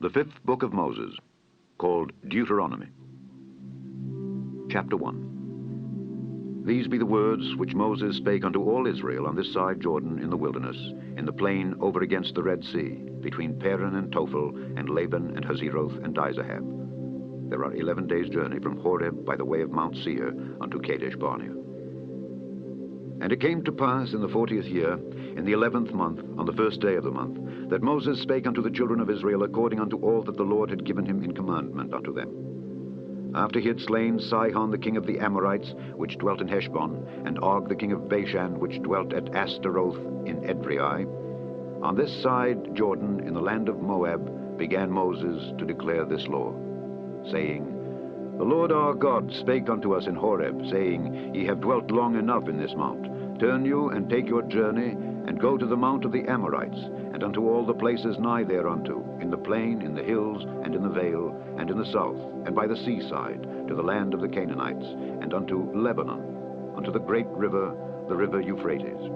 The fifth book of Moses, called Deuteronomy. Chapter 1. These be the words which Moses spake unto all Israel on this side Jordan in the wilderness, in the plain over against the Red Sea, between Paran and Tophel, and Laban and Hazeroth and Dizahab. There are 11 days' journey from Horeb by the way of Mount Seir unto Kadesh Barnea. And it came to pass in the 40th year, in the 11th month, on the first day of the month, that Moses spake unto the children of Israel according unto all that the Lord had given him in commandment unto them. After he had slain Sihon the king of the Amorites, which dwelt in Heshbon, and Og the king of Bashan, which dwelt at Astaroth in Edrei, on this side Jordan, in the land of Moab, began Moses to declare this law, saying, The Lord our God spake unto us in Horeb, saying, Ye have dwelt long enough in this mount. Turn you and take your journey, and go to the mount of the Amorites, and unto all the places nigh thereunto, in the plain, in the hills, and in the vale, and in the south, and by the seaside, to the land of the Canaanites, and unto Lebanon, unto the great river, the river Euphrates.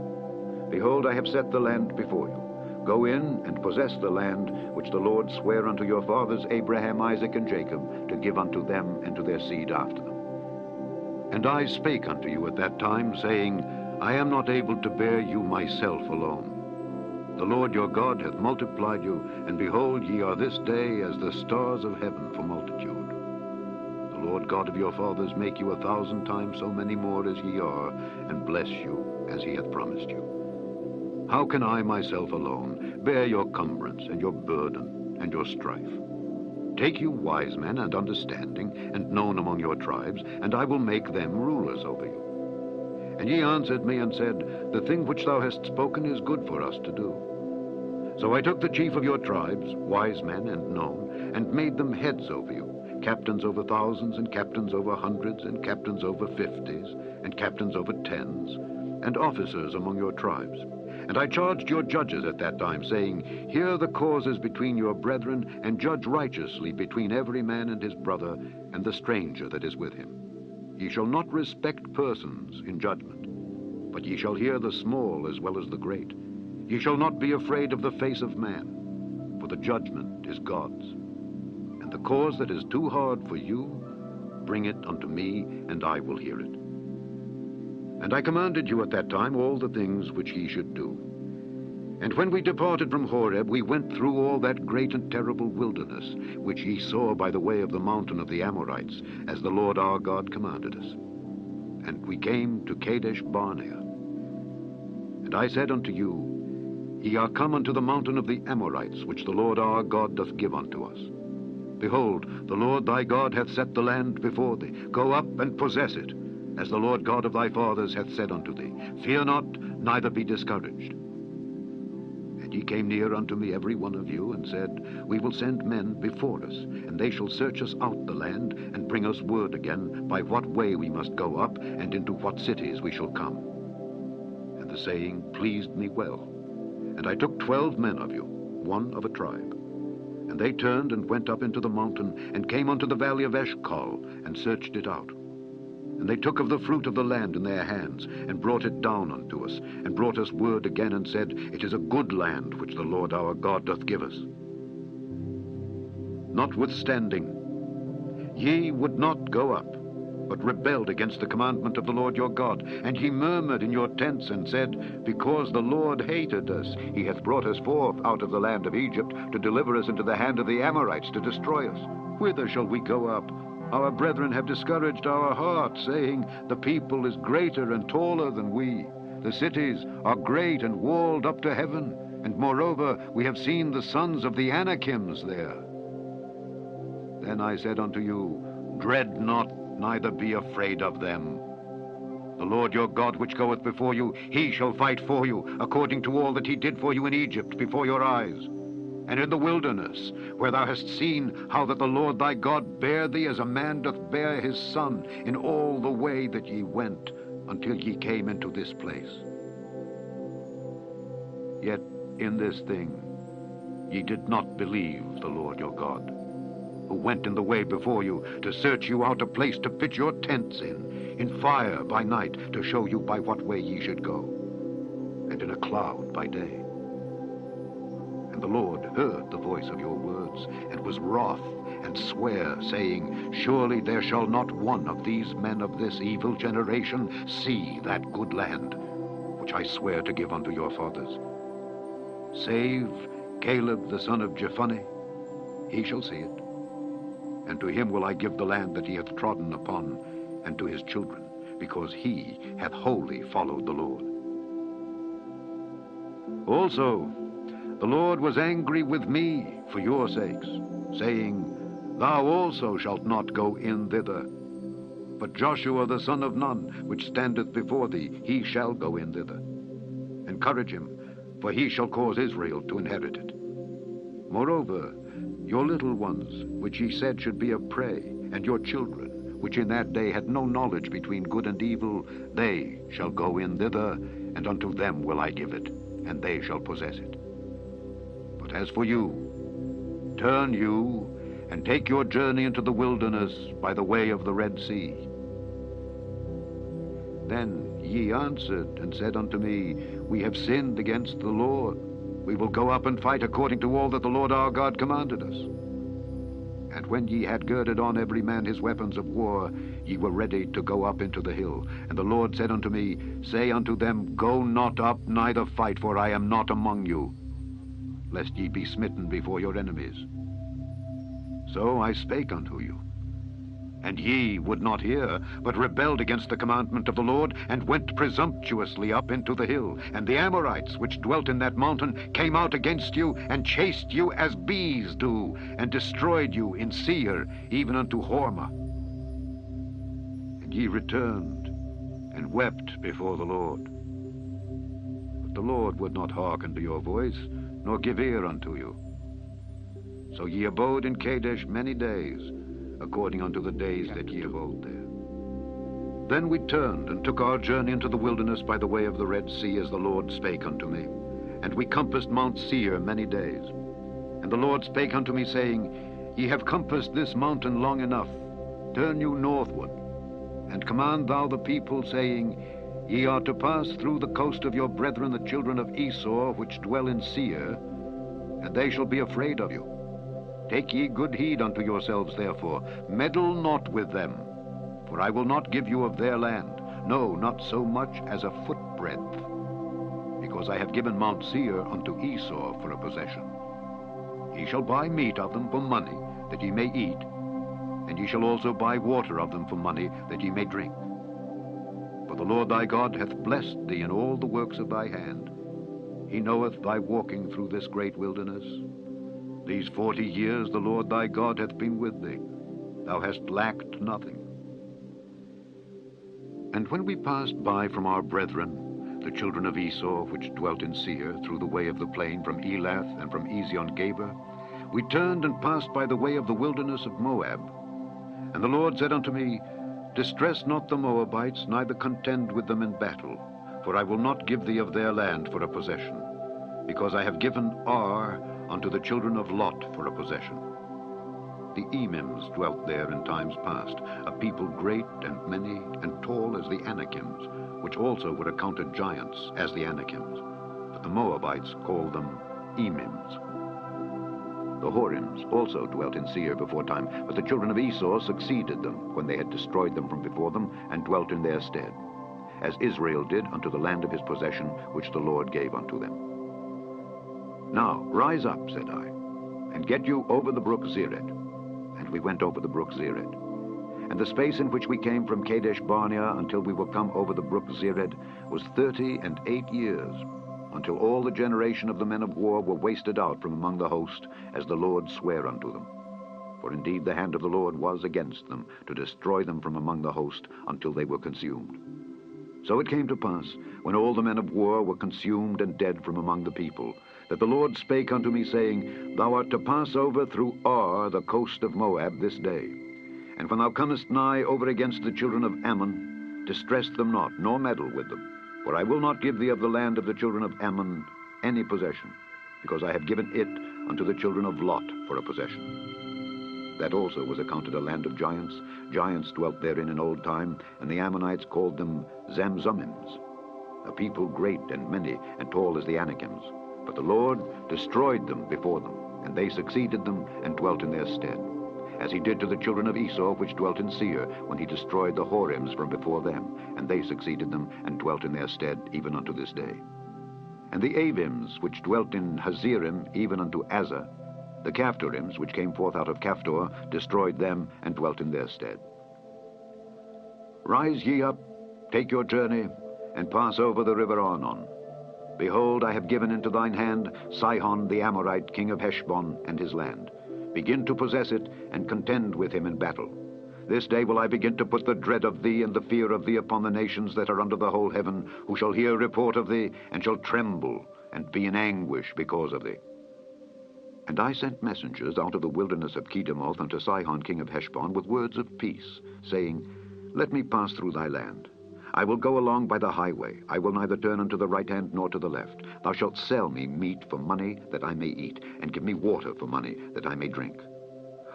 Behold, I have set the land before you. Go in and possess the land which the Lord sware unto your fathers Abraham, Isaac, and Jacob, to give unto them and to their seed after them. And I spake unto you at that time, saying, I am not able to bear you myself alone. The Lord your God hath multiplied you, and behold, ye are this day as the stars of heaven for multitude. The Lord God of your fathers make you 1,000 times so many more as ye are, and bless you as he hath promised you. How can I myself alone bear your cumbrance and your burden and your strife? Take you wise men and understanding and known among your tribes, and I will make them rulers over you. And ye answered me and said, The thing which thou hast spoken is good for us to do. So I took the chief of your tribes, wise men and known, and made them heads over you, captains over thousands, and captains over hundreds, and captains over 50s, and captains over 10s, and officers among your tribes. And I charged your judges at that time, saying, Hear the causes between your brethren, and judge righteously between every man and his brother, and the stranger that is with him. Ye shall not respect persons in judgment, but ye shall hear the small as well as the great. Ye shall not be afraid of the face of man, for the judgment is God's. And the cause that is too hard for you, bring it unto me, and I will hear it. And I commanded you at that time all the things which ye should do. And when we departed from Horeb, we went through all that great and terrible wilderness, which ye saw by the way of the mountain of the Amorites, as the Lord our God commanded us. And we came to Kadesh Barnea. And I said unto you, Ye are come unto the mountain of the Amorites, which the Lord our God doth give unto us. Behold, the Lord thy God hath set the land before thee. Go up and possess it, as the Lord God of thy fathers hath said unto thee. Fear not, neither be discouraged. And ye came near unto me every one of you, and said, We will send men before us, and they shall search us out the land, and bring us word again by what way we must go up, and into what cities we shall come. And the saying pleased me well. And I took 12 men of you, one of a tribe. And they turned and went up into the mountain, and came unto the valley of Eshcol, and searched it out. And they took of the fruit of the land in their hands, and brought it down unto us, and brought us word again, and said, It is a good land which the Lord our God doth give us. Notwithstanding, ye would not go up, but rebelled against the commandment of the Lord your God. And ye murmured in your tents, and said, Because the Lord hated us, he hath brought us forth out of the land of Egypt, to deliver us into the hand of the Amorites, to destroy us. Whither shall we go up? Our brethren have discouraged our hearts, saying, The people is greater and taller than we. The cities are great and walled up to heaven. And moreover, we have seen the sons of the Anakims there. Then I said unto you, Dread not, neither be afraid of them. The Lord your God which goeth before you, he shall fight for you, according to all that he did for you in Egypt before your eyes. And in the wilderness, where thou hast seen how that the Lord thy God bare thee as a man doth bear his son, in all the way that ye went, until ye came into this place. Yet in this thing ye did not believe the Lord your God, who went in the way before you, to search you out a place to pitch your tents in fire by night, to show you by what way ye should go, and in a cloud by day. The Lord heard the voice of your words, and was wroth, and sware, saying, Surely there shall not one of these men of this evil generation see that good land, which I swear to give unto your fathers. Save Caleb the son of Jephunneh, he shall see it. And to him will I give the land that he hath trodden upon, and to his children, because he hath wholly followed the Lord. Also, the Lord was angry with me for your sakes, saying, Thou also shalt not go in thither. But Joshua the son of Nun, which standeth before thee, he shall go in thither. Encourage him, for he shall cause Israel to inherit it. Moreover, your little ones, which ye said should be a prey, and your children, which in that day had no knowledge between good and evil, they shall go in thither, and unto them will I give it, and they shall possess it. But as for you, turn you, and take your journey into the wilderness by the way of the Red Sea. Then ye answered and said unto me, We have sinned against the Lord. We will go up and fight according to all that the Lord our God commanded us. And when ye had girded on every man his weapons of war, ye were ready to go up into the hill. And the Lord said unto me, Say unto them, Go not up, neither fight, for I am not among you, lest ye be smitten before your enemies. So I spake unto you. And ye would not hear, but rebelled against the commandment of the Lord, and went presumptuously up into the hill. And the Amorites, which dwelt in that mountain, came out against you, and chased you as bees do, and destroyed you in Seir, even unto Hormah. And ye returned, and wept before the Lord. But the Lord would not hearken to your voice, nor give ear unto you. So ye abode in Kadesh many days, according unto the days that ye abode there. Then we turned and took our journey into the wilderness by the way of the Red Sea, as the Lord spake unto me. And we compassed Mount Seir many days. And the Lord spake unto me, saying, Ye have compassed this mountain long enough. Turn you northward, and command thou the people, saying, Ye are to pass through the coast of your brethren the children of Esau, which dwell in Seir, and they shall be afraid of you. Take ye good heed unto yourselves, therefore. Meddle not with them, for I will not give you of their land, no, not so much as a footbreadth, because I have given Mount Seir unto Esau for a possession. Ye shall buy meat of them for money, that ye may eat, and ye shall also buy water of them for money, that ye may drink. For the Lord thy God hath blessed thee in all the works of thy hand. He knoweth thy walking through this great wilderness. These 40 years the Lord thy God hath been with thee. Thou hast lacked nothing. And when we passed by from our brethren, the children of Esau, which dwelt in Seir, through the way of the plain from Elath and from Ezion-Geber, we turned and passed by the way of the wilderness of Moab. And the Lord said unto me, Distress not the Moabites, neither contend with them in battle, for I will not give thee of their land for a possession, because I have given Ar unto the children of Lot for a possession. The Emims dwelt there in times past, a people great and many and tall as the Anakims, which also were accounted giants as the Anakims, but the Moabites called them Emims. The Horims also dwelt in Seir before time, but the children of Esau succeeded them when they had destroyed them from before them, and dwelt in their stead, as Israel did unto the land of his possession, which the Lord gave unto them. Now rise up, said I, and get you over the brook Zered. And we went over the brook Zered. And the space in which we came from Kadesh Barnea until we were come over the brook Zered was 38 years, until all the generation of the men of war were wasted out from among the host, as the Lord sware unto them. For indeed the hand of the Lord was against them, to destroy them from among the host, until they were consumed. So it came to pass, when all the men of war were consumed and dead from among the people, that the Lord spake unto me, saying, Thou art to pass over through Ar, the coast of Moab, this day. And when thou comest nigh over against the children of Ammon, distress them not, nor meddle with them. For I will not give thee of the land of the children of Ammon any possession, because I have given it unto the children of Lot for a possession. That also was accounted a land of giants. Giants dwelt therein in old time, and the Ammonites called them Zamzummims, a people great and many and tall as the Anakims, But the Lord destroyed them before them, and they succeeded them and dwelt in their stead, as he did to the children of Esau which dwelt in Seir, when he destroyed the Horims from before them, and they succeeded them and dwelt in their stead even unto this day. And the Avims which dwelt in Hazerim even unto Azza, the Caphtorims which came forth out of Caphtor, destroyed them and dwelt in their stead. Rise ye up, take your journey, and pass over the river Arnon. Behold, I have given into thine hand Sihon the Amorite, king of Heshbon, and his land. Begin to possess it, and contend with him in battle. This day will I begin to put the dread of thee and the fear of thee upon the nations that are under the whole heaven, who shall hear report of thee, and shall tremble, and be in anguish because of thee. And I sent messengers out of the wilderness of Kedemoth unto Sihon king of Heshbon with words of peace, saying, Let me pass through thy land. I will go along by the highway. I will neither turn unto the right hand nor to the left. Thou shalt sell me meat for money that I may eat, and give me water for money that I may drink.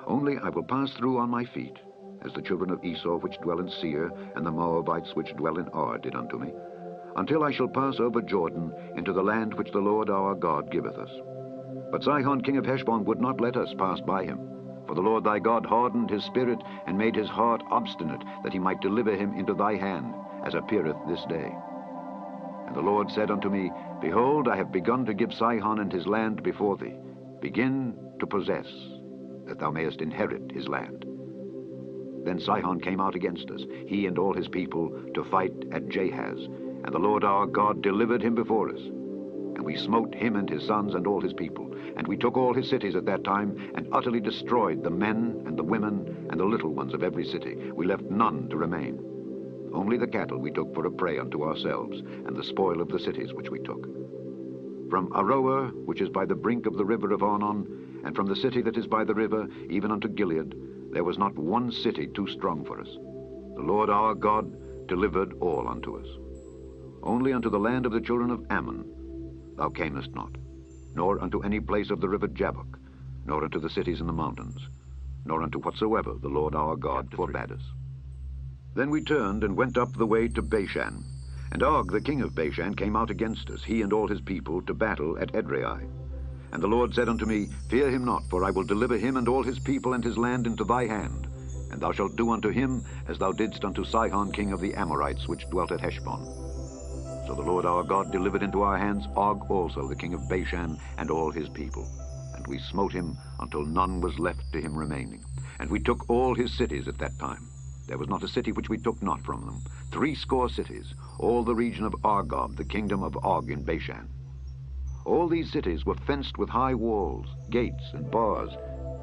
Only I will pass through on my feet, as the children of Esau which dwell in Seir, and the Moabites which dwell in Ar did unto me, until I shall pass over Jordan into the land which the Lord our God giveth us. But Sihon king of Heshbon would not let us pass by him. For the Lord thy God hardened his spirit, and made his heart obstinate, that he might deliver him into thy hand, as appeareth this day. And the Lord said unto me, Behold, I have begun to give Sihon and his land before thee. Begin to possess, that thou mayest inherit his land. Then Sihon came out against us, he and all his people, to fight at Jahaz, and the Lord our God delivered him before us. And we smote him and his sons and all his people, and we took all his cities at that time, and utterly destroyed the men and the women and the little ones of every city. We left none to remain. Only the cattle we took for a prey unto ourselves, and the spoil of the cities which we took. From Aroer, which is by the brink of the river of Arnon, and from the city that is by the river, even unto Gilead, there was not one city too strong for us. The Lord our God delivered all unto us. Only unto the land of the children of Ammon thou camest not, nor unto any place of the river Jabbok, nor unto the cities in the mountains, nor unto whatsoever the Lord our God forbade us. Then we turned and went up the way to Bashan, and Og the king of Bashan came out against us, he and all his people, to battle at Edrei. And the Lord said unto me, Fear him not, for I will deliver him and all his people and his land into thy hand, and thou shalt do unto him as thou didst unto Sihon king of the Amorites, which dwelt at Heshbon. So the Lord our God delivered into our hands Og also the king of Bashan and all his people, and we smote him until none was left to him remaining. And we took all his cities at that time. There was not a city which we took not from them, 80 cities, all the region of Argob, the kingdom of Og in Bashan. All these cities were fenced with high walls, gates, and bars,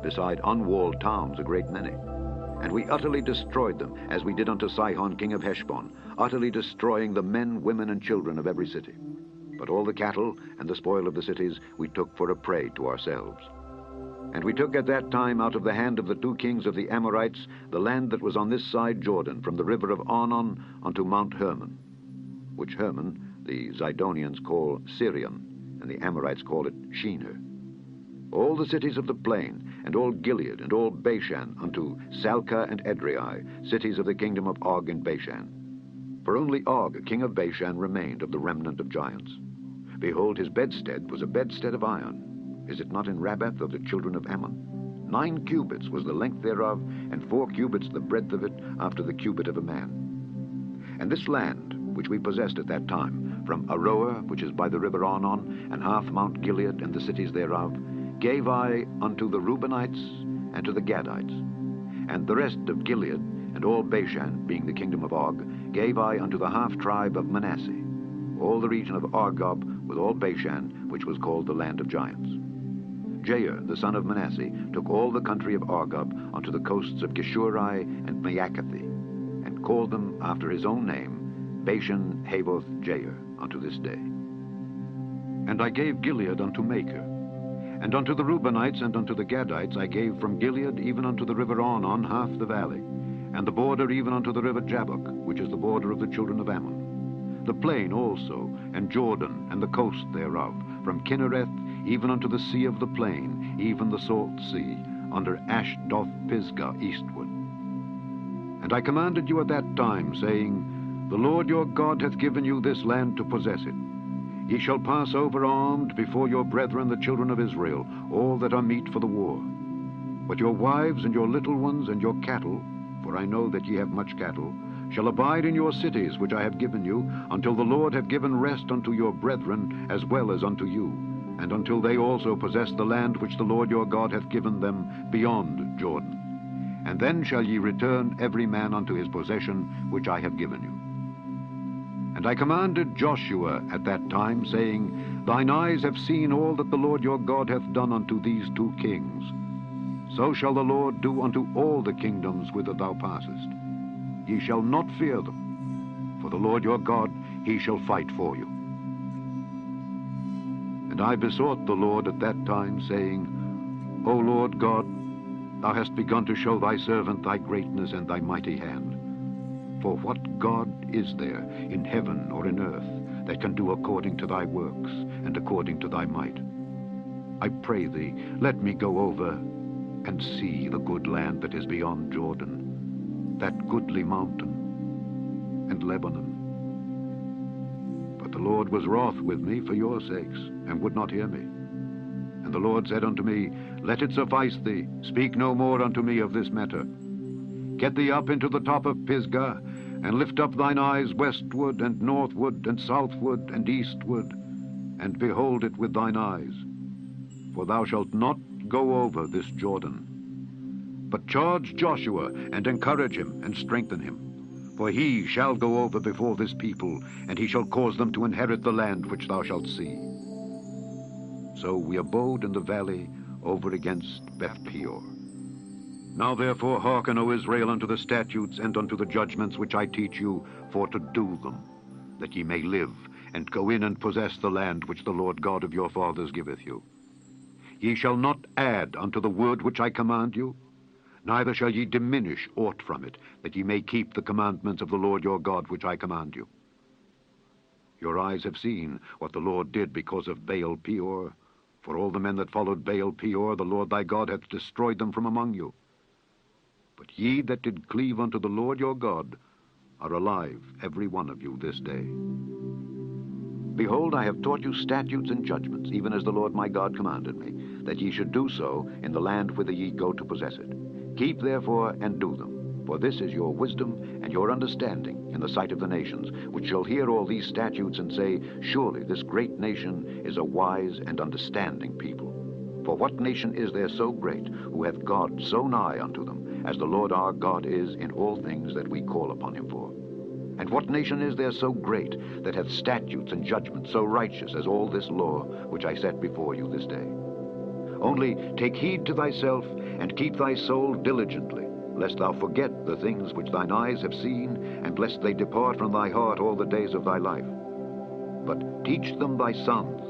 beside unwalled towns a great many. And we utterly destroyed them, as we did unto Sihon king of Heshbon, utterly destroying the men, women, and children of every city. But all the cattle and the spoil of the cities we took for a prey to ourselves. And we took at that time out of the hand of the 2 kings of the Amorites the land that was on this side Jordan, from the river of Arnon unto Mount Hermon, which Hermon the Zidonians call Sirion, and the Amorites call it Shinher. All the cities of the plain, and all Gilead, and all Bashan, unto Salcah and Edrei, cities of the kingdom of Og in Bashan. For only Og, king of Bashan, remained of the remnant of giants. Behold, his bedstead was a bedstead of iron. Is it not in Rabbath of the children of Ammon? 9 cubits was the length thereof, and 4 cubits the breadth of it, after the cubit of a man. And this land, which we possessed at that time, from Aroer, which is by the river Arnon, and half Mount Gilead and the cities thereof, gave I unto the Reubenites and to the Gadites. And the rest of Gilead, and all Bashan, being the kingdom of Og, gave I unto the half-tribe of Manasseh, all the region of Argob, with all Bashan, which was called the land of giants. Jair, the son of Manasseh, took all the country of Argob unto the coasts of Geshuri and Maacathi, and called them after his own name, Bashan Havoth Jair, unto this day. And I gave Gilead unto Machir, and unto the Reubenites and unto the Gadites I gave from Gilead even unto the river Arnon half the valley, and the border even unto the river Jabbok, which is the border of the children of Ammon, the plain also, and Jordan, and the coast thereof, from Kinnereth even unto the sea of the plain, even the salt sea, under Ashdoth Pisgah eastward. And I commanded you at that time, saying, The Lord your God hath given you this land to possess it. Ye shall pass over armed before your brethren the children of Israel, all that are meet for the war. But your wives and your little ones and your cattle, for I know that ye have much cattle, shall abide in your cities which I have given you, until the Lord have given rest unto your brethren as well as unto you, and until they also possess the land which the Lord your God hath given them beyond Jordan. And then shall ye return every man unto his possession which I have given you. And I commanded Joshua at that time, saying, Thine eyes have seen all that the Lord your God hath done unto these 2 kings. So shall the Lord do unto all the kingdoms whither thou passest. Ye shall not fear them, for the Lord your God, he shall fight for you. And I besought the Lord at that time, saying, O Lord God, thou hast begun to show thy servant thy greatness and thy mighty hand. For what God is there in heaven or in earth that can do according to thy works and according to thy might? I pray thee, let me go over and see the good land that is beyond Jordan, that goodly mountain, and Lebanon. But the Lord was wroth with me for your sakes, and would not hear me. And the Lord said unto me, Let it suffice thee, speak no more unto me of this matter. Get thee up into the top of Pisgah, and lift up thine eyes westward, and northward, and southward, and eastward, and behold it with thine eyes. For thou shalt not go over this Jordan. But charge Joshua, and encourage him, and strengthen him. For he shall go over before this people, and he shall cause them to inherit the land which thou shalt see. So we abode in the valley over against Beth-peor. Now therefore hearken, O Israel, unto the statutes and unto the judgments which I teach you, for to do them, that ye may live, and go in and possess the land which the Lord God of your fathers giveth you. Ye shall not add unto the word which I command you, neither shall ye diminish aught from it, that ye may keep the commandments of the Lord your God which I command you. Your eyes have seen what the Lord did because of Baal-peor. For all the men that followed Baal-peor, the Lord thy God hath destroyed them from among you. But ye that did cleave unto the Lord your God are alive, every one of you, this day. Behold, I have taught you statutes and judgments, even as the Lord my God commanded me, that ye should do so in the land whither ye go to possess it. Keep therefore and do them, for this is your wisdom and your understanding in the sight of the nations, which shall hear all these statutes and say, Surely this great nation is a wise and understanding people. For what nation is there so great, who hath God so nigh unto them, as the Lord our God is in all things that we call upon him for? And what nation is there so great, that hath statutes and judgments so righteous as all this law, which I set before you this day? Only take heed to thyself, and keep thy soul diligently, lest thou forget the things which thine eyes have seen, and lest they depart from thy heart all the days of thy life. But teach them thy sons,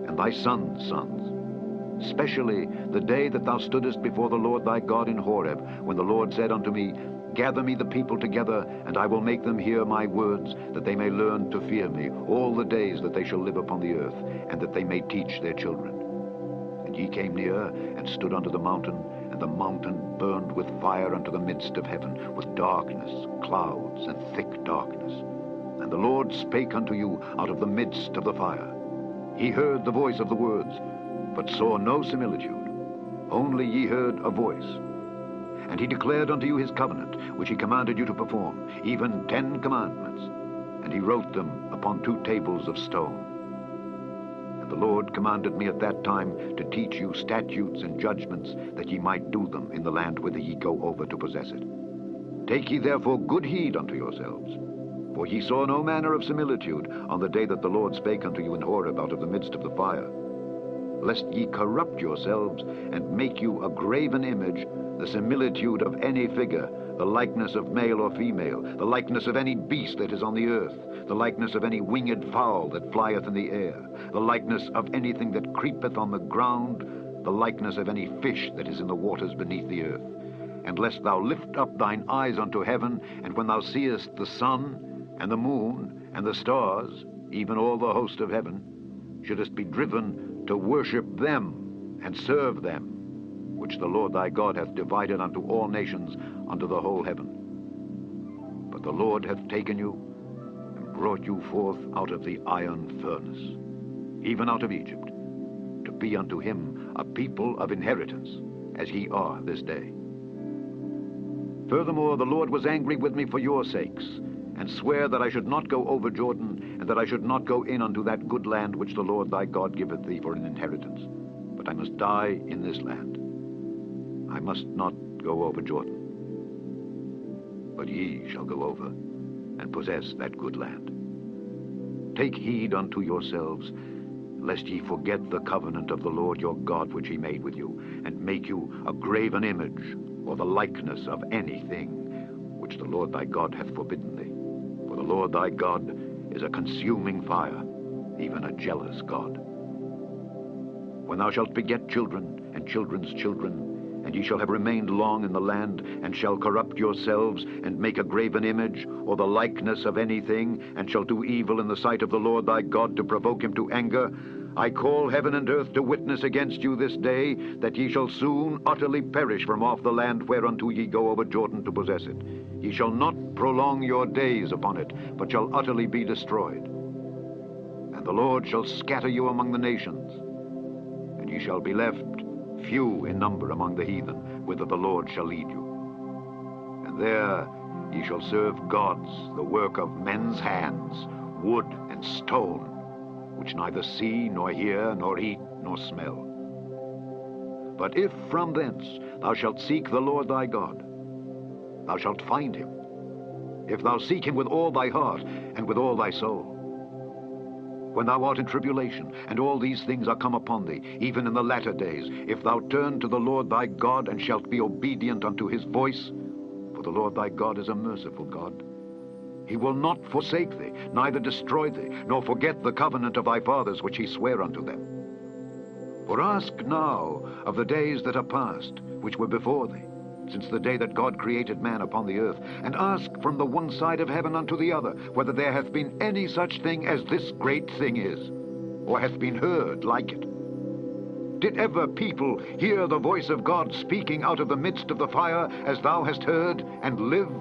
and thy sons' sons, especially the day that thou stoodest before the Lord thy God in Horeb, when the Lord said unto me, Gather me the people together, and I will make them hear my words, that they may learn to fear me all the days that they shall live upon the earth, and that they may teach their children. And ye came near, and stood under the mountain, and the mountain burned with fire unto the midst of heaven, with darkness, clouds, and thick darkness. And the Lord spake unto you out of the midst of the fire. He heard the voice of the words, but saw no similitude, only ye heard a voice. And he declared unto you his covenant, which he commanded you to perform, even 10 commandments, and he wrote them upon 2 tables of stone. And the Lord commanded me at that time to teach you statutes and judgments, that ye might do them in the land whither ye go over to possess it. Take ye therefore good heed unto yourselves, for ye saw no manner of similitude on the day that the Lord spake unto you in Horeb out of the midst of the fire, lest ye corrupt yourselves, and make you a graven image, the similitude of any figure, the likeness of male or female, the likeness of any beast that is on the earth, the likeness of any winged fowl that flieth in the air, the likeness of anything that creepeth on the ground, the likeness of any fish that is in the waters beneath the earth. And lest thou lift up thine eyes unto heaven, and when thou seest the sun, and the moon, and the stars, even all the host of heaven, shouldest be driven to worship them and serve them, which the Lord thy God hath divided unto all nations under the whole heaven. But the Lord hath taken you and brought you forth out of the iron furnace, even out of Egypt, to be unto him a people of inheritance, as ye are this day. Furthermore, the Lord was angry with me for your sakes, and sware that I should not go over Jordan, and that I should not go in unto that good land which the Lord thy God giveth thee for an inheritance, but I must die in this land. I must not go over Jordan, but ye shall go over, and possess that good land. Take heed unto yourselves, lest ye forget the covenant of the Lord your God which he made with you, and make you a graven image, or the likeness of anything which the Lord thy God hath forbidden thee. For the Lord thy God is a consuming fire, even a jealous God. When thou shalt beget children, and children's children, and ye shall have remained long in the land, and shall corrupt yourselves, and make a graven image, or the likeness of anything, and shall do evil in the sight of the Lord thy God to provoke him to anger, I call heaven and earth to witness against you this day, that ye shall soon utterly perish from off the land whereunto ye go over Jordan to possess it. Ye shall not prolong your days upon it, but shall utterly be destroyed. And the Lord shall scatter you among the nations, and ye shall be left few in number among the heathen, whither the Lord shall lead you. And there ye shall serve gods, the work of men's hands, wood and stone, which neither see, nor hear, nor eat, nor smell. But if from thence thou shalt seek the Lord thy God, thou shalt find him, if thou seek him with all thy heart and with all thy soul. When thou art in tribulation, and all these things are come upon thee, even in the latter days, if thou turn to the Lord thy God, and shalt be obedient unto his voice, for the Lord thy God is a merciful God. He will not forsake thee, neither destroy thee, nor forget the covenant of thy fathers which he sware unto them. For ask now of the days that are past, which were before thee, since the day that God created man upon the earth, and ask from the one side of heaven unto the other, whether there hath been any such thing as this great thing is, or hath been heard like it. Did ever people hear the voice of God speaking out of the midst of the fire, as thou hast heard, and live?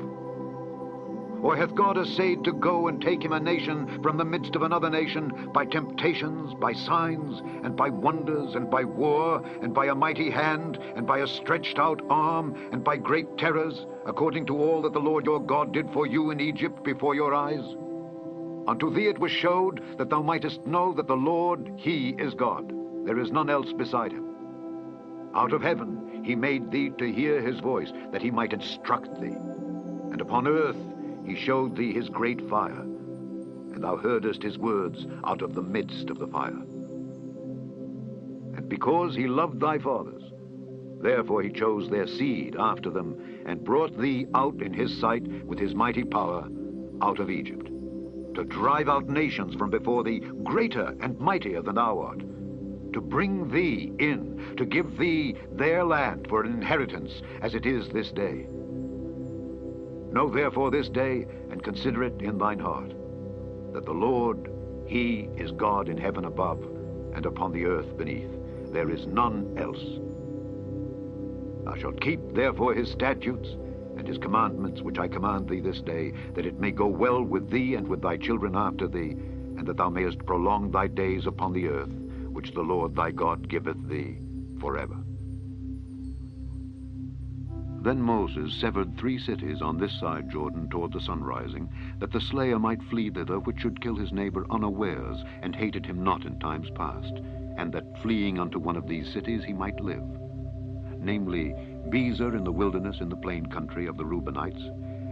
Or hath God essayed to go and take him a nation from the midst of another nation, by temptations, by signs, and by wonders, and by war, and by a mighty hand, and by a stretched out arm, and by great terrors, according to all that the Lord your God did for you in Egypt before your eyes? Unto thee it was showed, that thou mightest know that the Lord, he is God. There is none else beside him. Out of heaven he made thee to hear his voice, that he might instruct thee. And upon earth he showed thee his great fire, and thou heardest his words out of the midst of the fire. And because he loved thy fathers, therefore he chose their seed after them, and brought thee out in his sight with his mighty power out of Egypt, to drive out nations from before thee, greater and mightier than thou art, to bring thee in, to give thee their land for an inheritance, as it is this day. Know therefore this day, and consider it in thine heart, that the Lord, he is God in heaven above, and upon the earth beneath. There is none else. Thou shalt keep therefore his statutes and his commandments, which I command thee this day, that it may go well with thee and with thy children after thee, and that thou mayest prolong thy days upon the earth, which the Lord thy God giveth thee forever. Then Moses severed 3 cities on this side Jordan toward the sunrising, that the slayer might flee thither which should kill his neighbor unawares, and hated him not in times past, and that fleeing unto one of these cities he might live. Namely, Bezer in the wilderness in the plain country of the Reubenites,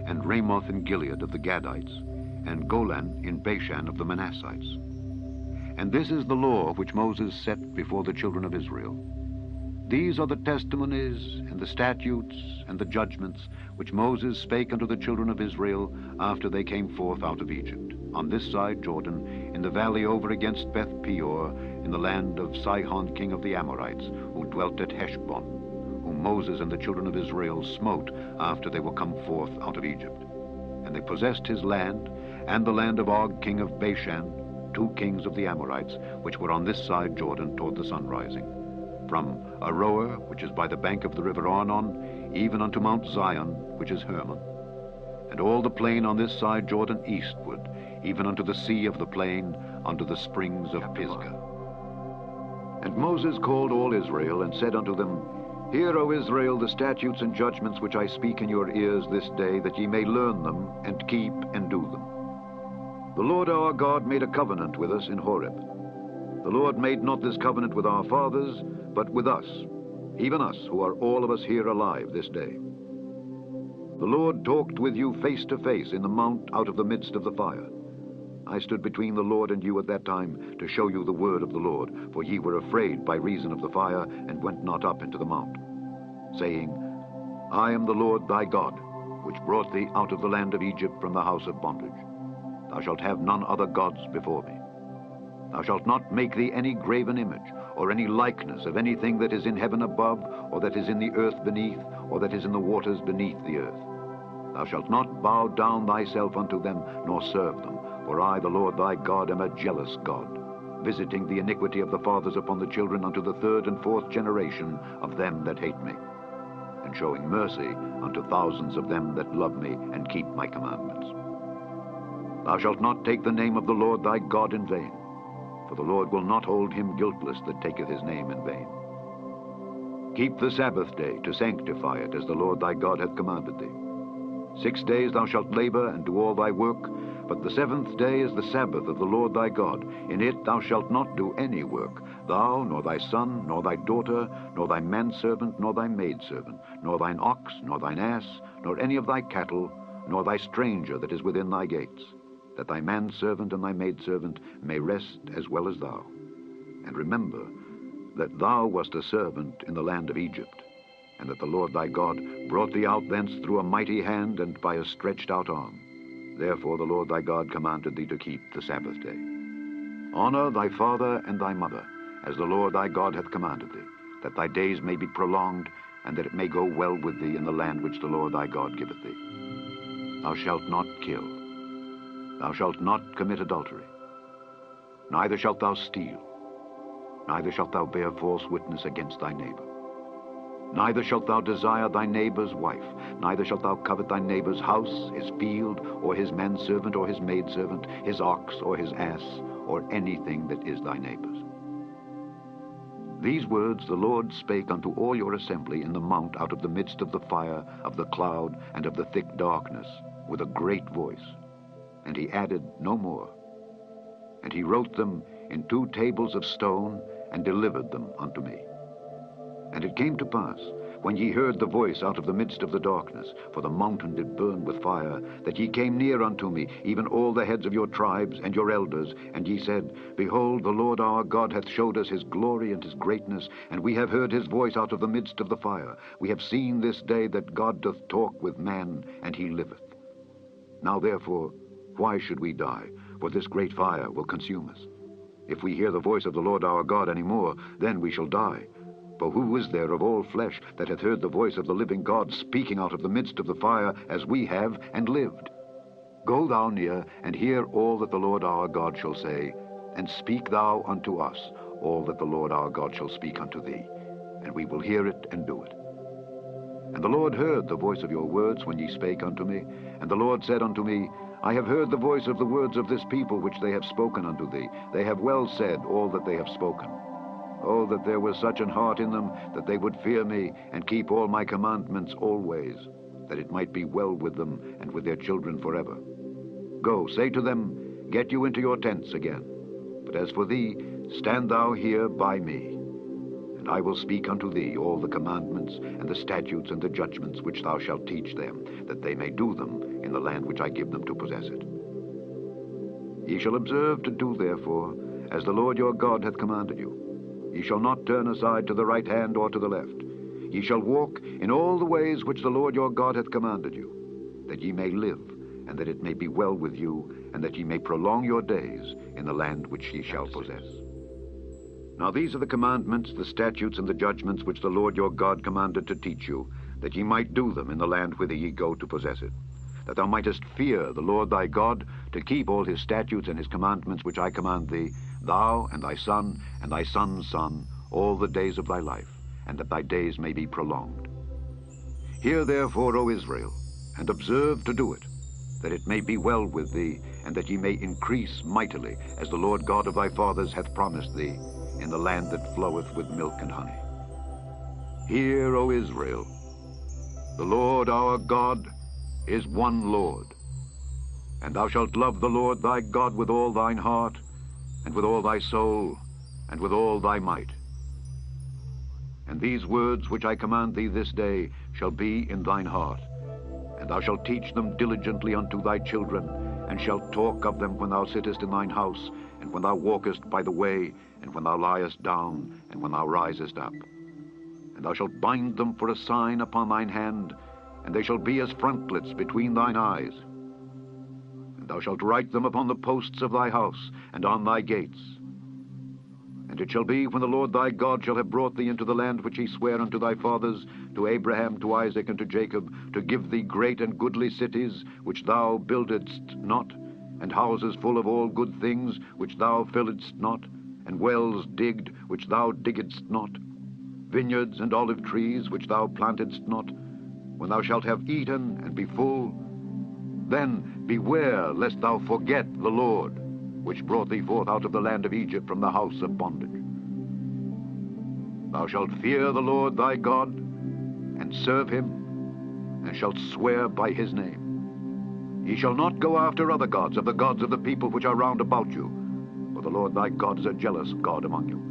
and Ramoth in Gilead of the Gadites, and Golan in Bashan of the Manassites. And this is the law which Moses set before the children of Israel. These are the testimonies, and the statutes, and the judgments, which Moses spake unto the children of Israel after they came forth out of Egypt, on this side Jordan, in the valley over against Beth Peor, in the land of Sihon king of the Amorites, who dwelt at Heshbon, whom Moses and the children of Israel smote after they were come forth out of Egypt. And they possessed his land, and the land of Og king of Bashan, 2 kings of the Amorites, which were on this side Jordan toward the sunrising, from Aroer, which is by the bank of the river Arnon, even unto Mount Zion, which is Hermon, and all the plain on this side Jordan eastward, even unto the sea of the plain, unto the springs of Pisgah. And Moses called all Israel, and said unto them, Hear, O Israel, the statutes and judgments which I speak in your ears this day, that ye may learn them, and keep and do them. The Lord our God made a covenant with us in Horeb. The Lord made not this covenant with our fathers, but with us, even us, who are all of us here alive this day. The Lord talked with you face to face in the mount out of the midst of the fire. I stood between the Lord and you at that time to show you the word of the Lord, for ye were afraid by reason of the fire, and went not up into the mount, saying, I am the Lord thy God, which brought thee out of the land of Egypt from the house of bondage. Thou shalt have none other gods before me. Thou shalt not make thee any graven image, or any likeness of anything that is in heaven above, or that is in the earth beneath, or that is in the waters beneath the earth. Thou shalt not bow down thyself unto them, nor serve them. For I, the Lord thy God, am a jealous God, visiting the iniquity of the fathers upon the children unto the third and fourth generation of them that hate me, and showing mercy unto thousands of them that love me and keep my commandments. Thou shalt not take the name of the Lord thy God in vain, for the Lord will not hold him guiltless that taketh his name in vain. Keep the Sabbath day to sanctify it, as the Lord thy God hath commanded thee. 6 days thou shalt labor and do all thy work, but the 7th day is the Sabbath of the Lord thy God. In it thou shalt not do any work, thou, nor thy son, nor thy daughter, nor thy manservant, nor thy maidservant, nor thine ox, nor thine ass, nor any of thy cattle, nor thy stranger that is within thy gates, that thy manservant and thy maidservant may rest as well as thou. And remember that thou wast a servant in the land of Egypt, and that the Lord thy God brought thee out thence through a mighty hand and by a stretched out arm. Therefore the Lord thy God commanded thee to keep the Sabbath day. Honor thy father and thy mother, as the Lord thy God hath commanded thee, that thy days may be prolonged, and that it may go well with thee in the land which the Lord thy God giveth thee. Thou shalt not kill. Thou shalt not commit adultery. Neither shalt thou steal. Neither shalt thou bear false witness against thy neighbor. Neither shalt thou desire thy neighbor's wife. Neither shalt thou covet thy neighbor's house, his field, or his manservant, or his maidservant, his ox, or his ass, or anything that is thy neighbor's. These words the Lord spake unto all your assembly in the mount out of the midst of the fire, of the cloud, and of the thick darkness, with a great voice. And he added no more. And he wrote them in 2 tables of stone, and delivered them unto me. And it came to pass, when ye heard the voice out of the midst of the darkness, for the mountain did burn with fire, that ye came near unto me, even all the heads of your tribes and your elders, and ye said, Behold, the Lord our God hath showed us his glory and his greatness, and we have heard his voice out of the midst of the fire. We have seen this day that God doth talk with man, and he liveth. Now therefore, why should we die? For this great fire will consume us. If we hear the voice of the Lord our God any more, then we shall die. For who is there of all flesh that hath heard the voice of the living God speaking out of the midst of the fire, as we have, and lived? Go thou near, and hear all that the Lord our God shall say, and speak thou unto us all that the Lord our God shall speak unto thee, and we will hear it and do it. And the Lord heard the voice of your words when ye spake unto me, and the Lord said unto me, I have heard the voice of the words of this people which they have spoken unto thee. They have well said all that they have spoken. Oh, that there was such an heart in them, that they would fear me, and keep all my commandments always, that it might be well with them, and with their children forever. Go, say to them, Get you into your tents again. But as for thee, stand thou here by me, and I will speak unto thee all the commandments, and the statutes, and the judgments which thou shalt teach them, that they may do them in the land which I give them to possess it. Ye shall observe to do therefore, as the Lord your God hath commanded you. Ye shall not turn aside to the right hand or to the left. Ye shall walk in all the ways which the Lord your God hath commanded you, that ye may live, and that it may be well with you, and that ye may prolong your days in the land which ye shall possess. Now these are the commandments, the statutes, and the judgments which the Lord your God commanded to teach you, that ye might do them in the land whither ye go to possess it, that thou mightest fear the Lord thy God, to keep all his statutes and his commandments which I command thee, thou and thy son and thy son's son, all the days of thy life, and that thy days may be prolonged. Hear therefore, O Israel, and observe to do it, that it may be well with thee, and that ye may increase mightily, as the Lord God of thy fathers hath promised thee, in the land that floweth with milk and honey. Hear, O Israel, the Lord our God is one Lord. And thou shalt love the Lord thy God with all thine heart, and with all thy soul, and with all thy might. And these words which I command thee this day shall be in thine heart, and thou shalt teach them diligently unto thy children, and shalt talk of them when thou sittest in thine house, and when thou walkest by the way, and when thou liest down, and when thou risest up. And thou shalt bind them for a sign upon thine hand, and they shall be as frontlets between thine eyes. And thou shalt write them upon the posts of thy house, and on thy gates. And it shall be, when the Lord thy God shall have brought thee into the land which he sware unto thy fathers, to Abraham, to Isaac, and to Jacob, to give thee great and goodly cities, which thou buildedst not, and houses full of all good things, which thou filledst not, and wells digged, which thou diggedst not, vineyards and olive trees, which thou plantedst not, when thou shalt have eaten and be full, then beware lest thou forget the Lord, which brought thee forth out of the land of Egypt from the house of bondage. Thou shalt fear the Lord thy God, and serve him, and shalt swear by his name. Ye shall not go after other gods of the gods of the people which are round about you, for the Lord thy God is a jealous God among you,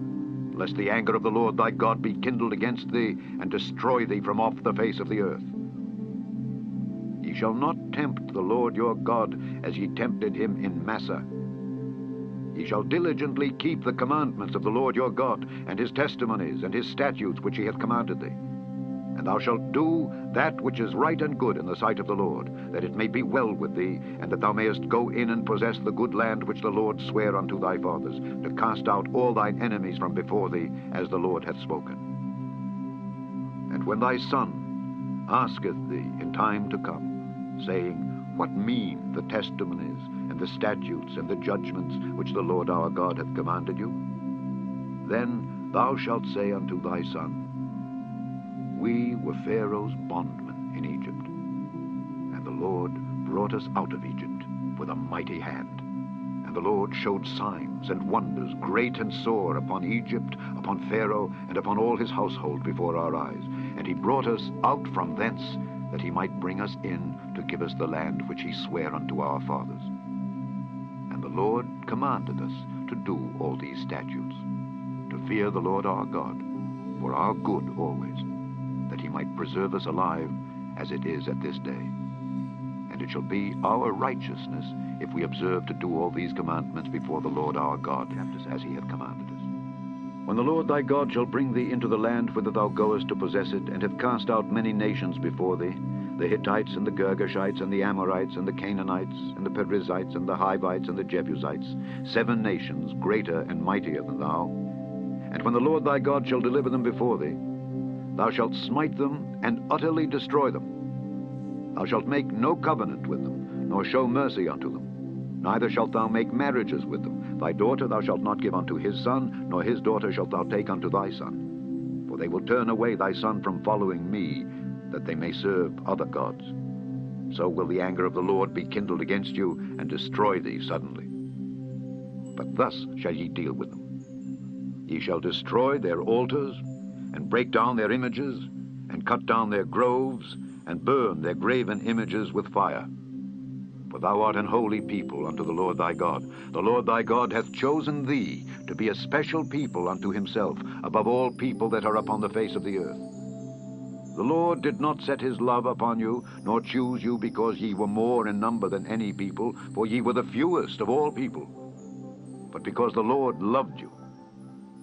lest the anger of the Lord thy God be kindled against thee, and destroy thee from off the face of the earth. Ye shall not tempt the Lord your God as ye tempted him in Massah. Ye shall diligently keep the commandments of the Lord your God, and his testimonies, and his statutes which he hath commanded thee. And thou shalt do that which is right and good in the sight of the Lord, that it may be well with thee, and that thou mayest go in and possess the good land which the Lord sware unto thy fathers, to cast out all thine enemies from before thee, as the Lord hath spoken. And when thy son asketh thee in time to come, saying, What mean the testimonies, and the statutes, and the judgments which the Lord our God hath commanded you? Then thou shalt say unto thy son, We were Pharaoh's bondmen in Egypt, and the Lord brought us out of Egypt with a mighty hand. And the Lord showed signs and wonders great and sore upon Egypt, upon Pharaoh, and upon all his household before our eyes. And he brought us out from thence, that he might bring us in to give us the land which he sware unto our fathers. And the Lord commanded us to do all these statutes, to fear the Lord our God, for our good always, that he might preserve us alive, as it is at this day. And it shall be our righteousness if we observe to do all these commandments before the Lord our God, as he hath commanded us. When the Lord thy God shall bring thee into the land whither thou goest to possess it, and hath cast out many nations before thee, the Hittites, and the Girgashites, and the Amorites, and the Canaanites, and the Perizzites, and the Hivites, and the Jebusites, 7 nations greater and mightier than thou. And when the Lord thy God shall deliver them before thee, thou shalt smite them and utterly destroy them. Thou shalt make no covenant with them, nor show mercy unto them. Neither shalt thou make marriages with them. Thy daughter thou shalt not give unto his son, nor his daughter shalt thou take unto thy son. For they will turn away thy son from following me, that they may serve other gods. So will the anger of the Lord be kindled against you, and destroy thee suddenly. But thus shall ye deal with them. Ye shall destroy their altars, and break down their images, and cut down their groves, and burn their graven images with fire. For thou art an holy people unto the Lord thy God. The Lord thy God hath chosen thee to be a special people unto himself, above all people that are upon the face of the earth. The Lord did not set his love upon you, nor choose you because ye were more in number than any people, for ye were the fewest of all people, but because the Lord loved you,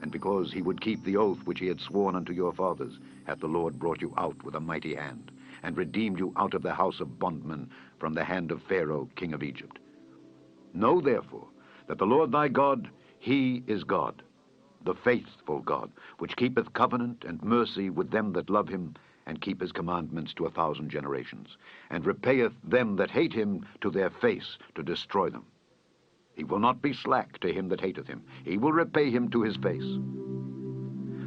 and because he would keep the oath which he had sworn unto your fathers, hath the Lord brought you out with a mighty hand, and redeemed you out of the house of bondmen, from the hand of Pharaoh king of Egypt. Know therefore that the Lord thy God, he is God, the faithful God, which keepeth covenant and mercy with them that love him, and keep his commandments to 1,000 generations, and repayeth them that hate him to their face, to destroy them. He will not be slack to him that hateth him. He will repay him to his face.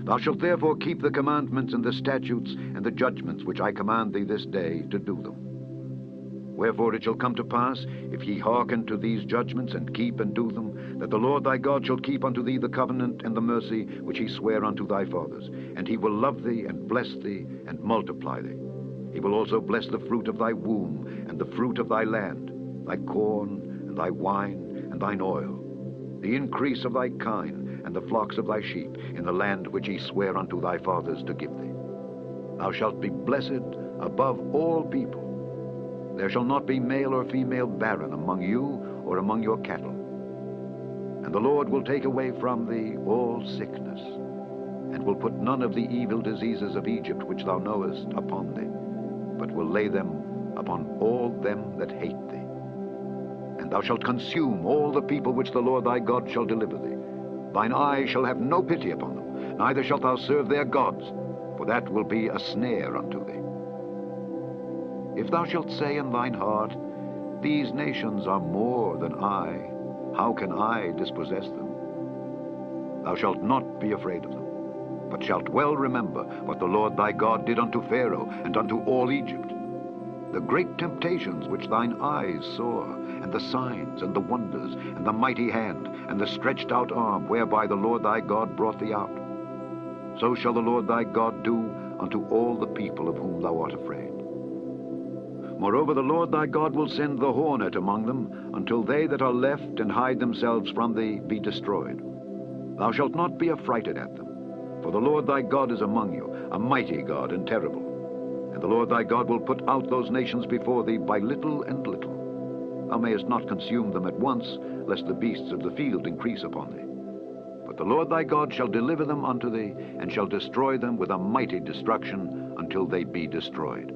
Thou shalt therefore keep the commandments and the statutes and the judgments which I command thee this day, to do them. Wherefore it shall come to pass, if ye hearken to these judgments, and keep and do them, that the Lord thy God shall keep unto thee the covenant and the mercy which he sware unto thy fathers. And he will love thee, and bless thee, and multiply thee. He will also bless the fruit of thy womb, and the fruit of thy land, thy corn, and thy wine, and thine oil, the increase of thy kine, and the flocks of thy sheep, in the land which he sware unto thy fathers to give thee. Thou shalt be blessed above all people. There shall not be male or female barren among you or among your cattle. And the Lord will take away from thee all sickness, and will put none of the evil diseases of Egypt which thou knowest upon thee, but will lay them upon all them that hate thee. And thou shalt consume all the people which the Lord thy God shall deliver thee. Thine eye shall have no pity upon them, neither shalt thou serve their gods, for that will be a snare unto thee. If thou shalt say in thine heart, These nations are more than I, how can I dispossess them? Thou shalt not be afraid of them, but shalt well remember what the Lord thy God did unto Pharaoh and unto all Egypt, the great temptations which thine eyes saw, and the signs, and the wonders, and the mighty hand, and the stretched out arm, whereby the Lord thy God brought thee out. So shall the Lord thy God do unto all the people of whom thou art afraid. Moreover, the Lord thy God will send the hornet among them, until they that are left and hide themselves from thee be destroyed. Thou shalt not be affrighted at them, for the Lord thy God is among you, a mighty God and terrible. And the Lord thy God will put out those nations before thee by little and little. Thou mayest not consume them at once, lest the beasts of the field increase upon thee. But the Lord thy God shall deliver them unto thee, and shall destroy them with a mighty destruction until they be destroyed.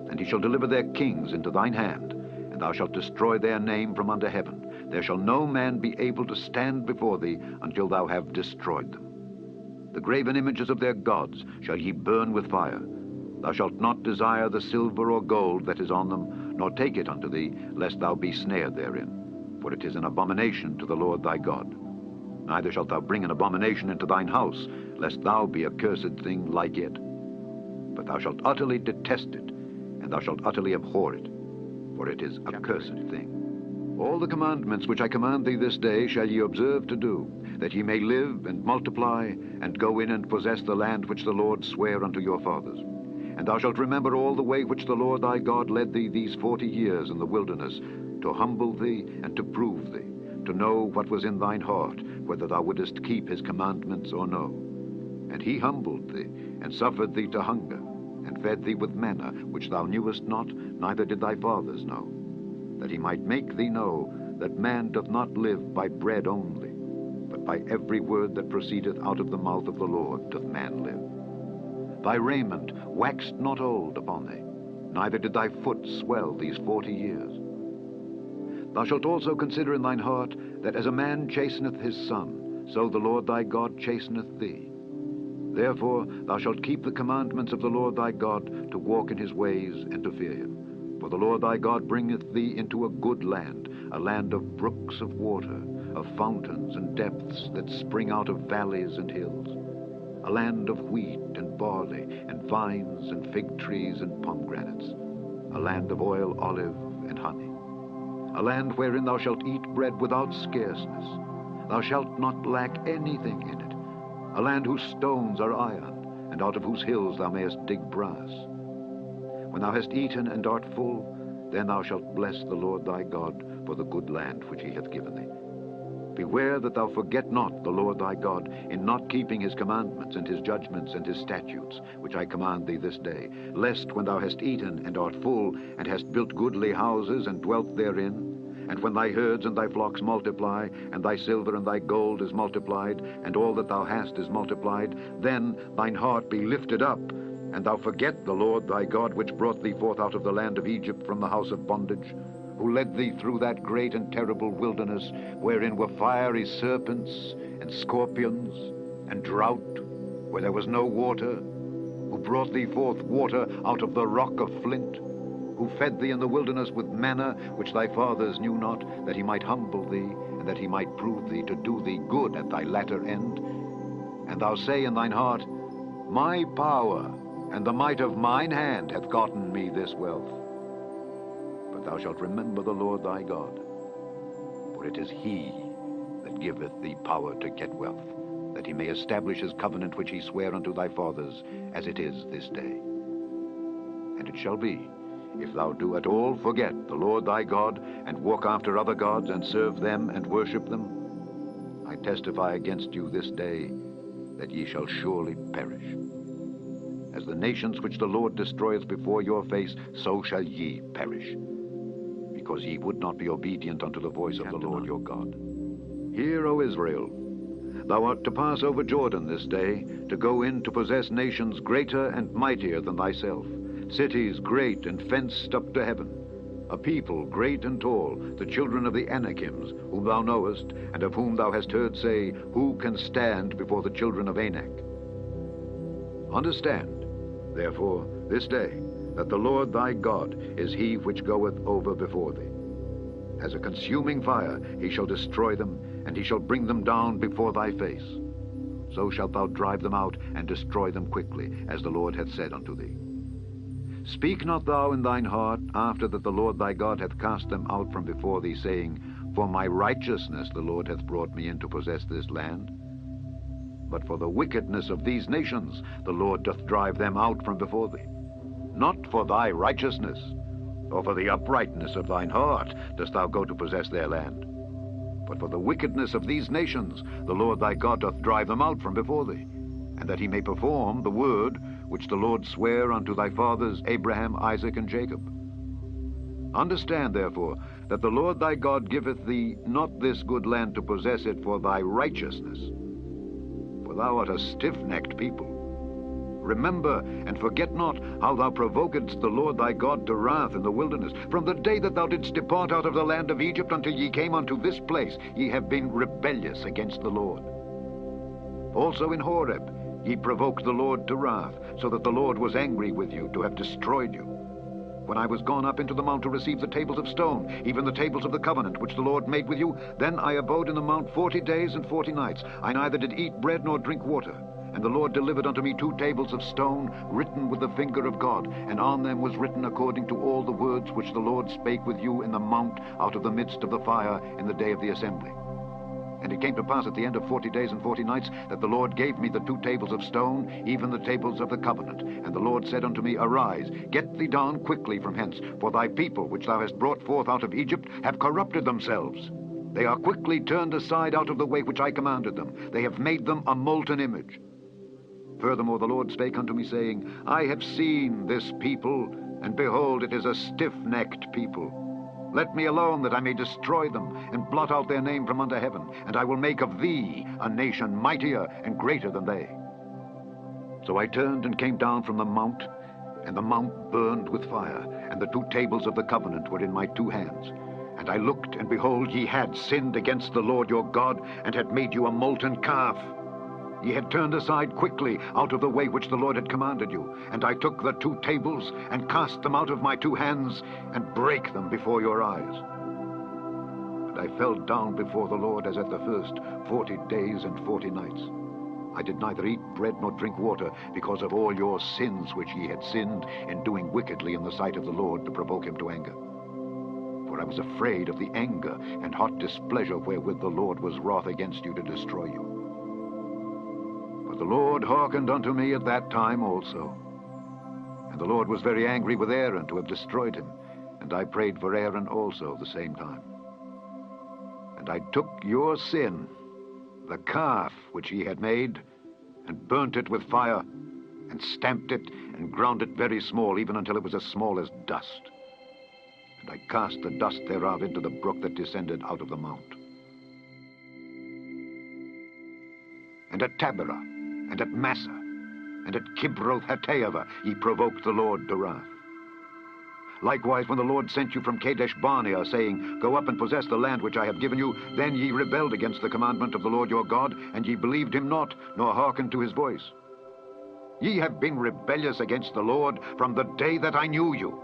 And he shall deliver their kings into thine hand, and thou shalt destroy their name from under heaven. There shall no man be able to stand before thee until thou have destroyed them. The graven images of their gods shall ye burn with fire. Thou shalt not desire the silver or gold that is on them, nor take it unto thee, lest thou be snared therein. For it is an abomination to the Lord thy God. Neither shalt thou bring an abomination into thine house, lest thou be a cursed thing like it. But thou shalt utterly detest it, and thou shalt utterly abhor it, for it is a cursed thing. All the commandments which I command thee this day shall ye observe to do, that ye may live and multiply, and go in and possess the land which the Lord sware unto your fathers. And thou shalt remember all the way which the Lord thy God led thee these 40 years in the wilderness, to humble thee and to prove thee, to know what was in thine heart, whether thou wouldest keep his commandments or no. And he humbled thee, and suffered thee to hunger, and fed thee with manna, which thou knewest not, neither did thy fathers know, that he might make thee know that man doth not live by bread only, but by every word that proceedeth out of the mouth of the Lord doth man live. Thy raiment waxed not old upon thee, neither did thy foot swell these 40 years. Thou shalt also consider in thine heart, that as a man chasteneth his son, so the Lord thy God chasteneth thee. Therefore thou shalt keep the commandments of the Lord thy God, to walk in his ways and to fear him. For the Lord thy God bringeth thee into a good land, a land of brooks of water, of fountains and depths that spring out of valleys and hills, a land of wheat and barley and vines and fig trees and pomegranates, a land of oil, olive, and honey, a land wherein thou shalt eat bread without scarceness. Thou shalt not lack anything in it, a land whose stones are iron, and out of whose hills thou mayest dig brass. When thou hast eaten and art full, then thou shalt bless the Lord thy God for the good land which he hath given thee. Beware that thou forget not the Lord thy God in not keeping his commandments and his judgments and his statutes, which I command thee this day, lest when thou hast eaten and art full, and hast built goodly houses and dwelt therein, and when thy herds and thy flocks multiply, and thy silver and thy gold is multiplied, and all that thou hast is multiplied, then thine heart be lifted up, and thou forget the Lord thy God, which brought thee forth out of the land of Egypt from the house of bondage, who led thee through that great and terrible wilderness, wherein were fiery serpents and scorpions and drought, where there was no water, who brought thee forth water out of the rock of flint, who fed thee in the wilderness with manna, which thy fathers knew not, that he might humble thee, and that he might prove thee, to do thee good at thy latter end. And thou say in thine heart, My power and the might of mine hand hath gotten me this wealth. but thou shalt remember the Lord thy God. For it is he that giveth thee power to get wealth, that he may establish his covenant which he sware unto thy fathers, as it is this day. And it shall be, if thou do at all forget the Lord thy God, and walk after other gods, and serve them, and worship them, I testify against you this day, that ye shall surely perish. As the nations which the Lord destroyeth before your face, so shall ye perish, because ye would not be obedient unto the voice of the Lord your God. Hear, O Israel, thou art to pass over Jordan this day, to go in to possess nations greater and mightier than thyself, cities great and fenced up to heaven, a people great and tall, the children of the Anakims, whom thou knowest, and of whom thou hast heard say, Who can stand before the children of Anak? Understand, therefore, this day, that the Lord thy God is he which goeth over before thee. As a consuming fire he shall destroy them, and he shall bring them down before thy face. So shalt thou drive them out, and destroy them quickly, as the Lord hath said unto thee. Speak not thou in thine heart, after that the Lord thy God hath cast them out from before thee, saying, For my righteousness the Lord hath brought me in to possess this land. But for the wickedness of these nations the Lord doth drive them out from before thee. Not for thy righteousness, or for the uprightness of thine heart dost thou go to possess their land. But for the wickedness of these nations the Lord thy God doth drive them out from before thee, and that he may perform the word which the Lord sware unto thy fathers Abraham, Isaac, and Jacob. Understand, therefore, that the Lord thy God giveth thee not this good land to possess it for thy righteousness, for thou art a stiff-necked people. Remember and forget not how thou provokedst the Lord thy God to wrath in the wilderness. From the day that thou didst depart out of the land of Egypt until ye came unto this place, ye have been rebellious against the Lord. Also in Horeb ye provoked the Lord to wrath, so that the Lord was angry with you to have destroyed you. When I was gone up into the mount to receive the tables of stone, even the tables of the covenant which the Lord made with you, then I abode in the mount 40 days and 40 nights. I neither did eat bread nor drink water. And the Lord delivered unto me 2 tables of stone, written with the finger of God, and on them was written according to all the words which the Lord spake with you in the mount out of the midst of the fire in the day of the assembly. And it came to pass at the end of 40 days and 40 nights that the Lord gave me the 2 tables of stone, even the tables of the covenant. And the Lord said unto me, Arise, get thee down quickly from hence, for thy people which thou hast brought forth out of Egypt have corrupted themselves. They are quickly turned aside out of the way which I commanded them. They have made them a molten image. Furthermore the Lord spake unto me, saying, I have seen this people, and behold, it is a stiff-necked people. Let me alone, that I may destroy them, and blot out their name from under heaven, and I will make of thee a nation mightier and greater than they. So I turned and came down from the mount, and the mount burned with fire, and the 2 tables of the covenant were in my 2 hands. And I looked, and behold, ye had sinned against the Lord your God, and had made you a molten calf. Ye had turned aside quickly out of the way which the Lord had commanded you. And I took the 2 tables, and cast them out of my 2 hands, and brake them before your eyes. And I fell down before the Lord as at the first 40 days and 40 nights. I did neither eat bread nor drink water, because of all your sins which ye had sinned in doing wickedly in the sight of the Lord to provoke him to anger. For I was afraid of the anger and hot displeasure wherewith the Lord was wroth against you to destroy you. But the Lord hearkened unto me at that time also. And the Lord was very angry with Aaron to have destroyed him, and I prayed for Aaron also the same time. And I took your sin, the calf which ye had made, and burnt it with fire, and stamped it, and ground it very small, even until it was as small as dust. And I cast the dust thereof into the brook that descended out of the mount. And at Taberah, and at Massa, and at Kibroth-Hattaavah ye provoked the Lord to wrath. Likewise, when the Lord sent you from Kadesh-barnea, saying, Go up and possess the land which I have given you, then ye rebelled against the commandment of the Lord your God, and ye believed him not, nor hearkened to his voice. Ye have been rebellious against the Lord from the day that I knew you.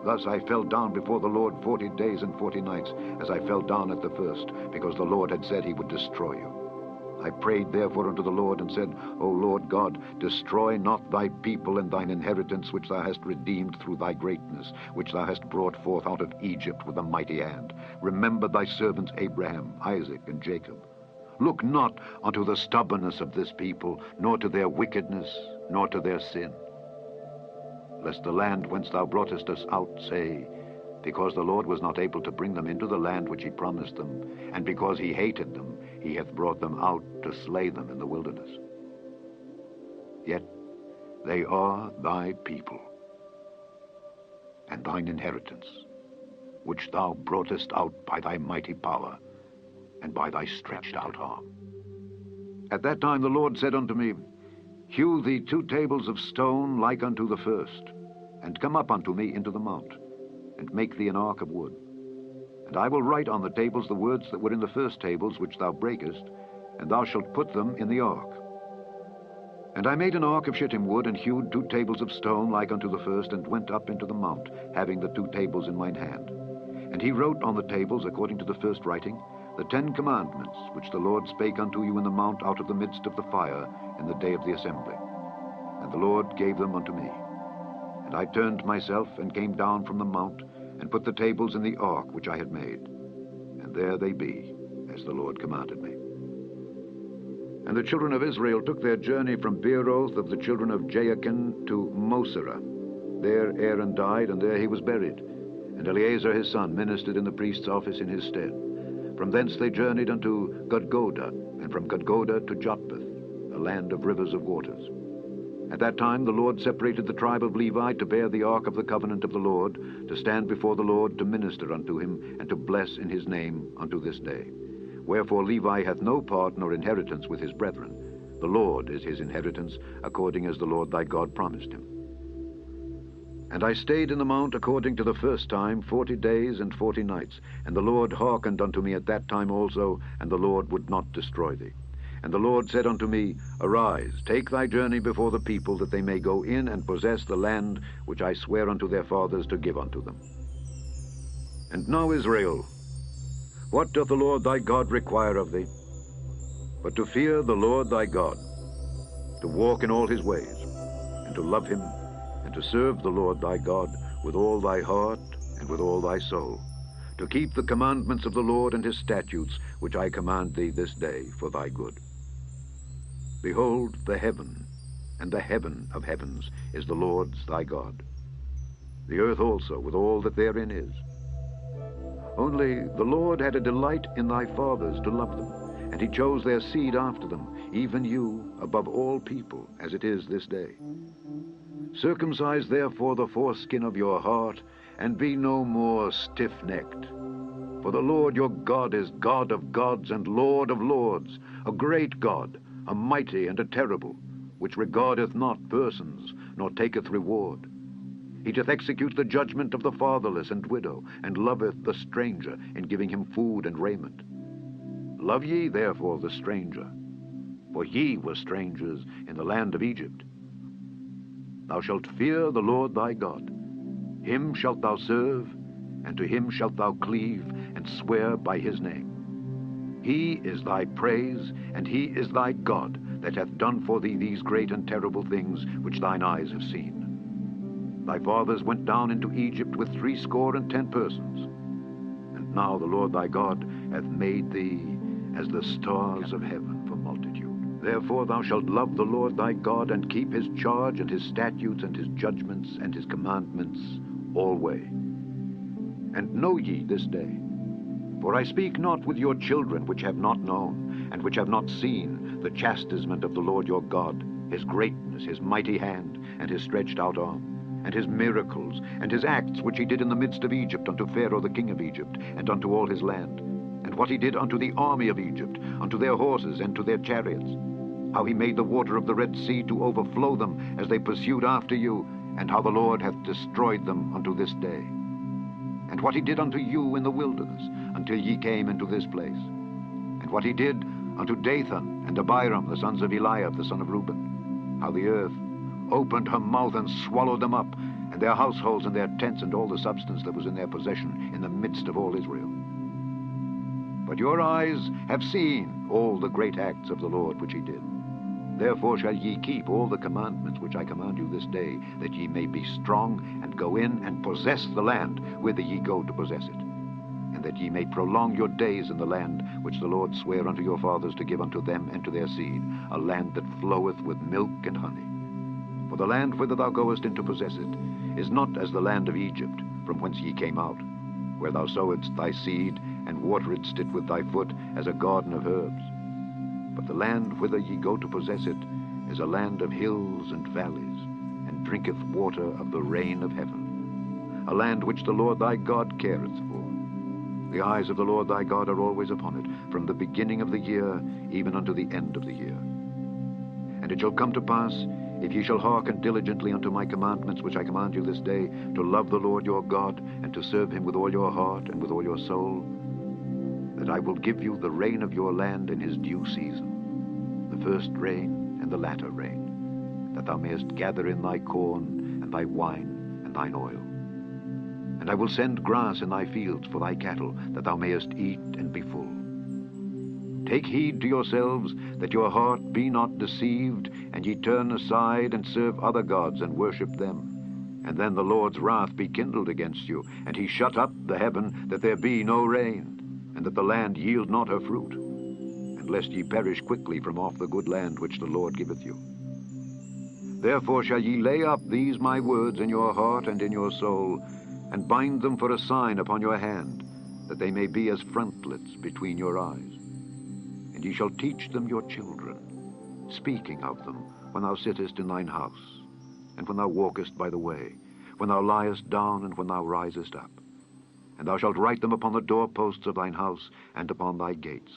Thus I fell down before the Lord 40 days and 40 nights, as I fell down at the first, because the Lord had said he would destroy you. I prayed therefore unto the Lord, and said, O Lord God, destroy not thy people and thine inheritance, which thou hast redeemed through thy greatness, which thou hast brought forth out of Egypt with a mighty hand. Remember thy servants Abraham, Isaac, and Jacob. Look not unto the stubbornness of this people, nor to their wickedness, nor to their sin. Lest the land whence thou broughtest us out say, because the Lord was not able to bring them into the land which he promised them, and because he hated them, he hath brought them out to slay them in the wilderness. Yet they are thy people, and thine inheritance, which thou broughtest out by thy mighty power, and by thy stretched out arm. At that time the Lord said unto me, Hew thee 2 tables of stone like unto the first, and come up unto me into the mount, and make thee an ark of wood. And I will write on the tables the words that were in the first tables which thou breakest, and thou shalt put them in the ark. And I made an ark of shittim wood, and hewed 2 tables of stone like unto the first, and went up into the mount, having the 2 tables in mine hand. And he wrote on the tables, according to the first writing, the 10 commandments which the Lord spake unto you in the mount out of the midst of the fire in the day of the assembly. And the Lord gave them unto me. And I turned myself, and came down from the mount, and put the tables in the ark which I had made. And there they be, as the Lord commanded me. And the children of Israel took their journey from Beeroth of the children of Jaakan to Mosera. There Aaron died, and there he was buried. And Eleazar his son ministered in the priest's office in his stead. From thence they journeyed unto Gudgoda, and from Gudgoda to Jotbath, a land of rivers of waters. At that time the Lord separated the tribe of Levi to bear the ark of the covenant of the Lord, to stand before the Lord, to minister unto him, and to bless in his name unto this day. Wherefore Levi hath no part nor inheritance with his brethren. The Lord is his inheritance, according as the Lord thy God promised him. And I stayed in the mount according to the first time 40 days and 40 nights. And the Lord hearkened unto me at that time also, and the Lord would not destroy thee. And the Lord said unto me, Arise, take thy journey before the people, that they may go in and possess the land which I swear unto their fathers to give unto them. And now, Israel, what doth the Lord thy God require of thee? But to fear the Lord thy God, to walk in all his ways, and to love him, and to serve the Lord thy God with all thy heart and with all thy soul, to keep the commandments of the Lord and his statutes, which I command thee this day for thy good. Behold, the heaven and the heaven of heavens is the Lord's thy God, the earth also with all that therein is. Only the Lord had a delight in thy fathers to love them, and he chose their seed after them, even you above all people, as it is this day. Circumcise therefore the foreskin of your heart, and be no more stiff-necked. For the Lord your God is God of gods and Lord of lords, a great God, a mighty and a terrible, which regardeth not persons, nor taketh reward. He doth execute the judgment of the fatherless and widow, and loveth the stranger, in giving him food and raiment. Love ye therefore the stranger, for ye were strangers in the land of Egypt. Thou shalt fear the Lord thy God. Him shalt thou serve, and to him shalt thou cleave, and swear by his name. He is thy praise, and he is thy God, that hath done for thee these great and terrible things which thine eyes have seen. Thy fathers went down into Egypt with 70 persons. And now the Lord thy God hath made thee as the stars of heaven for multitude. Therefore thou shalt love the Lord thy God, and keep his charge, and his statutes, and his judgments, and his commandments alway. And know ye this day, for I speak not with your children which have not known, and which have not seen the chastisement of the Lord your God, his greatness, his mighty hand, and his stretched out arm, and his miracles, and his acts which he did in the midst of Egypt unto Pharaoh the king of Egypt, and unto all his land, and what he did unto the army of Egypt, unto their horses and to their chariots, how he made the water of the Red Sea to overflow them as they pursued after you, and how the Lord hath destroyed them unto this day. And what he did unto you in the wilderness, until ye came into this place. And what he did unto Dathan and Abiram, the sons of Eliab, the son of Reuben, how the earth opened her mouth and swallowed them up, and their households and their tents and all the substance that was in their possession, in the midst of all Israel. But your eyes have seen all the great acts of the Lord which he did. Therefore shall ye keep all the commandments which I command you this day, that ye may be strong, and go in and possess the land whither ye go to possess it, and that ye may prolong your days in the land which the Lord sware unto your fathers to give unto them and to their seed, a land that floweth with milk and honey. For the land whither thou goest in to possess it is not as the land of Egypt, from whence ye came out, where thou sowedst thy seed, and wateredst it with thy foot as a garden of herbs. But the land whither ye go to possess it is a land of hills and valleys, and drinketh water of the rain of heaven, a land which the Lord thy God careth for. The eyes of the Lord thy God are always upon it, from the beginning of the year even unto the end of the year. And it shall come to pass, if ye shall hearken diligently unto my commandments which I command you this day, to love the Lord your God, and to serve him with all your heart and with all your soul, that I will give you the rain of your land in his due season, the first rain and the latter rain, that thou mayest gather in thy corn and thy wine and thine oil. And I will send grass in thy fields for thy cattle, that thou mayest eat and be full. Take heed to yourselves, that your heart be not deceived, and ye turn aside and serve other gods and worship them. And then the Lord's wrath be kindled against you, and he shut up the heaven, that there be no rain, and that the land yield not her fruit, and lest ye perish quickly from off the good land which the Lord giveth you. Therefore shall ye lay up these my words in your heart and in your soul, and bind them for a sign upon your hand, that they may be as frontlets between your eyes. And ye shall teach them your children, speaking of them when thou sittest in thine house, and when thou walkest by the way, when thou liest down, and when thou risest up. And thou shalt write them upon the doorposts of thine house and upon thy gates,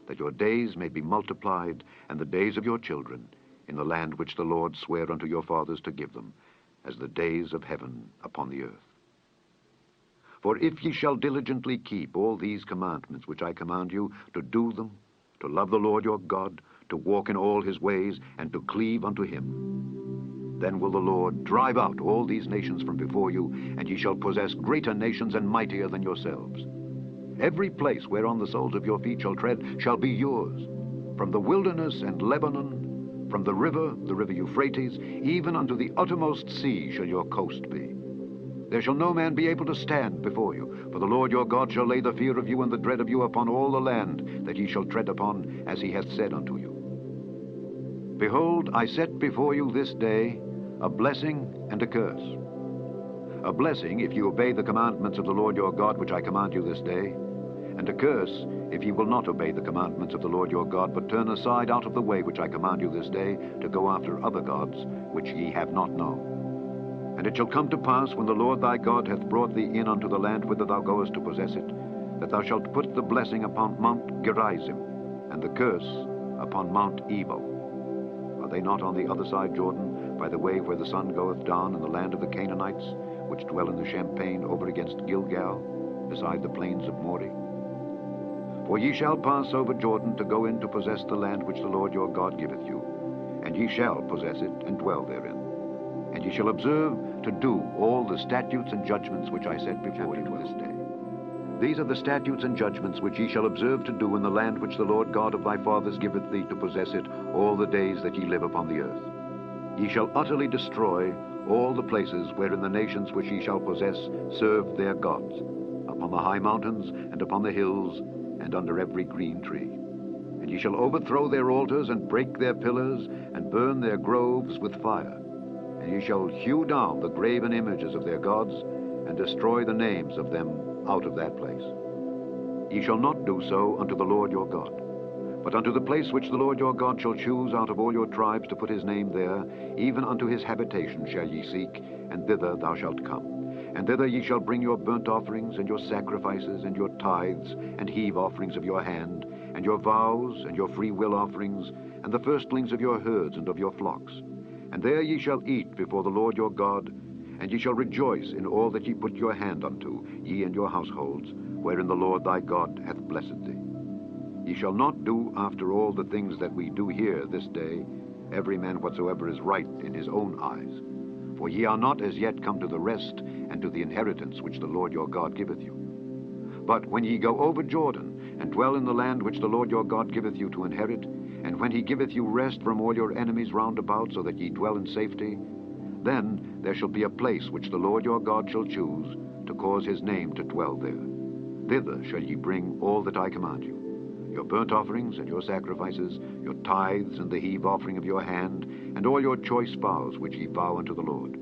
that your days may be multiplied, and the days of your children, in the land which the Lord sware unto your fathers to give them, as the days of heaven upon the earth. For if ye shall diligently keep all these commandments which I command you, to do them, to love the Lord your God, to walk in all his ways, and to cleave unto him, then will the Lord drive out all these nations from before you, and ye shall possess greater nations and mightier than yourselves. Every place whereon the soles of your feet shall tread shall be yours, from the wilderness and Lebanon, from the river Euphrates, even unto the uttermost sea shall your coast be. There shall no man be able to stand before you, for the Lord your God shall lay the fear of you and the dread of you upon all the land that ye shall tread upon, as he hath said unto you. Behold, I set before you this day a blessing and a curse. A blessing, if you obey the commandments of the Lord your God, which I command you this day, and a curse, if ye will not obey the commandments of the Lord your God, but turn aside out of the way which I command you this day, to go after other gods, which ye have not known. And it shall come to pass, when the Lord thy God hath brought thee in unto the land whither thou goest to possess it, that thou shalt put the blessing upon Mount Gerizim, and the curse upon Mount Ebal. Are they not on the other side Jordan, by the way where the sun goeth down, in the land of the Canaanites, which dwell in the champaign over against Gilgal, beside the plains of Moreh? For ye shall pass over Jordan to go in to possess the land which the Lord your God giveth you, and ye shall possess it and dwell therein. And ye shall observe to do all the statutes and judgments which I set before you this day. These are the statutes and judgments which ye shall observe to do in the land which the Lord God of thy fathers giveth thee to possess it all the days that ye live upon the earth. Ye shall utterly destroy all the places wherein the nations which ye shall possess serve their gods, upon the high mountains and upon the hills and under every green tree. And ye shall overthrow their altars and break their pillars and burn their groves with fire. And ye shall hew down the graven images of their gods, and destroy the names of them out of that place. Ye shall not do so unto the Lord your God, but unto the place which the Lord your God shall choose out of all your tribes to put his name there, even unto his habitation shall ye seek, and thither thou shalt come. And thither ye shall bring your burnt offerings, and your sacrifices, and your tithes, and heave offerings of your hand, and your vows, and your free will offerings, and the firstlings of your herds and of your flocks. And there ye shall eat before the Lord your God, and ye shall rejoice in all that ye put your hand unto, ye and your households, wherein the Lord thy God hath blessed thee. Ye shall not do after all the things that we do here this day, every man whatsoever is right in his own eyes. For ye are not as yet come to the rest and to the inheritance which the Lord your God giveth you. But when ye go over Jordan, and dwell in the land which the Lord your God giveth you to inherit, and when he giveth you rest from all your enemies round about, so that ye dwell in safety, then there shall be a place which the Lord your God shall choose, to cause his name to dwell there. Thither shall ye bring all that I command you, your burnt offerings and your sacrifices, your tithes and the heave offering of your hand, and all your choice vows which ye vow unto the Lord.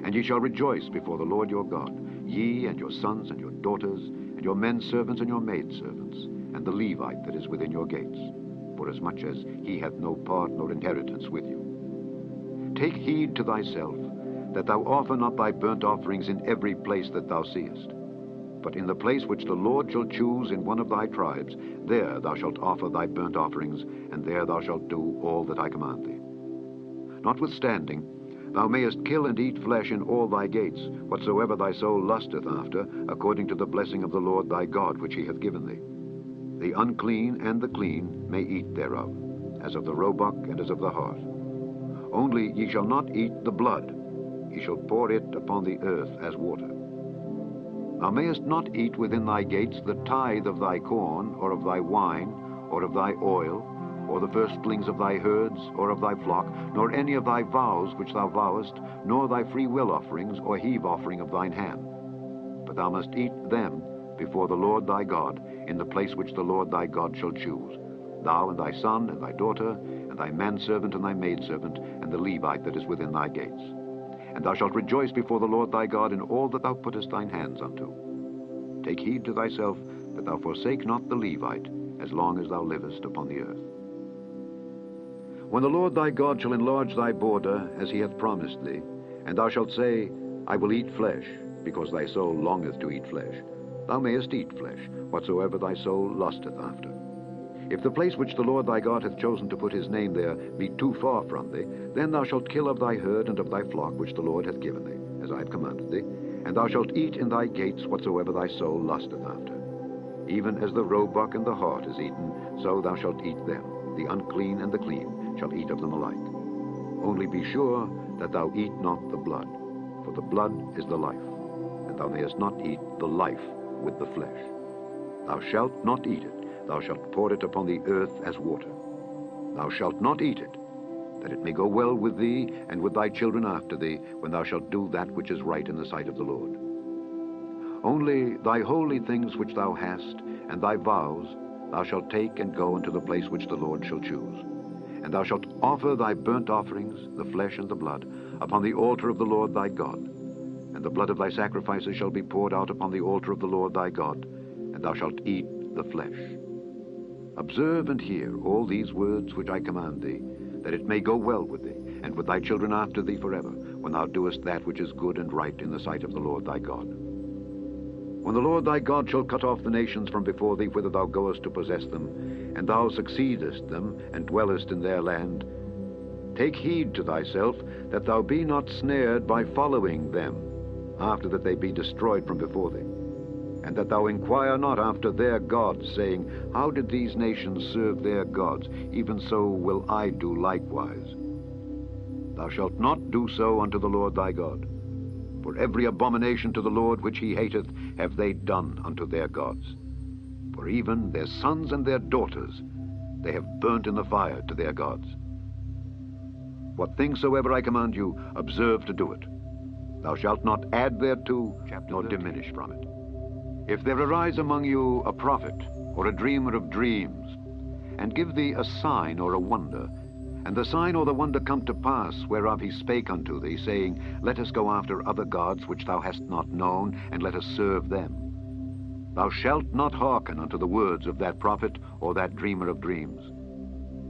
And ye shall rejoice before the Lord your God, ye and your sons and your daughters, and your men servants and your maid servants, and the Levite that is within your gates, forasmuch as he hath no part nor inheritance with you. Take heed to thyself, that thou offer not thy burnt offerings in every place that thou seest. But in the place which the Lord shall choose in one of thy tribes, there thou shalt offer thy burnt offerings, and there thou shalt do all that I command thee. Notwithstanding, thou mayest kill and eat flesh in all thy gates, whatsoever thy soul lusteth after, according to the blessing of the Lord thy God which he hath given thee. The unclean and the clean may eat thereof, as of the roebuck and as of the hart. Only ye shall not eat the blood, ye shall pour it upon the earth as water. Thou mayest not eat within thy gates the tithe of thy corn, or of thy wine, or of thy oil, or the firstlings of thy herds, or of thy flock, nor any of thy vows which thou vowest, nor thy free will offerings, or heave offering of thine hand. But thou must eat them before the Lord thy God, in the place which the Lord thy God shall choose, thou and thy son and thy daughter, and thy manservant and thy maidservant, and the Levite that is within thy gates. And thou shalt rejoice before the Lord thy God in all that thou puttest thine hands unto. Take heed to thyself that thou forsake not the Levite, as long as thou livest upon the earth. When the Lord thy God shall enlarge thy border, as he hath promised thee, and thou shalt say, I will eat flesh, because thy soul longeth to eat flesh, thou mayest eat flesh, whatsoever thy soul lusteth after. If the place which the Lord thy God hath chosen to put his name there be too far from thee, then thou shalt kill of thy herd and of thy flock which the Lord hath given thee, as I have commanded thee, and thou shalt eat in thy gates whatsoever thy soul lusteth after. Even as the roebuck and the hart is eaten, so thou shalt eat them. The unclean and the clean shall eat of them alike. Only be sure that thou eat not the blood, for the blood is the life, and thou mayest not eat the life with the flesh. Thou shalt not eat it, thou shalt pour it upon the earth as water. Thou shalt not eat it, that it may go well with thee and with thy children after thee, when thou shalt do that which is right in the sight of the Lord. Only thy holy things which thou hast, and thy vows, thou shalt take and go into the place which the Lord shall choose. And thou shalt offer thy burnt offerings, the flesh and the blood, upon the altar of the Lord thy God. And the blood of thy sacrifices shall be poured out upon the altar of the Lord thy God, and thou shalt eat the flesh. Observe and hear all these words which I command thee, that it may go well with thee, and with thy children after thee forever, when thou doest that which is good and right in the sight of the Lord thy God. When the Lord thy God shall cut off the nations from before thee, whither thou goest to possess them, and thou succeedest them, and dwellest in their land, take heed to thyself, that thou be not snared by following them, after that they be destroyed from before thee, and that thou inquire not after their gods, saying, How did these nations serve their gods? Even so will I do likewise. Thou shalt not do so unto the Lord thy God. For every abomination to the Lord which he hateth have they done unto their gods. For even their sons and their daughters they have burnt in the fire to their gods. What things soever I command you, observe to do it. Thou shalt not add thereto, nor diminish from it. If there arise among you a prophet, or a dreamer of dreams, and give thee a sign or a wonder, and the sign or the wonder come to pass, whereof he spake unto thee, saying, Let us go after other gods which thou hast not known, and let us serve them. Thou shalt not hearken unto the words of that prophet or that dreamer of dreams.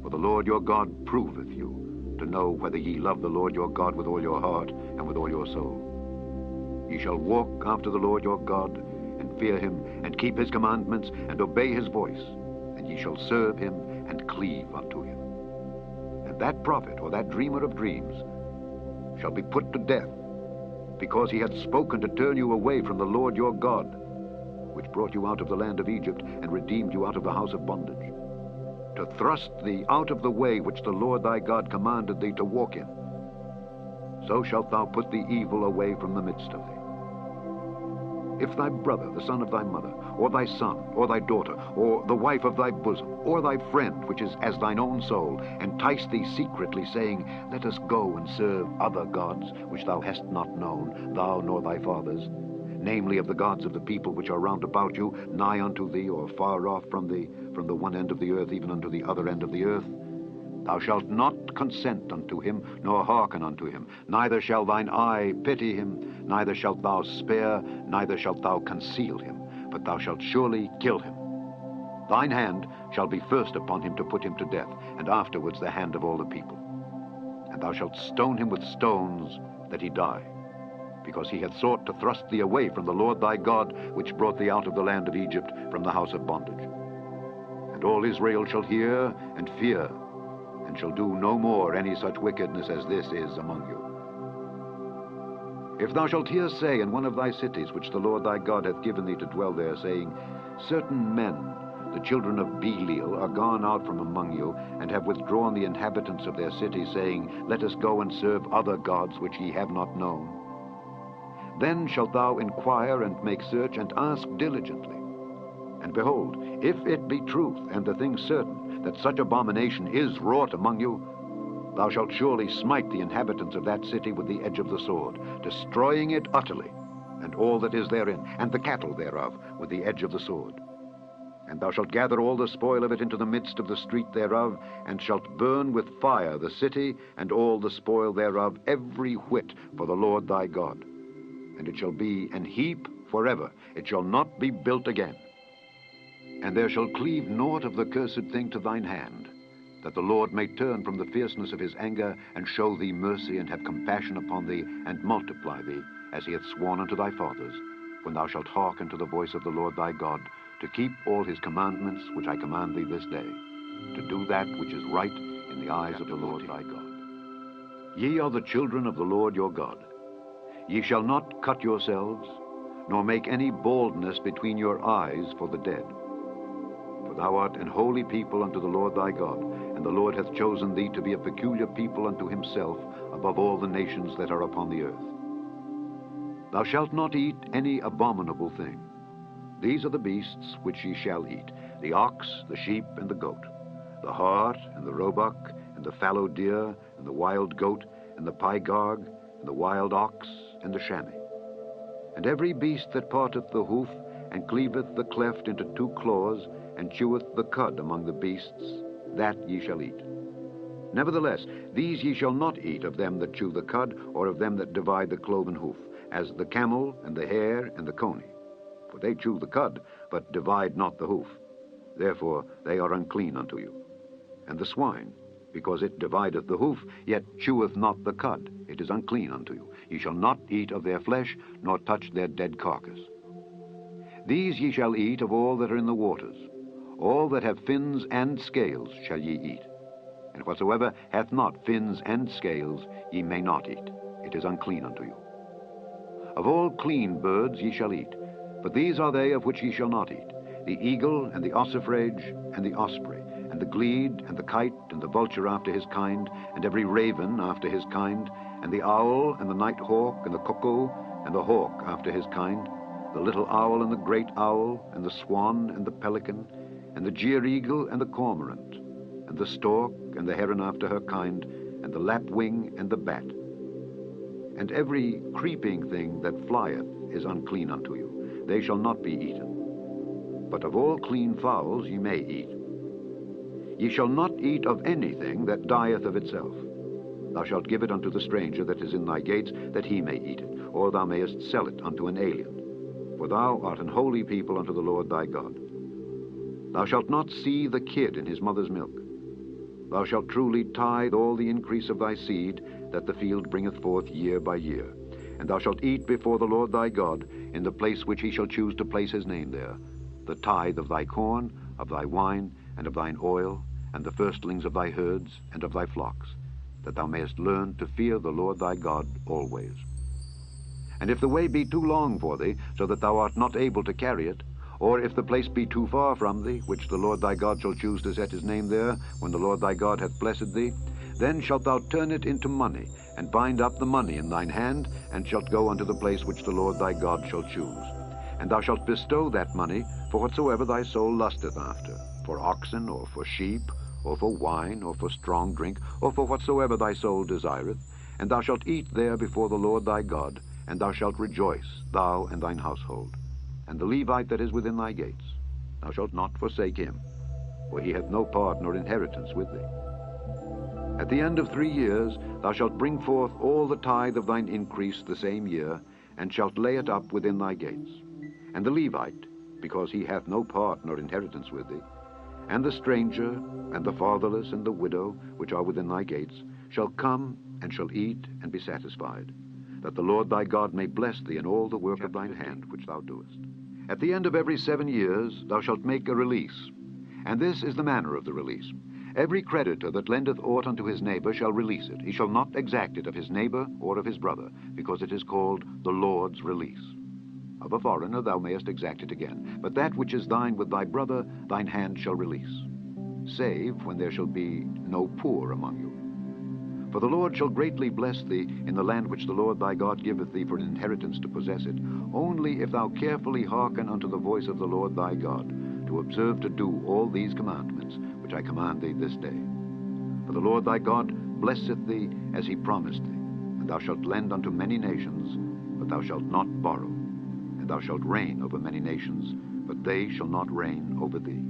For the Lord your God proveth you, to know whether ye love the Lord your God with all your heart and with all your soul. Ye shall walk after the Lord your God, and fear him, and keep his commandments, and obey his voice, and ye shall serve him, and cleave unto him. And that prophet or that dreamer of dreams shall be put to death, because he hath spoken to turn you away from the Lord your God, which brought you out of the land of Egypt, and redeemed you out of the house of bondage, to thrust thee out of the way which the Lord thy God commanded thee to walk in. So shalt thou put the evil away from the midst of thee. If thy brother, the son of thy mother, or thy son, or thy daughter, or the wife of thy bosom, or thy friend, which is as thine own soul, entice thee secretly, saying, Let us go and serve other gods, which thou hast not known, thou nor thy fathers, namely of the gods of the people which are round about you, nigh unto thee, or far off from thee, from the one end of the earth even unto the other end of the earth, thou shalt not consent unto him, nor hearken unto him, neither shall thine eye pity him, neither shalt thou spare, neither shalt thou conceal him, but thou shalt surely kill him. Thine hand shall be first upon him to put him to death, and afterwards the hand of all the people. And thou shalt stone him with stones, that he die, because he hath sought to thrust thee away from the Lord thy God, which brought thee out of the land of Egypt, from the house of bondage. And all Israel shall hear and fear, and shall do no more any such wickedness as this is among you. If thou shalt hear say in one of thy cities, which the Lord thy God hath given thee to dwell there, saying, Certain men, the children of Belial, are gone out from among you, and have withdrawn the inhabitants of their city, saying, Let us go and serve other gods which ye have not known. Then shalt thou inquire and make search, and ask diligently. And behold, if it be truth, and the thing certain, that such abomination is wrought among you, thou shalt surely smite the inhabitants of that city with the edge of the sword, destroying it utterly, and all that is therein, and the cattle thereof, with the edge of the sword. And thou shalt gather all the spoil of it into the midst of the street thereof, and shalt burn with fire the city, and all the spoil thereof, every whit, for the Lord thy God. And it shall be an heap forever, it shall not be built again. And there shall cleave naught of the cursed thing to thine hand, that the Lord may turn from the fierceness of his anger, and show thee mercy, and have compassion upon thee, and multiply thee, as he hath sworn unto thy fathers, when thou shalt hearken to the voice of the Lord thy God, to keep all his commandments which I command thee this day, to do that which is right in the eyes of the Lord thy God. Ye are the children of the Lord your God. Ye shall not cut yourselves, nor make any baldness between your eyes for the dead. For thou art an holy people unto the Lord thy God, and the Lord hath chosen thee to be a peculiar people unto himself above all the nations that are upon the earth. Thou shalt not eat any abominable thing. These are the beasts which ye shall eat, the ox, the sheep, and the goat, the hart, and the roebuck, and the fallow deer, and the wild goat, and the pygarg, and the wild ox, and the chamois. And every beast that parteth the hoof, and cleaveth the cleft into two claws, and cheweth the cud among the beasts, that ye shall eat. Nevertheless, these ye shall not eat of them that chew the cud, or of them that divide the cloven hoof, as the camel, and the hare, and the coney. For they chew the cud, but divide not the hoof. Therefore they are unclean unto you. And the swine, because it divideth the hoof, yet cheweth not the cud, it is unclean unto you. Ye shall not eat of their flesh, nor touch their dead carcass. These ye shall eat of all that are in the waters. All that have fins and scales shall ye eat. And whatsoever hath not fins and scales ye may not eat. It is unclean unto you. Of all clean birds ye shall eat, but these are they of which ye shall not eat: the eagle, and the ossifrage, and the osprey, and the glede, and the kite, and the vulture after his kind, and every raven after his kind, and the owl, and the night hawk, and the cuckoo, and the hawk after his kind, the little owl, and the great owl, and the swan, and the pelican, and the jeer-eagle, and the cormorant, and the stork, and the heron after her kind, and the lapwing, and the bat. And every creeping thing that flieth is unclean unto you. They shall not be eaten. But of all clean fowls ye may eat. Ye shall not eat of anything that dieth of itself. Thou shalt give it unto the stranger that is in thy gates, that he may eat it, or thou mayest sell it unto an alien. For thou art an holy people unto the Lord thy God. Thou shalt not see the kid in his mother's milk. Thou shalt truly tithe all the increase of thy seed, that the field bringeth forth year by year. And thou shalt eat before the Lord thy God, in the place which he shall choose to place his name there, the tithe of thy corn, of thy wine, and of thine oil, and the firstlings of thy herds, and of thy flocks, that thou mayest learn to fear the Lord thy God always. And if the way be too long for thee, so that thou art not able to carry it, or if the place be too far from thee, which the Lord thy God shall choose to set his name there, when the Lord thy God hath blessed thee, then shalt thou turn it into money, and bind up the money in thine hand, and shalt go unto the place which the Lord thy God shall choose. And thou shalt bestow that money for whatsoever thy soul lusteth after, for oxen, or for sheep, or for wine, or for strong drink, or for whatsoever thy soul desireth, and thou shalt eat there before the Lord thy God, and thou shalt rejoice, thou and thine household. And the Levite that is within thy gates, thou shalt not forsake him, for he hath no part nor inheritance with thee. At the end of 3 years thou shalt bring forth all the tithe of thine increase the same year, and shalt lay it up within thy gates. And the Levite, because he hath no part nor inheritance with thee, and the stranger, and the fatherless, and the widow, which are within thy gates, shall come, and shall eat, and be satisfied, that the Lord thy God may bless thee in all the work of thine hand which thou doest. At the end of every 7 years thou shalt make a release. And this is the manner of the release. Every creditor that lendeth aught unto his neighbor shall release it. He shall not exact it of his neighbor or of his brother, because it is called the Lord's release. Of a foreigner thou mayest exact it again, but that which is thine with thy brother thine hand shall release, save when there shall be no poor among you. For the Lord shall greatly bless thee in the land which the Lord thy God giveth thee for an inheritance to possess it, only if thou carefully hearken unto the voice of the Lord thy God, to observe to do all these commandments which I command thee this day. For the Lord thy God blesseth thee as he promised thee, and thou shalt lend unto many nations, but thou shalt not borrow. And thou shalt reign over many nations, but they shall not reign over thee.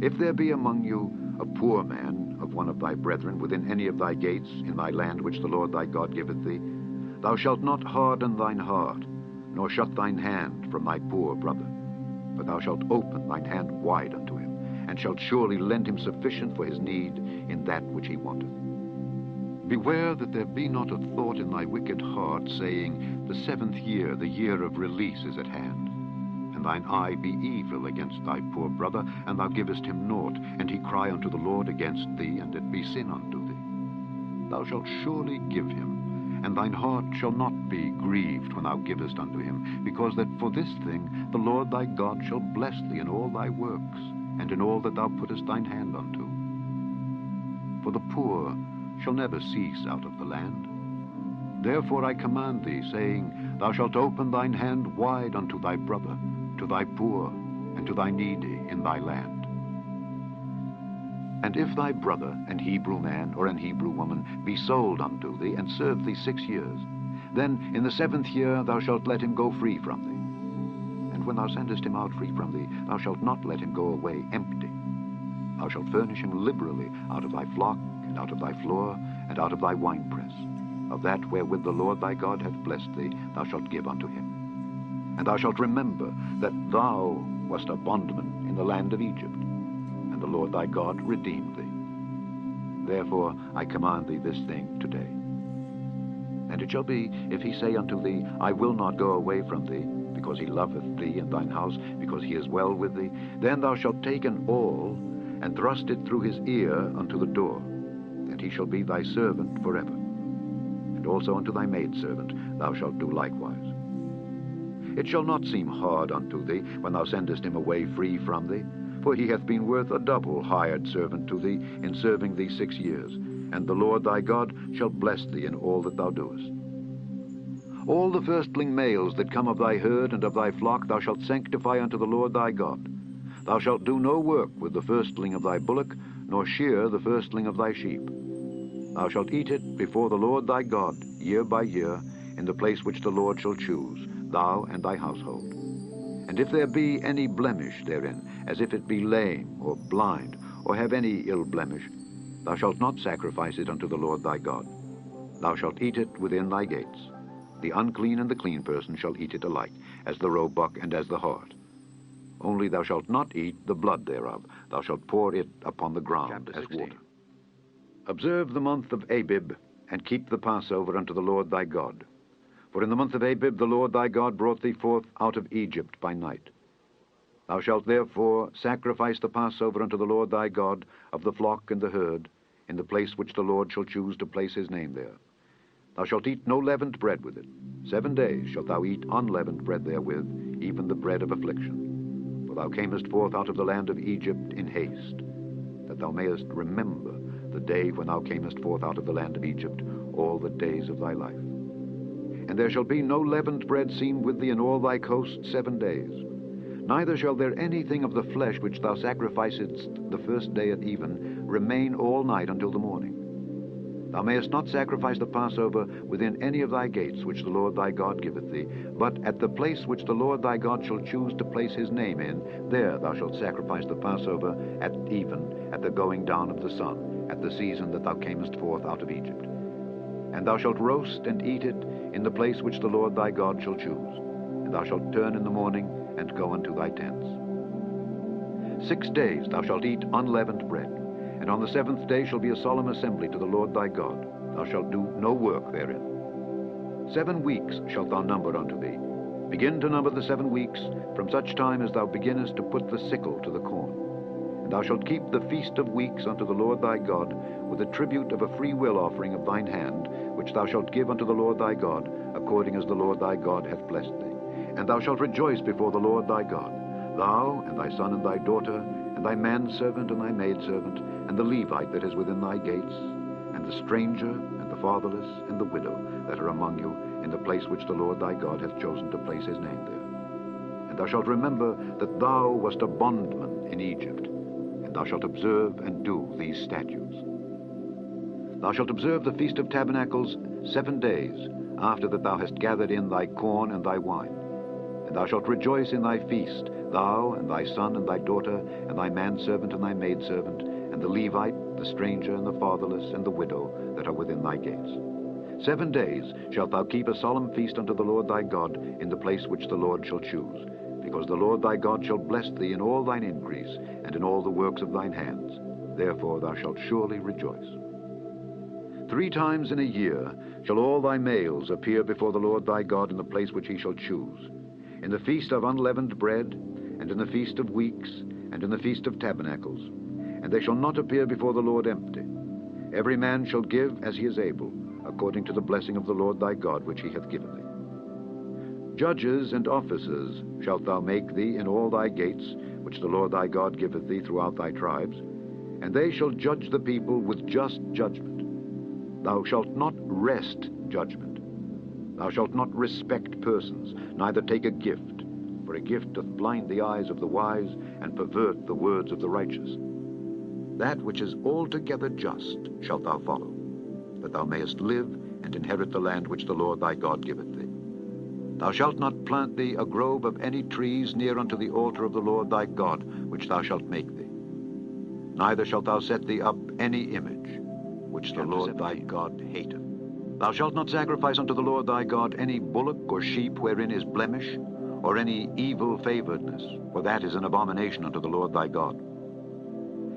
If there be among you a poor man of one of thy brethren within any of thy gates in thy land which the Lord thy God giveth thee, thou shalt not harden thine heart, nor shut thine hand from thy poor brother, but thou shalt open thine hand wide unto him, and shalt surely lend him sufficient for his need in that which he wanteth. Beware that there be not a thought in thy wicked heart, saying, the 7th year, the year of release, is at hand. And thine eye be evil against thy poor brother, and thou givest him naught, and he cry unto the Lord against thee, and it be sin unto thee. Thou shalt surely give him, and thine heart shall not be grieved when thou givest unto him, because that for this thing the Lord thy God shall bless thee in all thy works, and in all that thou puttest thine hand unto. For the poor shall never cease out of the land. Therefore I command thee, saying, thou shalt open thine hand wide unto thy brother, to thy poor, and to thy needy in thy land. And if thy brother, an Hebrew man or an Hebrew woman, be sold unto thee, and serve thee 6 years, then in the 7th year thou shalt let him go free from thee. And when thou sendest him out free from thee, thou shalt not let him go away empty. Thou shalt furnish him liberally out of thy flock, and out of thy floor, and out of thy winepress. Of that wherewith the Lord thy God hath blessed thee, thou shalt give unto him. And thou shalt remember that thou wast a bondman in the land of Egypt, and the Lord thy God redeemed thee. Therefore I command thee this thing today. And it shall be, if he say unto thee, I will not go away from thee, because he loveth thee and thine house, because he is well with thee, then thou shalt take an awl, and thrust it through his ear unto the door, and he shall be thy servant forever. And also unto thy maidservant thou shalt do likewise. It shall not seem hard unto thee when thou sendest him away free from thee, for he hath been worth a double hired servant to thee in serving thee 6 years, and the Lord thy God shall bless thee in all that thou doest. All the firstling males that come of thy herd and of thy flock thou shalt sanctify unto the Lord thy God. Thou shalt do no work with the firstling of thy bullock, nor shear the firstling of thy sheep. Thou shalt eat it before the Lord thy God, year by year, in the place which the Lord shall choose, thou and thy household. And if there be any blemish therein, as if it be lame, or blind, or have any ill blemish, thou shalt not sacrifice it unto the Lord thy God. Thou shalt eat it within thy gates. The unclean and the clean person shall eat it alike, as the roebuck and as the hart. Only thou shalt not eat the blood thereof. Thou shalt pour it upon the ground as water. Observe the month of Abib, and keep the Passover unto the Lord thy God. For in the month of Abib the Lord thy God brought thee forth out of Egypt by night. Thou shalt therefore sacrifice the Passover unto the Lord thy God of the flock and the herd, in the place which the Lord shall choose to place his name there. Thou shalt eat no leavened bread with it. 7 days shalt thou eat unleavened bread therewith, even the bread of affliction. For thou camest forth out of the land of Egypt in haste, that thou mayest remember the day when thou camest forth out of the land of Egypt all the days of thy life. And there shall be no leavened bread seen with thee in all thy coasts 7 days. Neither shall there anything of the flesh which thou sacrificedst the first day at even remain all night until the morning. Thou mayest not sacrifice the Passover within any of thy gates which the Lord thy God giveth thee, but at the place which the Lord thy God shall choose to place his name in, there thou shalt sacrifice the Passover at even, at the going down of the sun, at the season that thou camest forth out of Egypt. And thou shalt roast and eat it in the place which the Lord thy God shall choose. And thou shalt turn in the morning and go unto thy tents. 6 days thou shalt eat unleavened bread, and on the 7th day shall be a solemn assembly to the Lord thy God. Thou shalt do no work therein. 7 weeks shalt thou number unto thee. Begin to number the 7 weeks, from such time as thou beginnest to put the sickle to the corn. And thou shalt keep the feast of weeks unto the Lord thy God, with a tribute of a free will offering of thine hand, which thou shalt give unto the Lord thy God, according as the Lord thy God hath blessed thee. And thou shalt rejoice before the Lord thy God, thou, and thy son and thy daughter, and thy manservant and thy maidservant, and the Levite that is within thy gates, and the stranger, and the fatherless, and the widow that are among you, in the place which the Lord thy God hath chosen to place his name there. And thou shalt remember that thou wast a bondman in Egypt, and thou shalt observe and do these statutes. Thou shalt observe the Feast of Tabernacles 7 days, after that thou hast gathered in thy corn and thy wine. And thou shalt rejoice in thy feast, thou, and thy son, and thy daughter, and thy manservant, and thy maidservant, and the Levite, the stranger, and the fatherless, and the widow that are within thy gates. 7 days shalt thou keep a solemn feast unto the Lord thy God in the place which the Lord shall choose, because the Lord thy God shall bless thee in all thine increase, and in all the works of thine hands. Therefore thou shalt surely rejoice. 3 times in a year shall all thy males appear before the Lord thy God in the place which he shall choose, in the feast of unleavened bread, and in the feast of weeks, and in the feast of tabernacles. And they shall not appear before the Lord empty. Every man shall give as he is able, according to the blessing of the Lord thy God which he hath given thee. Judges and officers shalt thou make thee in all thy gates, which the Lord thy God giveth thee throughout thy tribes, and they shall judge the people with just judgment. Thou shalt not wrest judgment. Thou shalt not respect persons, neither take a gift, for a gift doth blind the eyes of the wise, and pervert the words of the righteous. That which is altogether just shalt thou follow, that thou mayest live and inherit the land which the Lord thy God giveth thee. Thou shalt not plant thee a grove of any trees near unto the altar of the Lord thy God, which thou shalt make thee. Neither shalt thou set thee up any image, which the Lord thy God hateth. Thou shalt not sacrifice unto the Lord thy God any bullock or sheep wherein is blemish, or any evil favoredness, for that is an abomination unto the Lord thy God.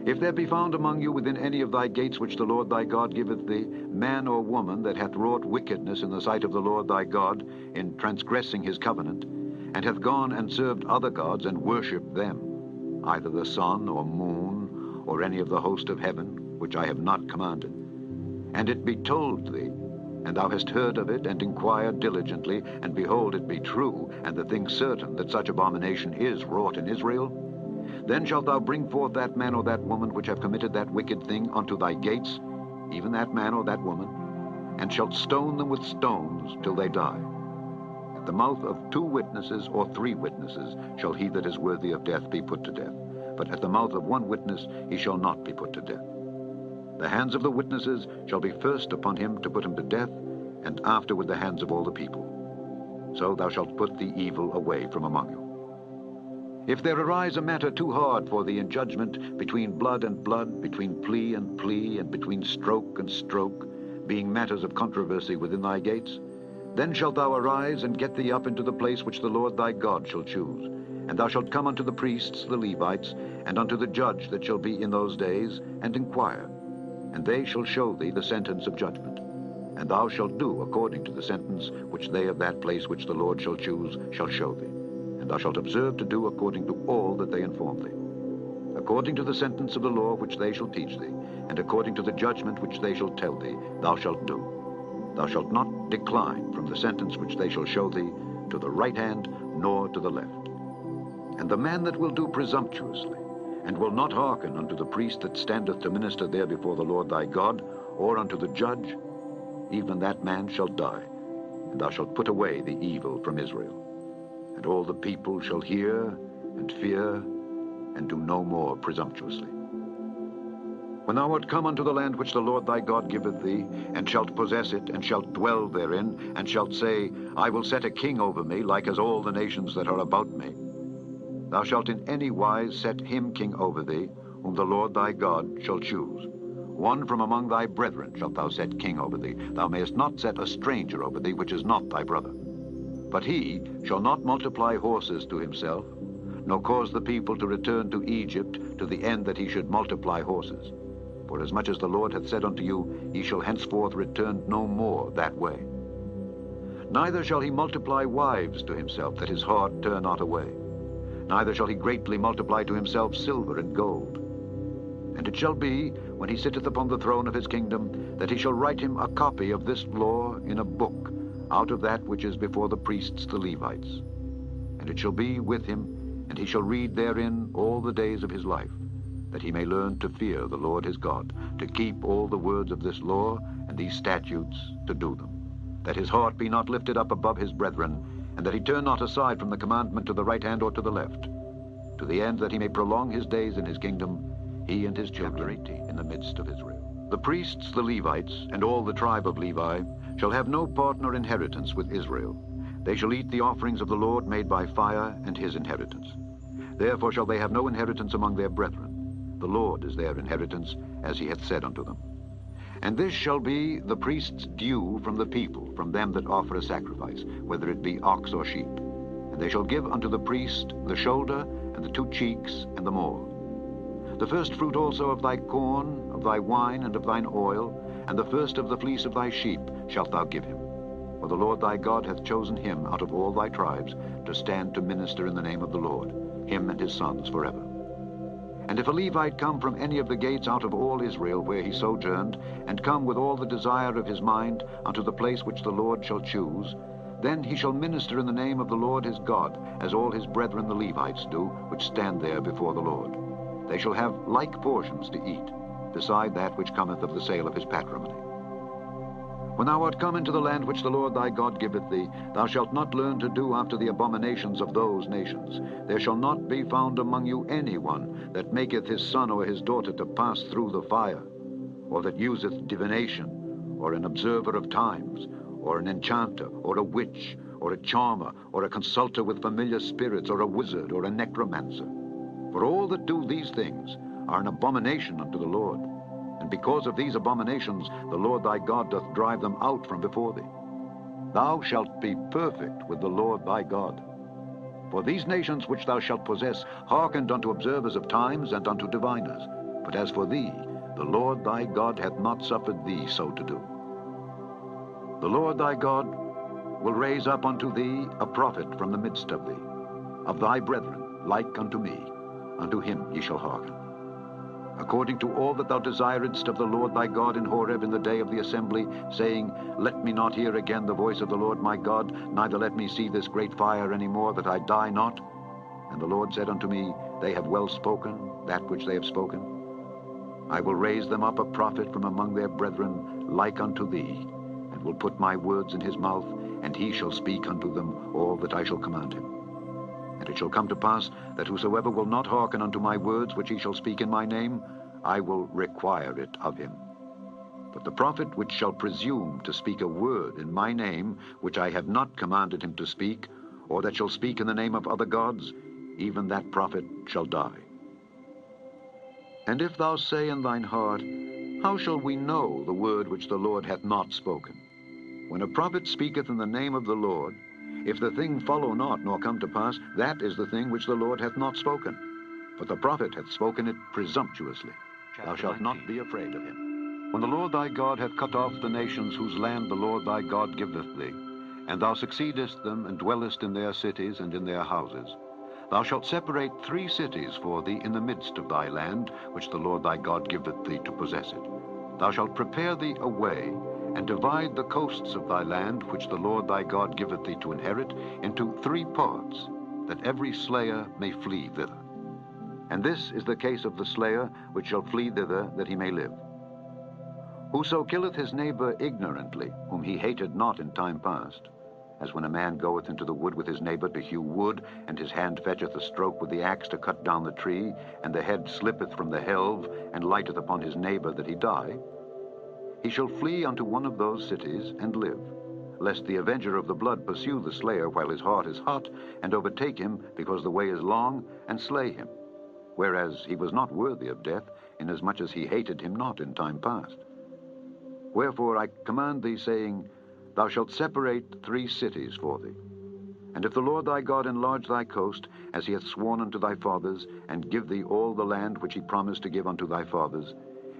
If there be found among you within any of thy gates which the Lord thy God giveth thee, man or woman that hath wrought wickedness in the sight of the Lord thy God, in transgressing his covenant, and hath gone and served other gods and worshipped them, either the sun or moon, or any of the host of heaven, which I have not commanded, and it be told thee, and thou hast heard of it, and inquired diligently, and behold, it be true, and the thing certain, that such abomination is wrought in Israel, then shalt thou bring forth that man or that woman which have committed that wicked thing unto thy gates, even that man or that woman, and shalt stone them with stones till they die. At the mouth of 2 witnesses or 3 witnesses shall he that is worthy of death be put to death, but at the mouth of 1 witness he shall not be put to death. The hands of the witnesses shall be first upon him to put him to death, and afterward the hands of all the people. So thou shalt put the evil away from among you. If there arise a matter too hard for thee in judgment, between blood and blood, between plea, and between stroke and stroke, being matters of controversy within thy gates, then shalt thou arise and get thee up into the place which the Lord thy God shall choose. And thou shalt come unto the priests, the Levites, and unto the judge that shall be in those days, and inquire. And they shall show thee the sentence of judgment. And thou shalt do according to the sentence which they of that place which the Lord shall choose shall show thee. And thou shalt observe to do according to all that they inform thee. According to the sentence of the law which they shall teach thee, and according to the judgment which they shall tell thee, thou shalt do. Thou shalt not decline from the sentence which they shall show thee, to the right hand, nor to the left. And the man that will do presumptuously, and will not hearken unto the priest that standeth to minister there before the Lord thy God, or unto the judge, even that man shall die. and thou shalt put away the evil from Israel. And all the people shall hear and fear, and do no more presumptuously. When thou art come unto the land which the Lord thy God giveth thee, and shalt possess it, and shalt dwell therein, and shalt say, I will set a king over me, like as all the nations that are about me, thou shalt in any wise set him king over thee, whom the Lord thy God shall choose. One from among thy brethren shalt thou set king over thee. Thou mayest not set a stranger over thee, which is not thy brother. But he shall not multiply horses to himself, nor cause the people to return to Egypt, to the end that he should multiply horses. For as much as the Lord hath said unto you, ye shall henceforth return no more that way. Neither shall he multiply wives to himself, that his heart turn not away. Neither shall he greatly multiply to himself silver and gold. And it shall be, when he sitteth upon the throne of his kingdom, that he shall write him a copy of this law in a book, out of that which is before the priests the Levites. And it shall be with him, and he shall read therein all the days of his life, that he may learn to fear the Lord his God, to keep all the words of this law and these statutes to do them, that his heart be not lifted up above his brethren, and that he turn not aside from the commandment to the right hand or to the left, to the end that he may prolong his days in his kingdom, he and his children in the midst of Israel. The priests, the Levites, and all the tribe of Levi shall have no part nor inheritance with Israel. They shall eat the offerings of the Lord made by fire, and his inheritance. Therefore shall they have no inheritance among their brethren. The Lord is their inheritance, as he hath said unto them. And this shall be the priest's due from the people, from them that offer a sacrifice, whether it be ox or sheep. And they shall give unto the priest the shoulder, and the 2 cheeks, and the maw. The first fruit also of thy corn, of thy wine, and of thine oil, and the first of the fleece of thy sheep shalt thou give him. For the Lord thy God hath chosen him out of all thy tribes to stand to minister in the name of the Lord, him and his sons forever. And if a Levite come from any of the gates out of all Israel where he sojourned, and come with all the desire of his mind unto the place which the Lord shall choose, then he shall minister in the name of the Lord his God, as all his brethren the Levites do, which stand there before the Lord. They shall have like portions to eat, beside that which cometh of the sale of his patrimony. When thou art come into the land which the Lord thy God giveth thee, thou shalt not learn to do after the abominations of those nations. There shall not be found among you any one that maketh his son or his daughter to pass through the fire, or that useth divination, or an observer of times, or an enchanter, or a witch, or a charmer, or a consulter with familiar spirits, or a wizard, or a necromancer. For all that do these things are an abomination unto the Lord. And because of these abominations, the Lord thy God doth drive them out from before thee. Thou shalt be perfect with the Lord thy God. For these nations which thou shalt possess hearkened unto observers of times and unto diviners. But as for thee, the Lord thy God hath not suffered thee so to do. The Lord thy God will raise up unto thee a prophet from the midst of thee, of thy brethren, like unto me. Unto him ye shall hearken. According to all that thou desiredst of the Lord thy God in Horeb in the day of the assembly, saying, Let me not hear again the voice of the Lord my God, neither let me see this great fire any more, that I die not. And the Lord said unto me, They have well spoken, that which they have spoken. I will raise them up a prophet from among their brethren, like unto thee, and will put my words in his mouth, and he shall speak unto them all that I shall command him. And it shall come to pass that whosoever will not hearken unto my words which he shall speak in my name, I will require it of him. But the prophet which shall presume to speak a word in my name, which I have not commanded him to speak, or that shall speak in the name of other gods, even that prophet shall die. And if thou say in thine heart, How shall we know the word which the Lord hath not spoken? When a prophet speaketh in the name of the Lord, if the thing follow not, nor come to pass, that is the thing which the Lord hath not spoken. But the prophet hath spoken it presumptuously. Thou shalt not be afraid of him. When the Lord thy God hath cut off the nations whose land the Lord thy God giveth thee, and thou succeedest them, and dwellest in their cities and in their houses, thou shalt separate 3 cities for thee in the midst of thy land, which the Lord thy God giveth thee to possess it. Thou shalt prepare thee a way, and divide the coasts of thy land, which the Lord thy God giveth thee to inherit, into 3 parts, that every slayer may flee thither. And this is the case of the slayer which shall flee thither, that he may live. Whoso killeth his neighbor ignorantly, whom he hated not in time past, as when a man goeth into the wood with his neighbor to hew wood, and his hand fetcheth a stroke with the axe to cut down the tree, and the head slippeth from the helve, and lighteth upon his neighbor that he die, he shall flee unto one of those cities and live, lest the avenger of the blood pursue the slayer while his heart is hot, and overtake him because the way is long, and slay him, whereas he was not worthy of death, inasmuch as he hated him not in time past. Wherefore I command thee, saying, Thou shalt separate 3 cities for thee. And if the Lord thy God enlarge thy coast, as he hath sworn unto thy fathers, and give thee all the land which he promised to give unto thy fathers,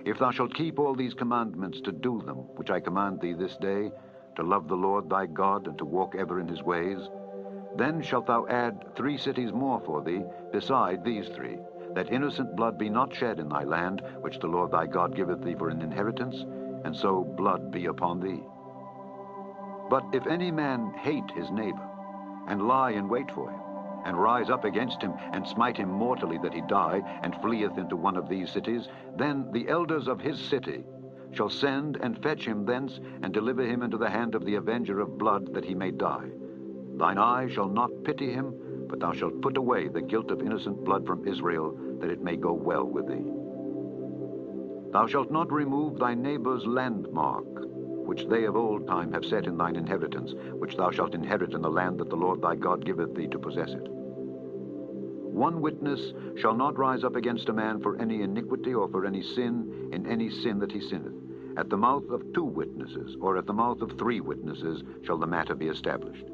if thou shalt keep all these commandments to do them, which I command thee this day, to love the Lord thy God, and to walk ever in his ways, then shalt thou add 3 cities more for thee, beside these 3, that innocent blood be not shed in thy land, which the Lord thy God giveth thee for an inheritance, and so blood be upon thee. But if any man hate his neighbor, and lie in wait for him, and rise up against him, and smite him mortally that he die, and fleeth into one of these cities, then the elders of his city shall send and fetch him thence, and deliver him into the hand of the avenger of blood, that he may die. Thine eye shall not pity him, but thou shalt put away the guilt of innocent blood from Israel, that it may go well with thee. Thou shalt not remove thy neighbor's landmark, which they of old time have set in thine inheritance, which thou shalt inherit in the land that the Lord thy God giveth thee to possess it. One witness shall not rise up against a man for any iniquity or for any sin in any sin that he sinneth. At the mouth of 2 witnesses, or at the mouth of 3 witnesses, shall the matter be established.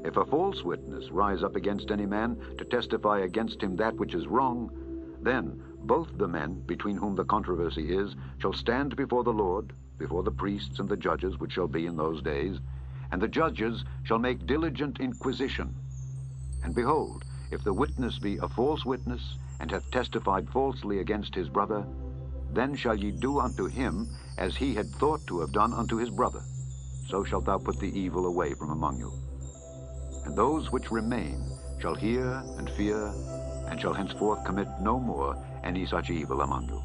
If a false witness rise up against any man to testify against him that which is wrong, then both the men between whom the controversy is shall stand before the Lord, before the priests and the judges which shall be in those days, and the judges shall make diligent inquisition. And behold, if the witness be a false witness, and hath testified falsely against his brother, then shall ye do unto him as he had thought to have done unto his brother. So shalt thou put the evil away from among you. And those which remain shall hear and fear, and shall henceforth commit no more any such evil among you.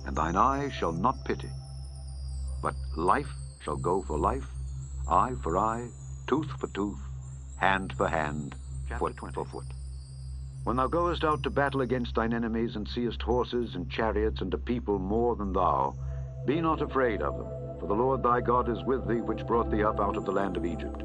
And thine eye shall not pity, but life shall go for life, eye for eye, tooth for tooth, hand for hand, foot for foot. When thou goest out to battle against thine enemies, and seest horses and chariots and a people more than thou, be not afraid of them, for the Lord thy God is with thee, which brought thee up out of the land of Egypt.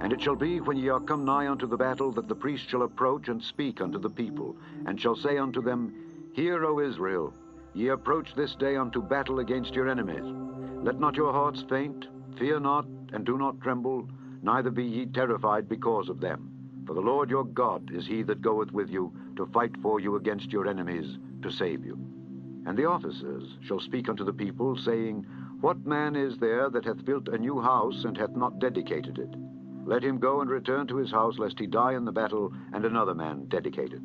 And it shall be, when ye are come nigh unto the battle, that the priest shall approach and speak unto the people, and shall say unto them, Hear, O Israel, ye approach this day unto battle against your enemies. Let not your hearts faint, fear not, and do not tremble, neither be ye terrified because of them. For the Lord your God is he that goeth with you, to fight for you against your enemies, to save you. And the officers shall speak unto the people, saying, What man is there that hath built a new house, and hath not dedicated it? Let him go and return to his house, lest he die in the battle, and another man dedicate it.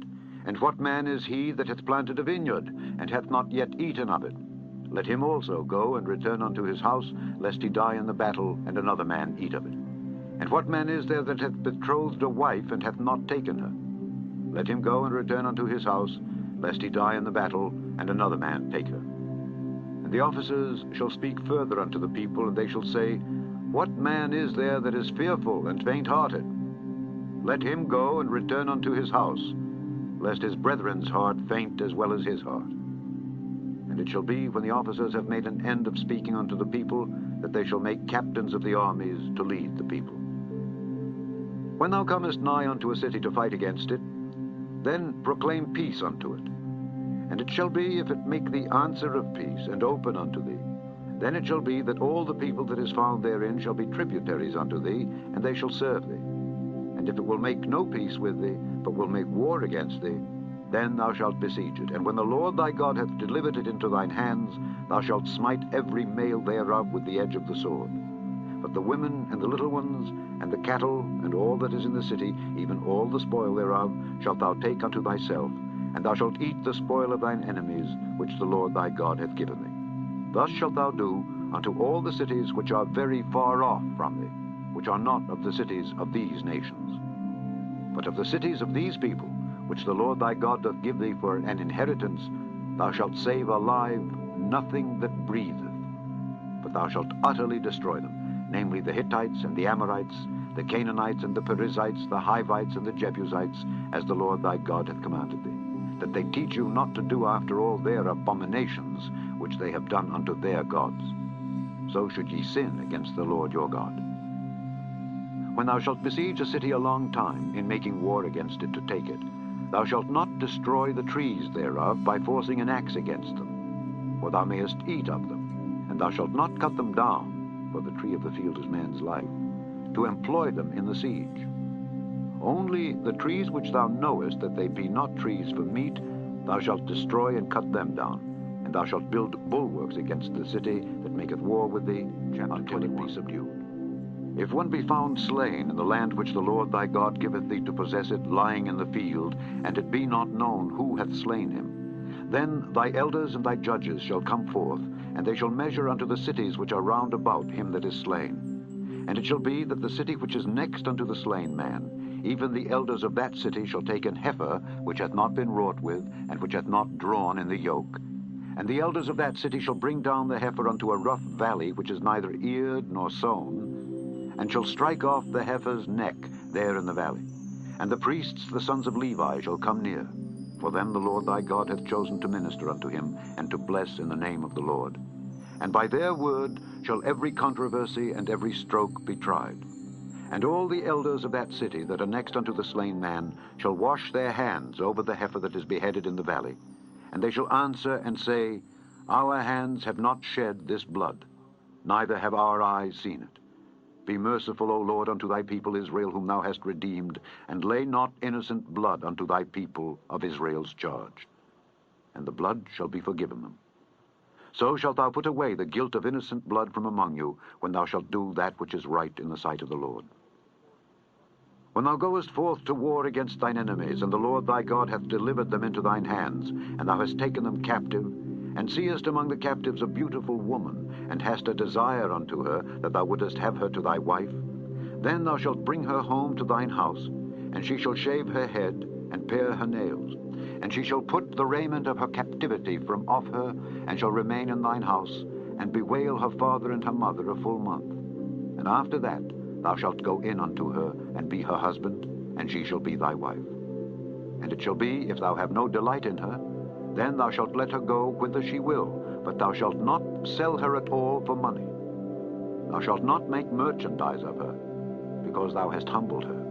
And what man is he that hath planted a vineyard, and hath not yet eaten of it? Let him also go and return unto his house, lest he die in the battle, and another man eat of it. And what man is there that hath betrothed a wife, and hath not taken her? Let him go and return unto his house, lest he die in the battle, and another man take her. And the officers shall speak further unto the people, and they shall say, What man is there that is fearful and faint-hearted? Let him go and return unto his house, lest his brethren's heart faint as well as his heart. And it shall be, when the officers have made an end of speaking unto the people, that they shall make captains of the armies to lead the people. When thou comest nigh unto a city to fight against it, then proclaim peace unto it. And it shall be, if it make thee answer of peace, and open unto thee, then it shall be that all the people that is found therein shall be tributaries unto thee, and they shall serve thee. And if it will make no peace with thee, but will make war against thee, then thou shalt besiege it. And when the Lord thy God hath delivered it into thine hands, thou shalt smite every male thereof with the edge of the sword. But the women and the little ones, and the cattle, and all that is in the city, even all the spoil thereof, shalt thou take unto thyself, and thou shalt eat the spoil of thine enemies, which the Lord thy God hath given thee. Thus shalt thou do unto all the cities which are very far off from thee, which are not of the cities of these nations. But of the cities of these people, which the Lord thy God doth give thee for an inheritance, thou shalt save alive nothing that breatheth, but thou shalt utterly destroy them, namely the Hittites, and the Amorites, the Canaanites and the Perizzites, the Hivites and the Jebusites, as the Lord thy God hath commanded thee, that they teach you not to do after all their abominations, which they have done unto their gods. So should ye sin against the Lord your God. When thou shalt besiege a city a long time, in making war against it to take it, thou shalt not destroy the trees thereof by forcing an axe against them, for thou mayest eat of them, and thou shalt not cut them down, for the tree of the field is man's life, to employ them in the siege. Only the trees which thou knowest that they be not trees for meat, thou shalt destroy and cut them down, and thou shalt build bulwarks against the city that maketh war with thee, until it be subdued. If one be found slain in the land which the Lord thy God giveth thee to possess it, lying in the field, and it be not known who hath slain him, then thy elders and thy judges shall come forth, and they shall measure unto the cities which are round about him that is slain. And it shall be that the city which is next unto the slain man, even the elders of that city shall take an heifer which hath not been wrought with, and which hath not drawn in the yoke. And the elders of that city shall bring down the heifer unto a rough valley which is neither eared nor sown, and shall strike off the heifer's neck there in the valley. And the priests, the sons of Levi, shall come near, for them the Lord thy God hath chosen to minister unto him, and to bless in the name of the Lord. And by their word shall every controversy and every stroke be tried. And all the elders of that city that are next unto the slain man shall wash their hands over the heifer that is beheaded in the valley. And they shall answer and say, Our hands have not shed this blood, neither have our eyes seen it. Be merciful, O Lord, unto thy people Israel, whom thou hast redeemed, and lay not innocent blood unto thy people of Israel's charge. And the blood shall be forgiven them. So shalt thou put away the guilt of innocent blood from among you, when thou shalt do that which is right in the sight of the Lord. When thou goest forth to war against thine enemies, and the Lord thy God hath delivered them into thine hands, and thou hast taken them captive, and seest among the captives a beautiful woman, and hast a desire unto her, that thou wouldest have her to thy wife, then thou shalt bring her home to thine house, and she shall shave her head, and pare her nails, and she shall put the raiment of her captivity from off her, and shall remain in thine house, and bewail her father and her mother a full month. And after that thou shalt go in unto her, and be her husband, and she shall be thy wife. And it shall be, if thou have no delight in her, then thou shalt let her go whither she will, but thou shalt not sell her at all for money. Thou shalt not make merchandise of her, because thou hast humbled her.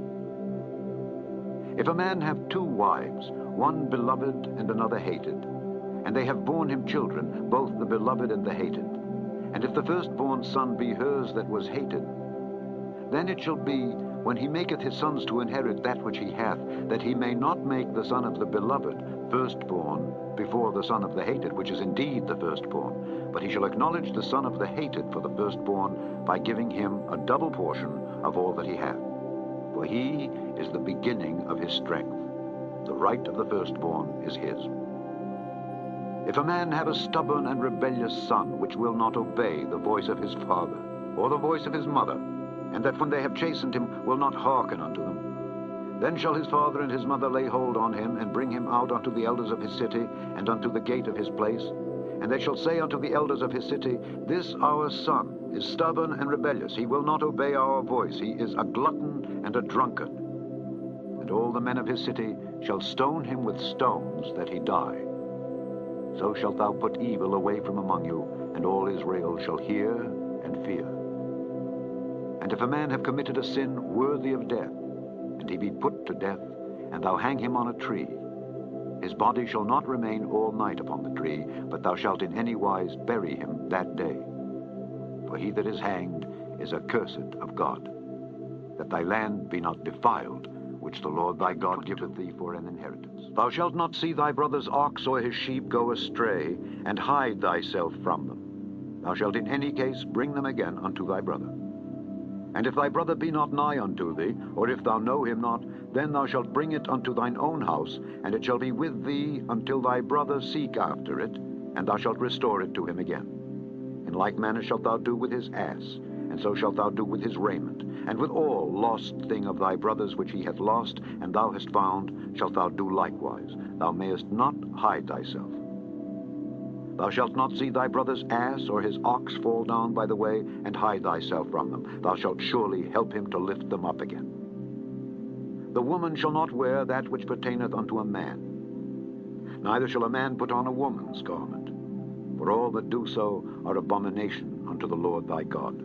If a man have two wives, one beloved and another hated, and they have borne him children, both the beloved and the hated, and if the firstborn son be hers that was hated, then it shall be, when he maketh his sons to inherit that which he hath, that he may not make the son of the beloved firstborn before the son of the hated, which is indeed the firstborn, but he shall acknowledge the son of the hated for the firstborn by giving him a double portion of all that he hath. For he is the beginning of his strength. The right of the firstborn is his. If a man have a stubborn and rebellious son, which will not obey the voice of his father, or the voice of his mother, and that when they have chastened him will not hearken unto them, then shall his father and his mother lay hold on him, and bring him out unto the elders of his city, and unto the gate of his place. And they shall say unto the elders of his city, This our son is stubborn and rebellious. He will not obey our voice. He is a glutton and a drunkard. And all the men of his city shall stone him with stones, that he die. So shalt thou put evil away from among you, and all Israel shall hear and fear. And if a man have committed a sin worthy of death, and he be put to death, and thou hang him on a tree, his body shall not remain all night upon the tree, but thou shalt in any wise bury him that day. For he that is hanged is accursed of God, that thy land be not defiled, which the Lord thy God giveth thee for an inheritance. Thou shalt not see thy brother's ox or his sheep go astray, and hide thyself from them. Thou shalt in any case bring them again unto thy brother. And if thy brother be not nigh unto thee, or if thou know him not, then thou shalt bring it unto thine own house, and it shall be with thee until thy brother seek after it, and thou shalt restore it to him again. In like manner shalt thou do with his ass, and so shalt thou do with his raiment, and with all lost thing of thy brother's which he hath lost, and thou hast found, shalt thou do likewise. Thou mayest not hide thyself. Thou shalt not see thy brother's ass or his ox fall down by the way, and hide thyself from them. Thou shalt surely help him to lift them up again. The woman shall not wear that which pertaineth unto a man, neither shall a man put on a woman's garment, for all that do so are abomination unto the Lord thy God.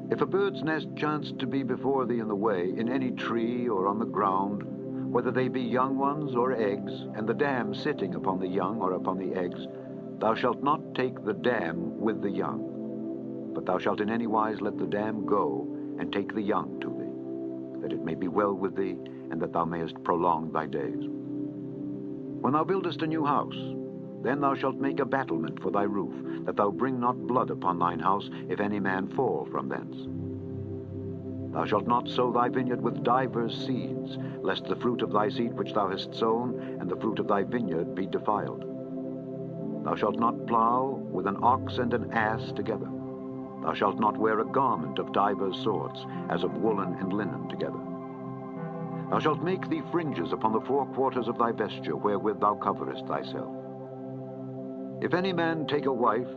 If a bird's nest chance to be before thee in the way, in any tree or on the ground, whether they be young ones or eggs, and the dam sitting upon the young or upon the eggs, thou shalt not take the dam with the young, but thou shalt in any wise let the dam go, and take the young to thee, that it may be well with thee, and that thou mayest prolong thy days. When thou buildest a new house, then thou shalt make a battlement for thy roof, that thou bring not blood upon thine house, if any man fall from thence. Thou shalt not sow thy vineyard with divers seeds, lest the fruit of thy seed which thou hast sown, and the fruit of thy vineyard be defiled. Thou shalt not plow with an ox and an ass together. Thou shalt not wear a garment of divers sorts, as of woolen and linen together. Thou shalt make thee fringes upon the four quarters of thy vesture, wherewith thou coverest thyself. If any man take a wife,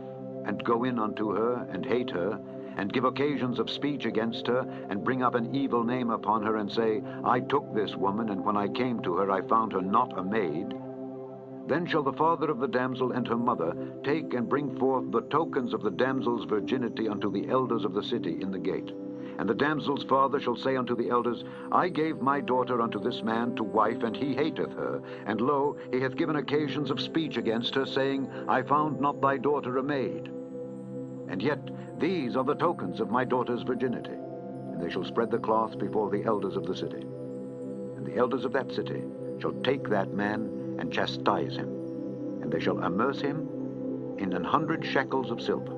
and go in unto her, and hate her, and give occasions of speech against her, and bring up an evil name upon her, and say, I took this woman, and when I came to her I found her not a maid, then shall the father of the damsel and her mother take and bring forth the tokens of the damsel's virginity unto the elders of the city in the gate. And the damsel's father shall say unto the elders, I gave my daughter unto this man to wife, and he hateth her. And lo, he hath given occasions of speech against her, saying, I found not thy daughter a maid. And yet these are the tokens of my daughter's virginity. And they shall spread the cloth before the elders of the city. And the elders of that city shall take that man and chastise him. And they shall amerce him in 100 shekels of silver,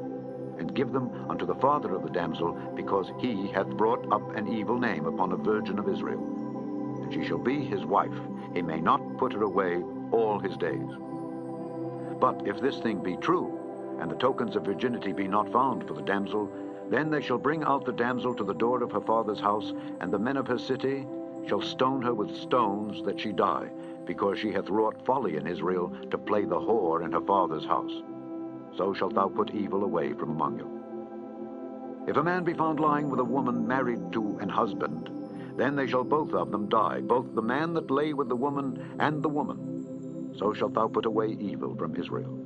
and give them unto the father of the damsel, because he hath brought up an evil name upon a virgin of Israel. And she shall be his wife. He may not put her away all his days. But if this thing be true, and the tokens of virginity be not found for the damsel, then they shall bring out the damsel to the door of her father's house, and the men of her city shall stone her with stones that she die, because she hath wrought folly in Israel, to play the whore in her father's house. So shalt thou put evil away from among you. If a man be found lying with a woman married to an husband, then they shall both of them die, both the man that lay with the woman and the woman. So shalt thou put away evil from Israel.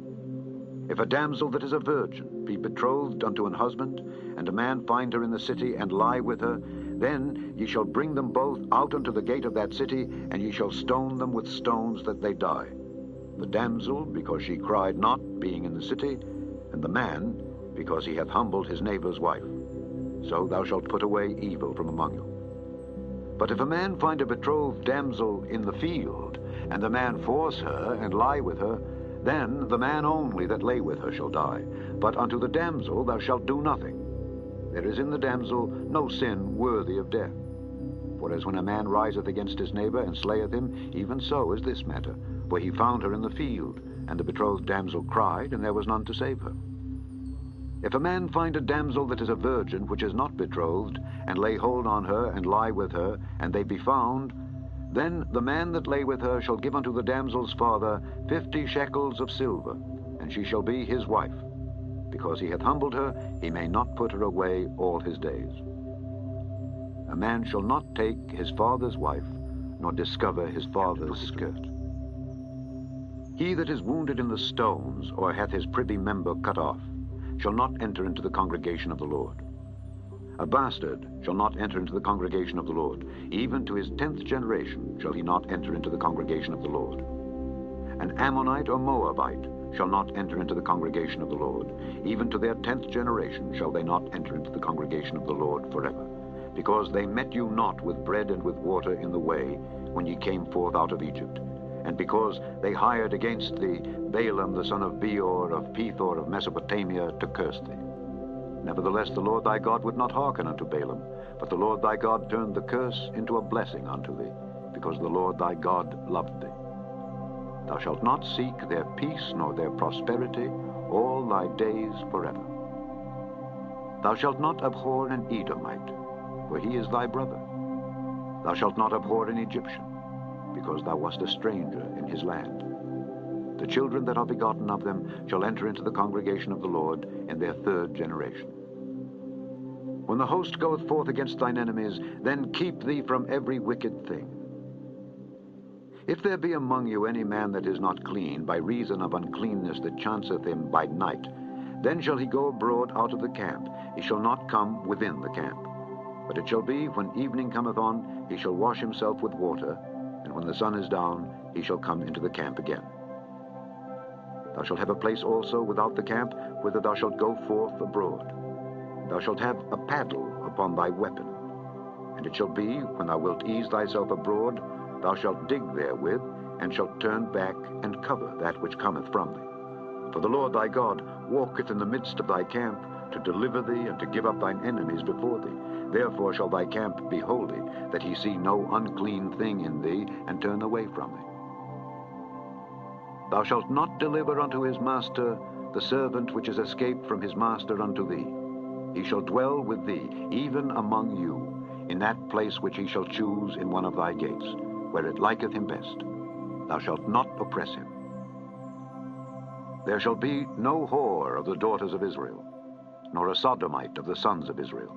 If a damsel that is a virgin be betrothed unto an husband, and a man find her in the city, and lie with her, then ye shall bring them both out unto the gate of that city, and ye shall stone them with stones that they die. The damsel, because she cried not, being in the city, and the man, because he hath humbled his neighbor's wife. So thou shalt put away evil from among you. But if a man find a betrothed damsel in the field, and the man force her, and lie with her, then the man only that lay with her shall die. But unto the damsel thou shalt do nothing. There is in the damsel no sin worthy of death. For as when a man riseth against his neighbor, and slayeth him, even so is this matter. For he found her in the field, and the betrothed damsel cried, and there was none to save her. If a man find a damsel that is a virgin, which is not betrothed, and lay hold on her, and lie with her, and they be found, then the man that lay with her shall give unto the damsel's father 50 shekels of silver, and she shall be his wife. Because he hath humbled her, he may not put her away all his days. A man shall not take his father's wife, nor discover his father's skirt. He that is wounded in the stones, or hath his privy member cut off, shall not enter into the congregation of the Lord. A bastard shall not enter into the congregation of the Lord. Even to his 10th generation shall he not enter into the congregation of the Lord. An Ammonite or Moabite shall not enter into the congregation of the Lord. Even to their 10th generation shall they not enter into the congregation of the Lord forever. Because they met you not with bread and with water in the way, when ye came forth out of Egypt. And because they hired against thee Balaam the son of Beor of Pethor of Mesopotamia to curse thee. Nevertheless the Lord thy God would not hearken unto Balaam, but the Lord thy God turned the curse into a blessing unto thee, because the Lord thy God loved thee. Thou shalt not seek their peace nor their prosperity all thy days forever. Thou shalt not abhor an Edomite, for he is thy brother. Thou shalt not abhor an Egyptian, because thou wast a stranger in his land. The children that are begotten of them shall enter into the congregation of the Lord in their 3rd generation. When the host goeth forth against thine enemies, then keep thee from every wicked thing. If there be among you any man that is not clean, by reason of uncleanness that chanceth him by night, then shall he go abroad out of the camp. He shall not come within the camp. But it shall be, when evening cometh on, he shall wash himself with water, and when the sun is down, he shall come into the camp again. Thou shalt have a place also without the camp, whither thou shalt go forth abroad. Thou shalt have a paddle upon thy weapon. And it shall be, when thou wilt ease thyself abroad, thou shalt dig therewith, and shalt turn back and cover that which cometh from thee. For the Lord thy God walketh in the midst of thy camp, to deliver thee and to give up thine enemies before thee. Therefore shall thy camp be holy, that he see no unclean thing in thee, and turn away from thee. Thou shalt not deliver unto his master the servant which is escaped from his master unto thee. He shall dwell with thee, even among you, in that place which he shall choose in one of thy gates, where it liketh him best. Thou shalt not oppress him. There shall be no whore of the daughters of Israel, nor a sodomite of the sons of Israel.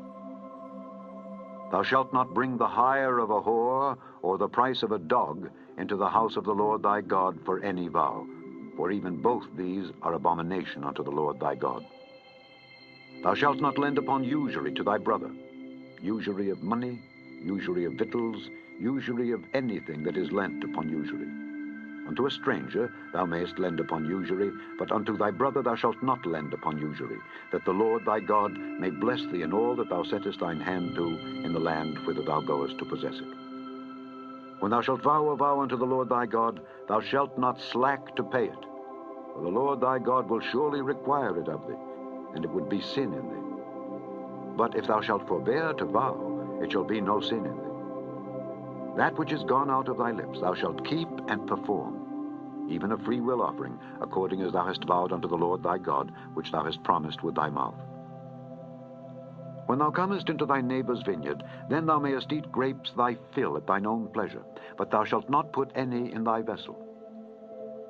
Thou shalt not bring the hire of a whore, or the price of a dog, into the house of the Lord thy God for any vow, for even both these are abomination unto the Lord thy God. Thou shalt not lend upon usury to thy brother, usury of money, usury of victuals, usury of anything that is lent upon usury. Unto a stranger thou mayest lend upon usury, but unto thy brother thou shalt not lend upon usury, that the Lord thy God may bless thee in all that thou settest thine hand to in the land whither thou goest to possess it. When thou shalt vow a vow unto the Lord thy God, thou shalt not slack to pay it, for the Lord thy God will surely require it of thee, and it would be sin in thee. But if thou shalt forbear to vow, it shall be no sin in thee. That which is gone out of thy lips thou shalt keep and perform, even a free will offering, according as thou hast vowed unto the Lord thy God, which thou hast promised with thy mouth. When thou comest into thy neighbor's vineyard, then thou mayest eat grapes thy fill at thine own pleasure, but thou shalt not put any in thy vessel.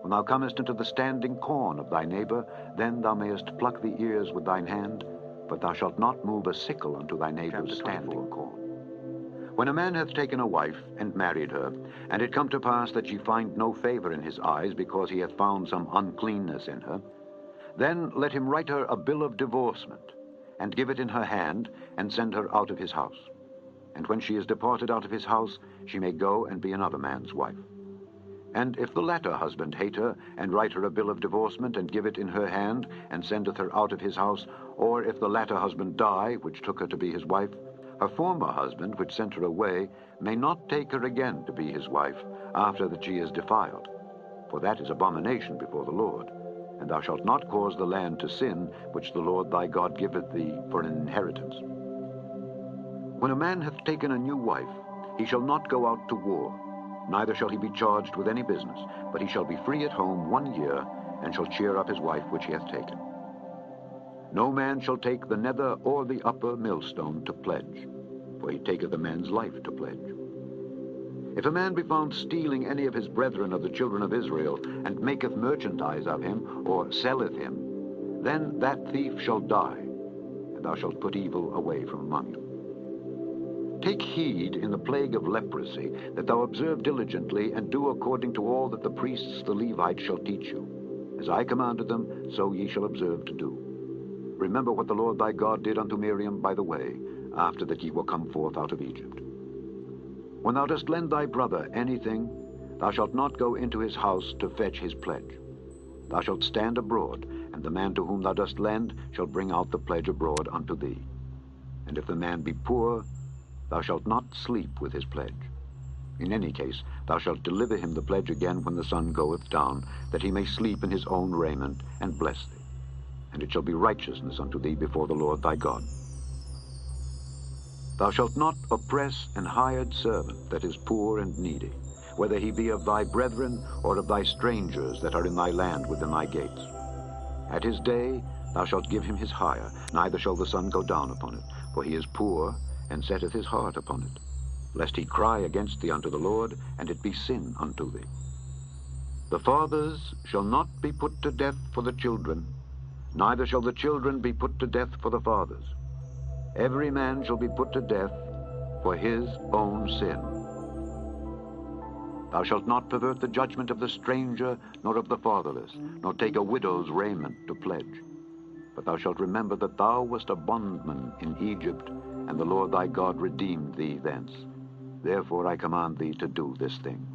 When thou comest into the standing corn of thy neighbor, then thou mayest pluck the ears with thine hand, but thou shalt not move a sickle unto thy neighbor's standing corn. When a man hath taken a wife and married her, and it come to pass that she find no favor in his eyes, because he hath found some uncleanness in her, then let him write her a bill of divorcement, and give it in her hand, and send her out of his house. And when she is departed out of his house, she may go and be another man's wife. And if the latter husband hate her, and write her a bill of divorcement, and give it in her hand, and sendeth her out of his house, or if the latter husband die, which took her to be his wife, her former husband, which sent her away, may not take her again to be his wife, after that she is defiled. For that is abomination before the Lord. And thou shalt not cause the land to sin, which the Lord thy God giveth thee for an inheritance. When a man hath taken a new wife, he shall not go out to war, neither shall he be charged with any business, but he shall be free at home 1 year, and shall cheer up his wife which he hath taken. No man shall take the nether or the upper millstone to pledge, for he taketh a man's life to pledge. If a man be found stealing any of his brethren of the children of Israel, and maketh merchandise of him, or selleth him, then that thief shall die, and thou shalt put evil away from among you. Take heed in the plague of leprosy, that thou observe diligently, and do according to all that the priests the Levites shall teach you. As I commanded them, so ye shall observe to do. Remember what the Lord thy God did unto Miriam by the way, after that ye were come forth out of Egypt. When thou dost lend thy brother anything, thou shalt not go into his house to fetch his pledge. Thou shalt stand abroad, and the man to whom thou dost lend shall bring out the pledge abroad unto thee. And if the man be poor, thou shalt not sleep with his pledge. In any case, thou shalt deliver him the pledge again when the sun goeth down, that he may sleep in his own raiment, and bless thee. And it shall be righteousness unto thee before the Lord thy God. Thou shalt not oppress an hired servant that is poor and needy, whether he be of thy brethren or of thy strangers that are in thy land within thy gates. At his day thou shalt give him his hire, neither shall the sun go down upon it, for he is poor, and setteth his heart upon it, lest he cry against thee unto the Lord, and it be sin unto thee. The fathers shall not be put to death for the children, neither shall the children be put to death for the fathers. Every man shall be put to death for his own sin. Thou shalt not pervert the judgment of the stranger, nor of the fatherless, nor take a widow's raiment to pledge. But thou shalt remember that thou wast a bondman in Egypt, and the Lord thy God redeemed thee thence. Therefore I command thee to do this thing.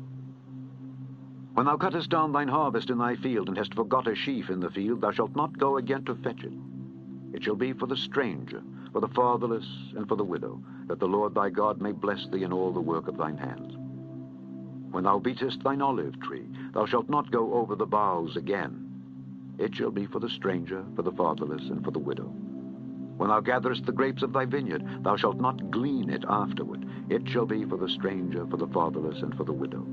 When thou cuttest down thine harvest in thy field, and hast forgot a sheaf in the field, thou shalt not go again to fetch it. It shall be for the stranger, for the fatherless, and for the widow, that the Lord thy God may bless thee in all the work of thine hands. When thou beatest thine olive tree, thou shalt not go over the boughs again. It shall be for the stranger, for the fatherless, and for the widow. When thou gatherest the grapes of thy vineyard, thou shalt not glean it afterward. It shall be for the stranger, for the fatherless, and for the widow.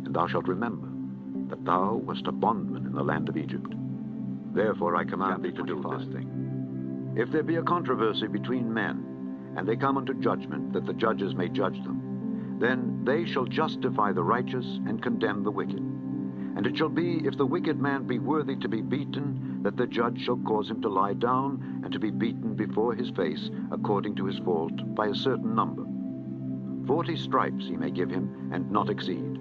And thou shalt remember that thou wast a bondman in the land of Egypt. Therefore I command thee to do this thing. If there be a controversy between men, and they come unto judgment, that the judges may judge them, then they shall justify the righteous and condemn the wicked. And it shall be, if the wicked man be worthy to be beaten, that the judge shall cause him to lie down, and to be beaten before his face, according to his fault, by a certain number. 40 stripes he may give him, and not exceed.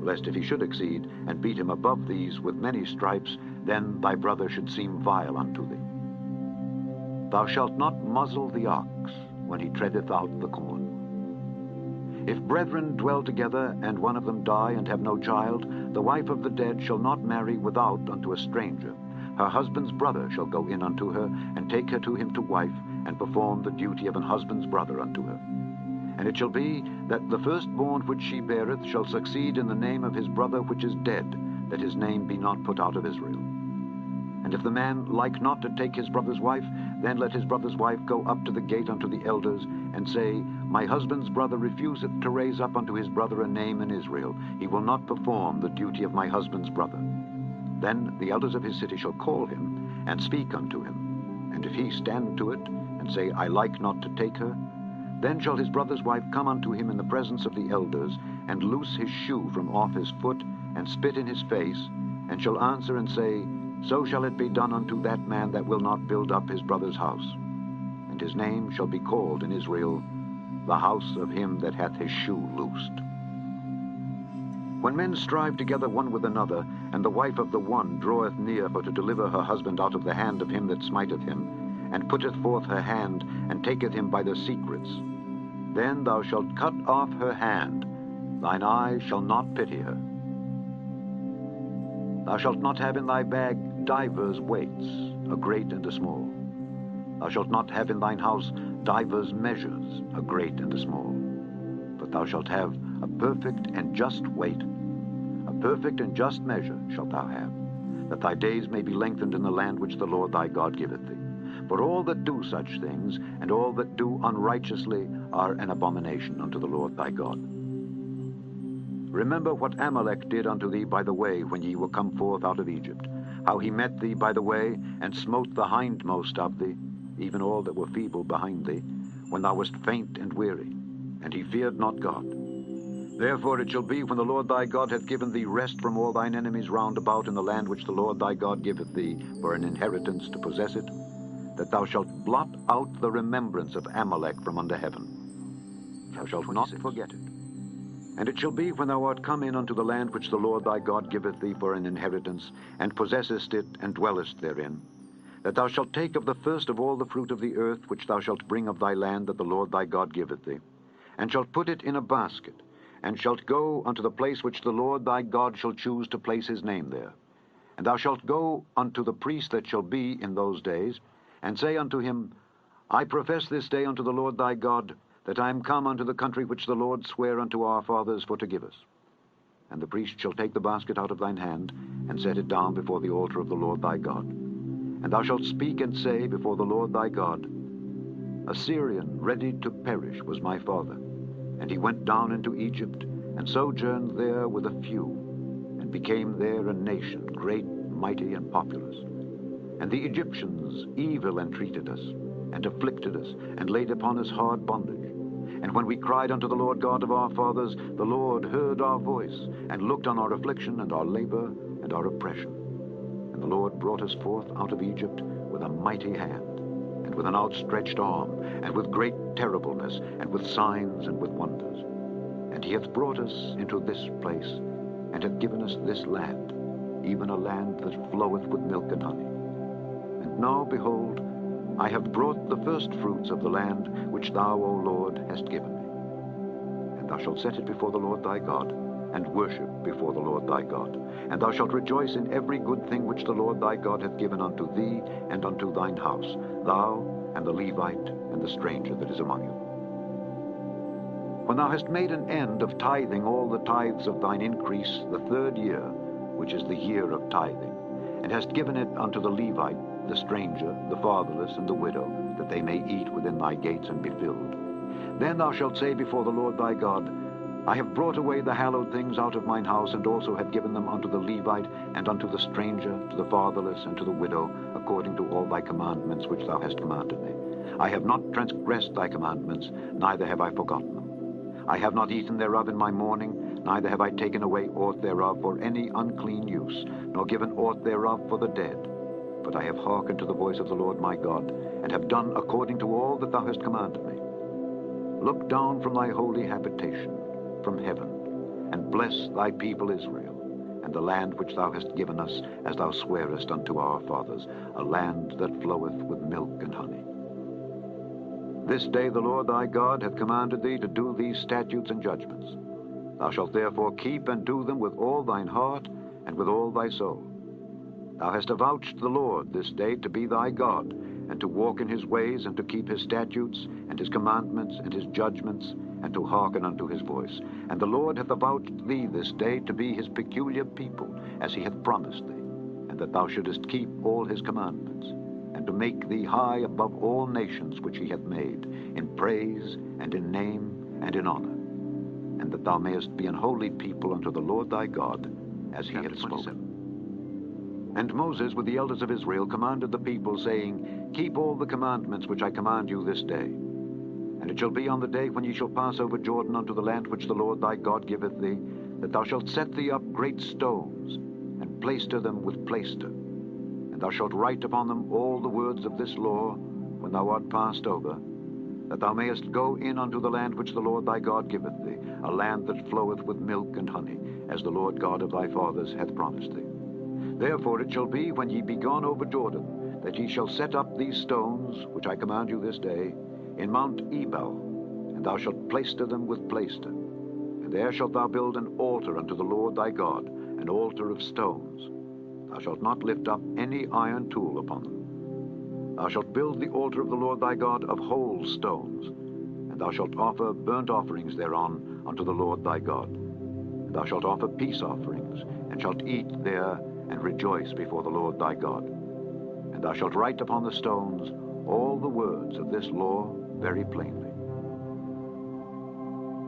Lest if he should exceed, and beat him above these with many stripes, then thy brother should seem vile unto thee. Thou shalt not muzzle the ox when he treadeth out the corn. If brethren dwell together, and one of them die, and have no child, the wife of the dead shall not marry without unto a stranger. Her husband's brother shall go in unto her, and take her to him to wife, and perform the duty of an husband's brother unto her. And it shall be, that the firstborn which she beareth shall succeed in the name of his brother which is dead, that his name be not put out of Israel. And if the man like not to take his brother's wife, then let his brother's wife go up to the gate unto the elders, and say, My husband's brother refuseth to raise up unto his brother a name in Israel. He will not perform the duty of my husband's brother. Then the elders of his city shall call him, and speak unto him. And if he stand to it, and say, I like not to take her, then shall his brother's wife come unto him in the presence of the elders, and loose his shoe from off his foot, and spit in his face, and shall answer and say, So shall it be done unto that man that will not build up his brother's house. And his name shall be called in Israel, the house of him that hath his shoe loosed. When men strive together one with another, and the wife of the one draweth near for to deliver her husband out of the hand of him that smiteth him, and putteth forth her hand, and taketh him by the secrets, then thou shalt cut off her hand, thine eye shall not pity her. Thou shalt not have in thy bag divers weights, a great and a small. Thou shalt not have in thine house divers measures, a great and a small. But thou shalt have a perfect and just weight, a perfect and just measure shalt thou have, that thy days may be lengthened in the land which the Lord thy God giveth thee. For all that do such things, and all that do unrighteously, are an abomination unto the Lord thy God. Remember what Amalek did unto thee by the way when ye were come forth out of Egypt, how he met thee by the way, and smote the hindmost of thee, even all that were feeble behind thee, when thou wast faint and weary, and he feared not God. Therefore it shall be, when the Lord thy God hath given thee rest from all thine enemies round about in the land which the Lord thy God giveth thee for an inheritance to possess it, that thou shalt blot out the remembrance of Amalek from under heaven. Thou shalt not forget it. And it shall be, when thou art come in unto the land which the Lord thy God giveth thee for an inheritance, and possessest it, and dwellest therein, that thou shalt take of the first of all the fruit of the earth, which thou shalt bring of thy land that the Lord thy God giveth thee, and shalt put it in a basket, and shalt go unto the place which the Lord thy God shall choose to place his name there. And thou shalt go unto the priest that shall be in those days, and say unto him, I profess this day unto the Lord thy God, that I am come unto the country which the Lord sware unto our fathers for to give us. And the priest shall take the basket out of thine hand, and set it down before the altar of the Lord thy God. And thou shalt speak and say before the Lord thy God, A Syrian ready to perish was my father, and he went down into Egypt, and sojourned there with a few, and became there a nation, great, mighty, and populous. And the Egyptians evil entreated us, and afflicted us, and laid upon us hard bondage. And when we cried unto the Lord God of our fathers, the Lord heard our voice, and looked on our affliction and our labor and our oppression. And the Lord brought us forth out of Egypt with a mighty hand, and with an outstretched arm, and with great terribleness, and with signs and with wonders. And he hath brought us into this place, and hath given us this land, even a land that floweth with milk and honey. And now, behold, I have brought the first fruits of the land which thou, O Lord, hast given me. And thou shalt set it before the Lord thy God, and worship before the Lord thy God. And thou shalt rejoice in every good thing which the Lord thy God hath given unto thee and unto thine house, thou and the Levite and the stranger that is among you. When thou hast made an end of tithing all the tithes of thine increase the 3rd year, which is the year of tithing, and hast given it unto the Levite, the stranger, the fatherless, and the widow, that they may eat within thy gates and be filled, then thou shalt say before the Lord thy God, I have brought away the hallowed things out of mine house, and also have given them unto the Levite, and unto the stranger, to the fatherless, and to the widow, according to all thy commandments which thou hast commanded me. I have not transgressed thy commandments, neither have I forgotten them. I have not eaten thereof in my mourning, neither have I taken away aught thereof for any unclean use, nor given aught thereof for the dead. But I have hearkened to the voice of the Lord my God, and have done according to all that thou hast commanded me. Look down from thy holy habitation, from heaven, and bless thy people Israel, and the land which thou hast given us, as thou swarest unto our fathers, a land that floweth with milk and honey. This day the Lord thy God hath commanded thee to do these statutes and judgments. Thou shalt therefore keep and do them with all thine heart and with all thy soul. Thou hast avouched the Lord this day to be thy God, and to walk in his ways, and to keep his statutes, and his commandments, and his judgments, and to hearken unto his voice. And the Lord hath avouched thee this day to be his peculiar people, as he hath promised thee, and that thou shouldest keep all his commandments, and to make thee high above all nations which he hath made, in praise, and in name, and in honor, and that thou mayest be an holy people unto the Lord thy God, as he hath spoken. And Moses with the elders of Israel commanded the people, saying, Keep all the commandments which I command you this day. And it shall be on the day when ye shall pass over Jordan unto the land which the Lord thy God giveth thee, that thou shalt set thee up great stones, and plaister them with plaister. And thou shalt write upon them all the words of this law, when thou art passed over, that thou mayest go in unto the land which the Lord thy God giveth thee, a land that floweth with milk and honey, as the Lord God of thy fathers hath promised thee. Therefore it shall be, when ye be gone over Jordan, that ye shall set up these stones, which I command you this day, in Mount Ebal, and thou shalt plaister them with plaister. And there shalt thou build an altar unto the Lord thy God, an altar of stones. Thou shalt not lift up any iron tool upon them. Thou shalt build the altar of the Lord thy God of whole stones, and thou shalt offer burnt offerings thereon unto the Lord thy God. And thou shalt offer peace offerings, and shalt eat there, and rejoice before the Lord thy God. And thou shalt write upon the stones all the words of this law very plainly.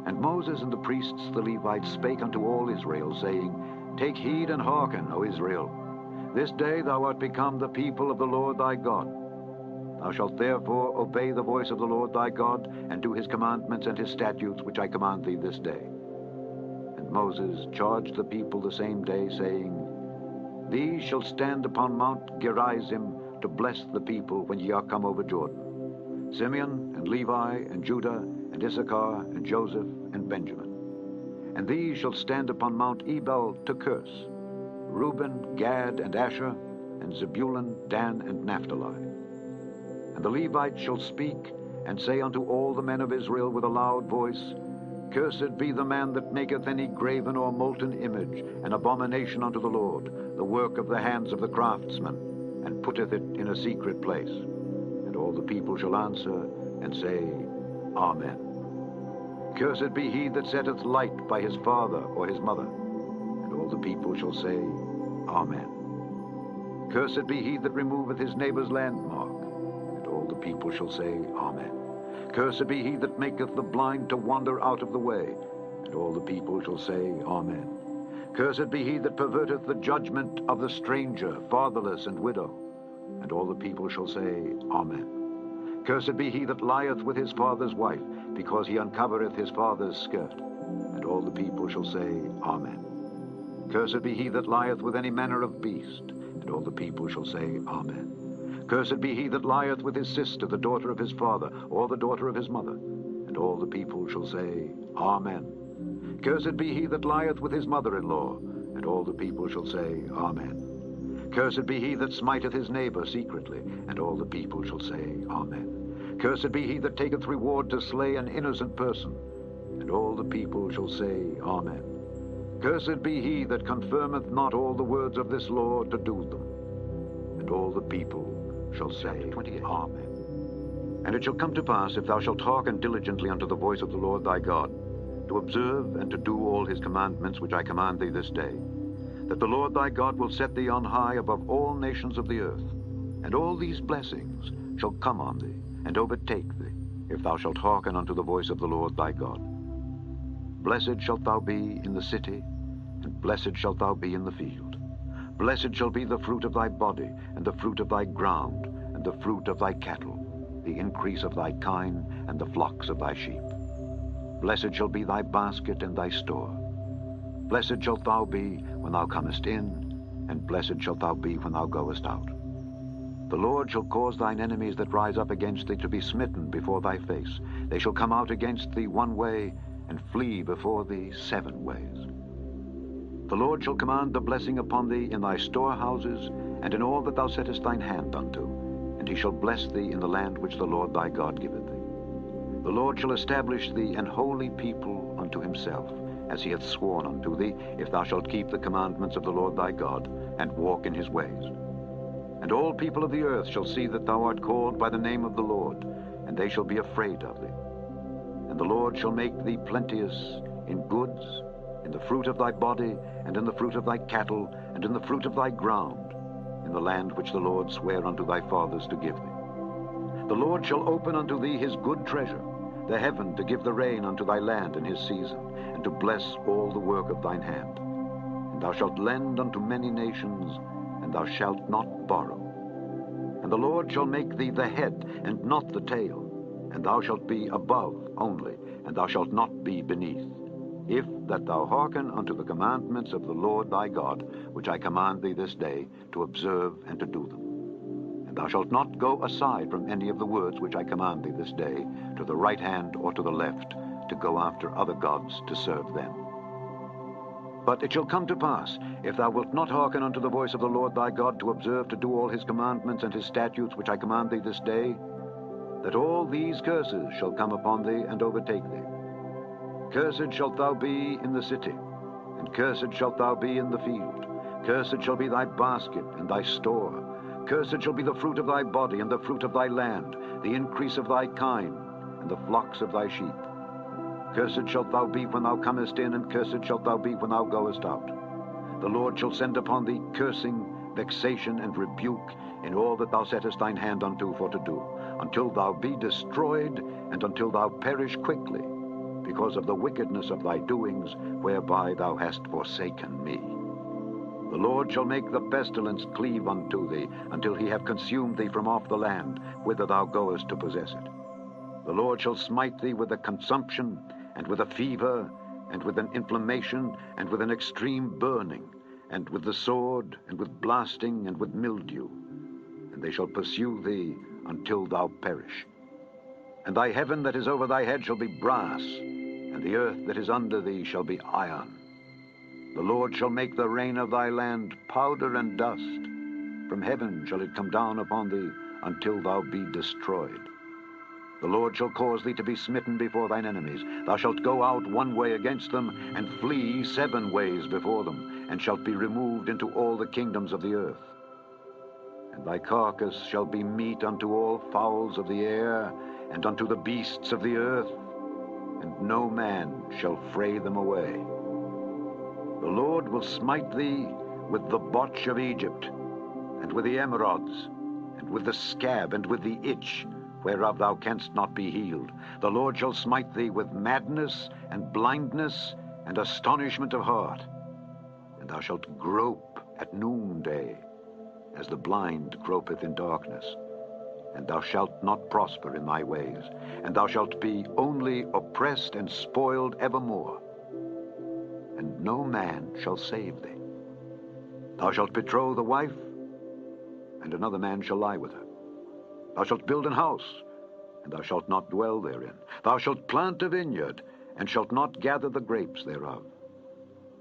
And Moses and the priests the Levites spake unto all Israel, saying, Take heed and hearken, O Israel. This day thou art become the people of the Lord thy God. Thou shalt therefore obey the voice of the Lord thy God, and do his commandments and his statutes which I command thee this day. And Moses charged the people the same day, saying, These shall stand upon Mount Gerizim to bless the people when ye are come over Jordan, Simeon and Levi and Judah and Issachar and Joseph and Benjamin. And these shall stand upon Mount Ebal to curse, Reuben, Gad, and Asher, and Zebulun, Dan, and Naphtali. And the Levites shall speak, and say unto all the men of Israel with a loud voice, Cursed be the man that maketh any graven or molten image, an abomination unto the Lord, the work of the hands of the craftsman, and putteth it in a secret place. And all the people shall answer, and say, Amen. Cursed be he that setteth light by his father or his mother. And all the people shall say, Amen. Cursed be he that removeth his neighbor's landmark. And all the people shall say, Amen. Cursed be he that maketh the blind to wander out of the way. And all the people shall say, Amen. Cursed be he that perverteth the judgment of the stranger, fatherless, and widow. And all the people shall say, Amen. Cursed be he that lieth with his father's wife. because he uncovereth his father's skirt. And all the people shall say, Amen. Cursed be he that lieth with any manner of beast. And all the people shall say, Amen. Cursed be he that lieth with his sister, the daughter of his father, or the daughter of his mother. And all the people shall say, Amen. Cursed be he that lieth with his mother-in-law. And all the people shall say, Amen. Cursed be he that smiteth his neighbor secretly. And all the people shall say, Amen. Cursed be he that taketh reward to slay an innocent person. And all the people shall say, Amen. Cursed be he that confirmeth not all the words of this law to do them. And all the people shall say, Amen. And it shall come to pass, if thou shalt hearken diligently unto the voice of the Lord thy God, to observe and to do all his commandments which I command thee this day, that the Lord thy God will set thee on high above all nations of the earth, and all these blessings shall come on thee, and overtake thee, if thou shalt hearken unto the voice of the Lord thy God. Blessed shalt thou be in the city, and blessed shalt thou be in the field. Blessed shall be the fruit of thy body, and the fruit of thy ground, and the fruit of thy cattle, the increase of thy kine, and the flocks of thy sheep. Blessed shall be thy basket and thy store. Blessed shalt thou be when thou comest in, and blessed shalt thou be when thou goest out. The Lord shall cause thine enemies that rise up against thee to be smitten before thy face. They shall come out against thee one way, and flee before thee 7 ways. The Lord shall command the blessing upon thee in thy storehouses, and in all that thou settest thine hand unto, and he shall bless thee in the land which the Lord thy God giveth thee. The Lord shall establish thee an holy people unto himself, as he hath sworn unto thee, if thou shalt keep the commandments of the Lord thy God, and walk in his ways. And all people of the earth shall see that thou art called by the name of the Lord, and they shall be afraid of thee. And the Lord shall make thee plenteous in goods, in the fruit of thy body, and in the fruit of thy cattle, and in the fruit of thy ground, in the land which the Lord sware unto thy fathers to give thee. The Lord shall open unto thee his good treasure, the heaven to give the rain unto thy land in his season, and to bless all the work of thine hand. And thou shalt lend unto many nations, and thou shalt not borrow. And the Lord shall make thee the head, and not the tail, and thou shalt be above only, and thou shalt not be beneath, if that thou hearken unto the commandments of the Lord thy God, which I command thee this day, to observe and to do them. And thou shalt not go aside from any of the words which I command thee this day, to the right hand or to the left, to go after other gods to serve them. But it shall come to pass, if thou wilt not hearken unto the voice of the Lord thy God, to observe to do all his commandments and his statutes which I command thee this day, that all these curses shall come upon thee and overtake thee. Cursed shalt thou be in the city, and cursed shalt thou be in the field. Cursed shall be thy basket and thy store. Cursed shall be the fruit of thy body, and the fruit of thy land, the increase of thy kine, and the flocks of thy sheep. Cursed shalt thou be when thou comest in, and cursed shalt thou be when thou goest out. The Lord shall send upon thee cursing, vexation, and rebuke in all that thou settest thine hand unto for to do, until thou be destroyed, and until thou perish quickly, because of the wickedness of thy doings, whereby thou hast forsaken me. The Lord shall make the pestilence cleave unto thee, until he have consumed thee from off the land, whither thou goest to possess it. The Lord shall smite thee with a consumption, and with a fever, and with an inflammation, and with an extreme burning, and with the sword, and with blasting, and with mildew. And they shall pursue thee until thou perish. And thy heaven that is over thy head shall be brass, and the earth that is under thee shall be iron. The Lord shall make the rain of thy land powder and dust. From heaven shall it come down upon thee until thou be destroyed. The Lord shall cause thee to be smitten before thine enemies. Thou shalt go out one way against them, and flee 7 ways before them, and shalt be removed into all the kingdoms of the earth. And thy carcass shall be meat unto all fowls of the air, and unto the beasts of the earth, and no man shall fray them away. The Lord will smite thee with the botch of Egypt, and with the emerods, and with the scab, and with the itch, whereof thou canst not be healed. The Lord shall smite thee with madness, and blindness, and astonishment of heart. And thou shalt grope at noonday, as the blind gropeth in darkness. and thou shalt not prosper in thy ways, and thou shalt be only oppressed and spoiled evermore, and no man shall save thee. Thou shalt betroth a wife, and another man shall lie with her. Thou shalt build an house, and thou shalt not dwell therein. Thou shalt plant a vineyard, and shalt not gather the grapes thereof.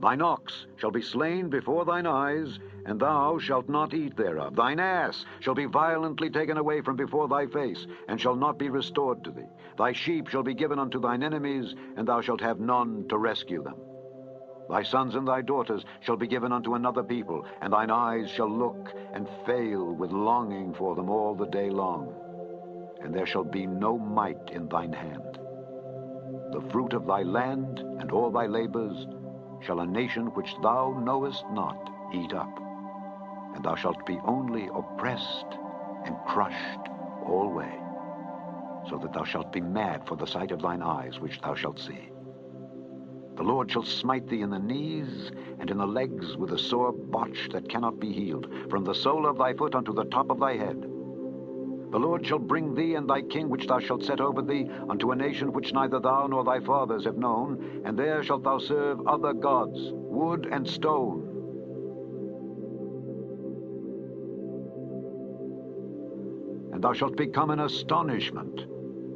Thine ox shall be slain before thine eyes, and thou shalt not eat thereof. Thine ass shall be violently taken away from before thy face, and shall not be restored to thee. Thy sheep shall be given unto thine enemies, and thou shalt have none to rescue them. Thy sons and thy daughters shall be given unto another people, and thine eyes shall look and fail with longing for them all the day long. And there shall be no might in thine hand. The fruit of thy land and all thy labors shall a nation which thou knowest not eat up, and thou shalt be only oppressed and crushed alway, so that thou shalt be mad for the sight of thine eyes which thou shalt see. The Lord shall smite thee in the knees and in the legs with a sore botch that cannot be healed, from the sole of thy foot unto the top of thy head. The Lord shall bring thee and thy king which thou shalt set over thee unto a nation which neither thou nor thy fathers have known, and there shalt thou serve other gods, wood and stone. And thou shalt become an astonishment,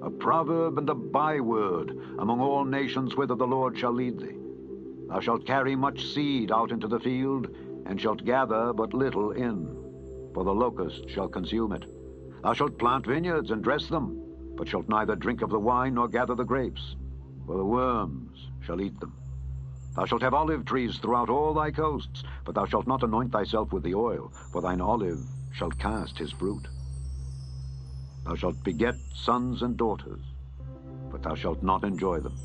a proverb and a byword among all nations whither the Lord shall lead thee. Thou shalt carry much seed out into the field, and shalt gather but little in, for the locust shall consume it. Thou shalt plant vineyards and dress them, but shalt neither drink of the wine nor gather the grapes, for the worms shall eat them. Thou shalt have olive trees throughout all thy coasts, but thou shalt not anoint thyself with the oil, for thine olive shall cast his fruit. Thou shalt beget sons and daughters, but thou shalt not enjoy them,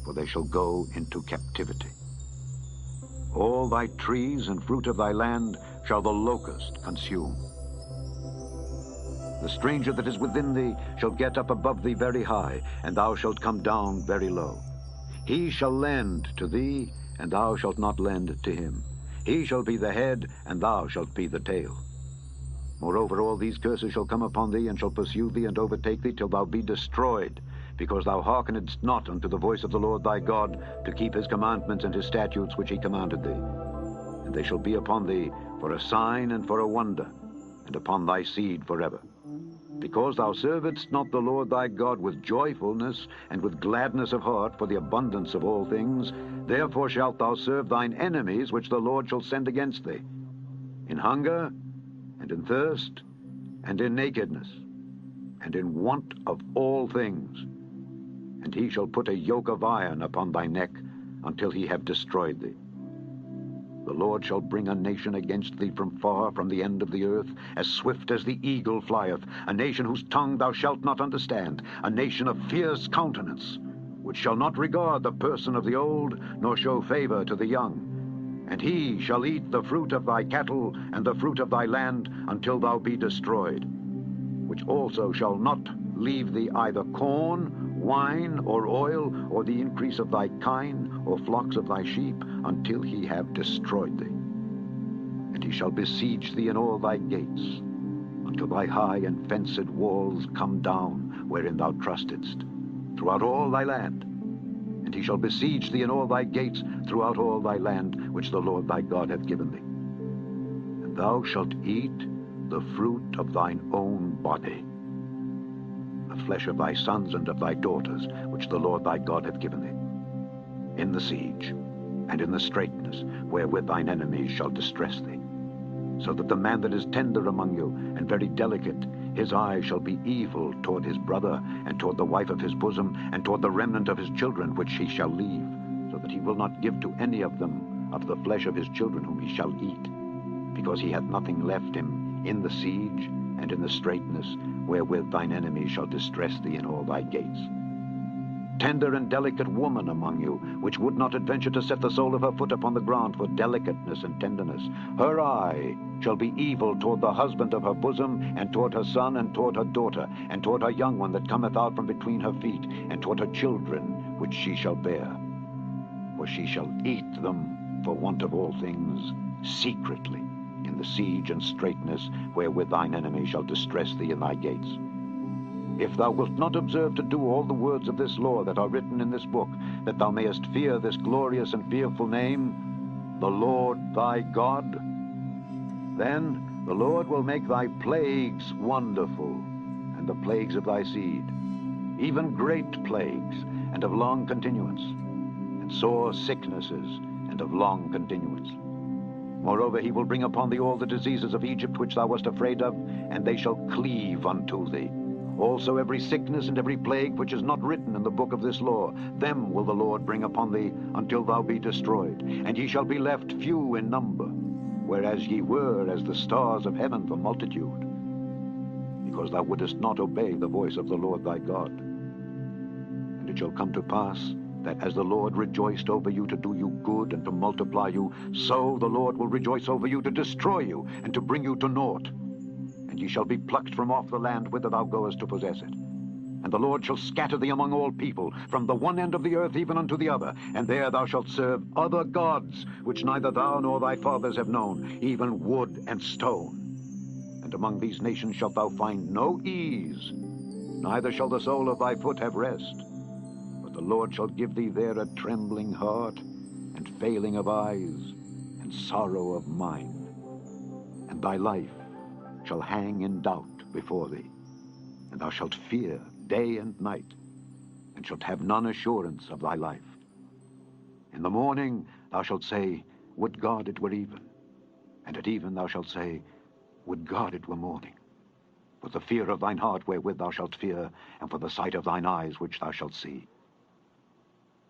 for they shall go into captivity. All thy trees and fruit of thy land shall the locust consume. The stranger that is within thee shall get up above thee very high, and thou shalt come down very low. He shall lend to thee, and thou shalt not lend to him. He shall be the head, and thou shalt be the tail. Moreover, all these curses shall come upon thee, and shall pursue thee, and overtake thee, till thou be destroyed, because thou hearkenedst not unto the voice of the Lord thy God, to keep his commandments and his statutes which he commanded thee. And they shall be upon thee for a sign and for a wonder, and upon thy seed forever. Because thou servedst not the Lord thy God with joyfulness and with gladness of heart for the abundance of all things, therefore shalt thou serve thine enemies which the Lord shall send against thee, in hunger, and in thirst, and in nakedness, and in want of all things. And he shall put a yoke of iron upon thy neck until he have destroyed thee. The Lord shall bring a nation against thee from far, from the end of the earth, as swift as the eagle flieth, a nation whose tongue thou shalt not understand, a nation of fierce countenance, which shall not regard the person of the old, nor show favor to the young. And he shall eat the fruit of thy cattle and the fruit of thy land until thou be destroyed, which also shall not leave thee either corn, wine, or oil, or the increase of thy kine, or flocks of thy sheep, until he have destroyed thee. And he shall besiege thee in all thy gates, until thy high and fenced walls come down, wherein thou trustedst, throughout all thy land. And he shall besiege thee in all thy gates, throughout all thy land, which the Lord thy God hath given thee. And thou shalt eat the fruit of thine own body, the flesh of thy sons and of thy daughters, which the Lord thy God hath given thee, in the siege, and in the straitness, wherewith thine enemies shall distress thee. So that the man that is tender among you, and very delicate, his eye shall be evil toward his brother, and toward the wife of his bosom, and toward the remnant of his children, which he shall leave, so that he will not give to any of them of the flesh of his children whom he shall eat, because he hath nothing left him in the siege, and in the straitness, wherewith thine enemies shall distress thee in all thy gates. Tender and delicate woman among you, which would not adventure to set the sole of her foot upon the ground for delicateness and tenderness, her eye shall be evil toward the husband of her bosom, and toward her son, and toward her daughter, and toward her young one that cometh out from between her feet, and toward her children which she shall bear. For she shall eat them for want of all things secretly in the the siege and straitness wherewith thine enemy shall distress thee in thy gates. If thou wilt not observe to do all the words of this law that are written in this book, that thou mayest fear this glorious and fearful name, the Lord thy God, then the Lord will make thy plagues wonderful, and the plagues of thy seed, even great plagues, and of long continuance, and sore sicknesses, and of long continuance. Moreover, he will bring upon thee all the diseases of Egypt which thou wast afraid of, and they shall cleave unto thee. Also every sickness and every plague which is not written in the book of this law, them will the Lord bring upon thee until thou be destroyed, and ye shall be left few in number, whereas ye were as the stars of heaven for multitude, because thou wouldest not obey the voice of the Lord thy God. And it shall come to pass that as the Lord rejoiced over you to do you good and to multiply you, so the Lord will rejoice over you to destroy you and to bring you to naught. And ye shall be plucked from off the land whither thou goest to possess it. And the Lord shall scatter thee among all people, from the one end of the earth even unto the other, and there thou shalt serve other gods, which neither thou nor thy fathers have known, even wood and stone. And among these nations shalt thou find no ease, neither shall the sole of thy foot have rest. But the Lord shall give thee there a trembling heart, and failing of eyes, and sorrow of mind. And thy life shall hang in doubt before thee, and thou shalt fear day and night, and shalt have none assurance of thy life. In the morning thou shalt say, Would God it were even. And at even thou shalt say, Would God it were morning. For the fear of thine heart wherewith thou shalt fear, and for the sight of thine eyes which thou shalt see.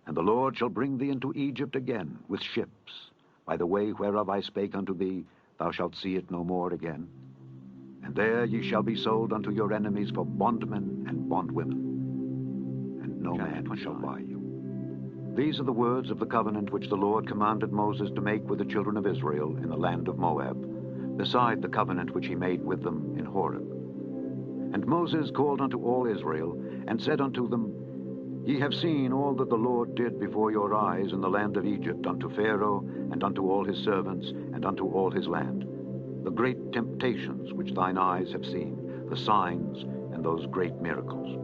And the Lord shall bring thee into Egypt again with ships, by the way whereof I spake unto thee, thou shalt see it no more again. And there ye shall be sold unto your enemies for bondmen and bondwomen, and no man shall buy you. These are the words of the covenant which the Lord commanded Moses to make with the children of Israel in the land of Moab, beside the covenant which he made with them in Horeb. And Moses called unto all Israel, and said unto them, Ye have seen all that the Lord did before your eyes in the land of Egypt unto Pharaoh, and unto all his servants, and unto all his land, the great temptations which thine eyes have seen, the signs, and those great miracles.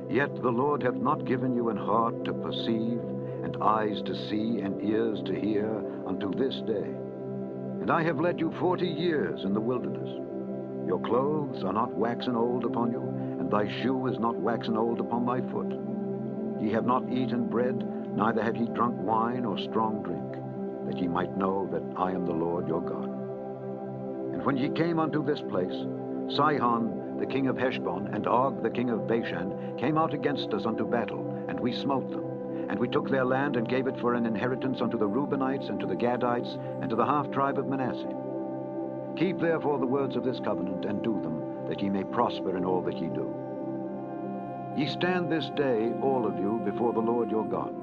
Yet the Lord hath not given you an heart to perceive, and eyes to see, and ears to hear, unto this day. And I have led you 40 years in the wilderness. Your clothes are not waxen old upon you, and thy shoe is not waxen old upon thy foot. Ye have not eaten bread, neither have ye drunk wine or strong drink, that ye might know that I am the Lord your God. And when ye came unto this place, Sihon the king of Heshbon and Og the king of Bashan came out against us unto battle, and we smote them. And we took their land and gave it for an inheritance unto the Reubenites and to the Gadites and to the half-tribe of Manasseh. Keep therefore the words of this covenant, and do them, that ye may prosper in all that ye do. Ye stand this day, all of you, before the Lord your God,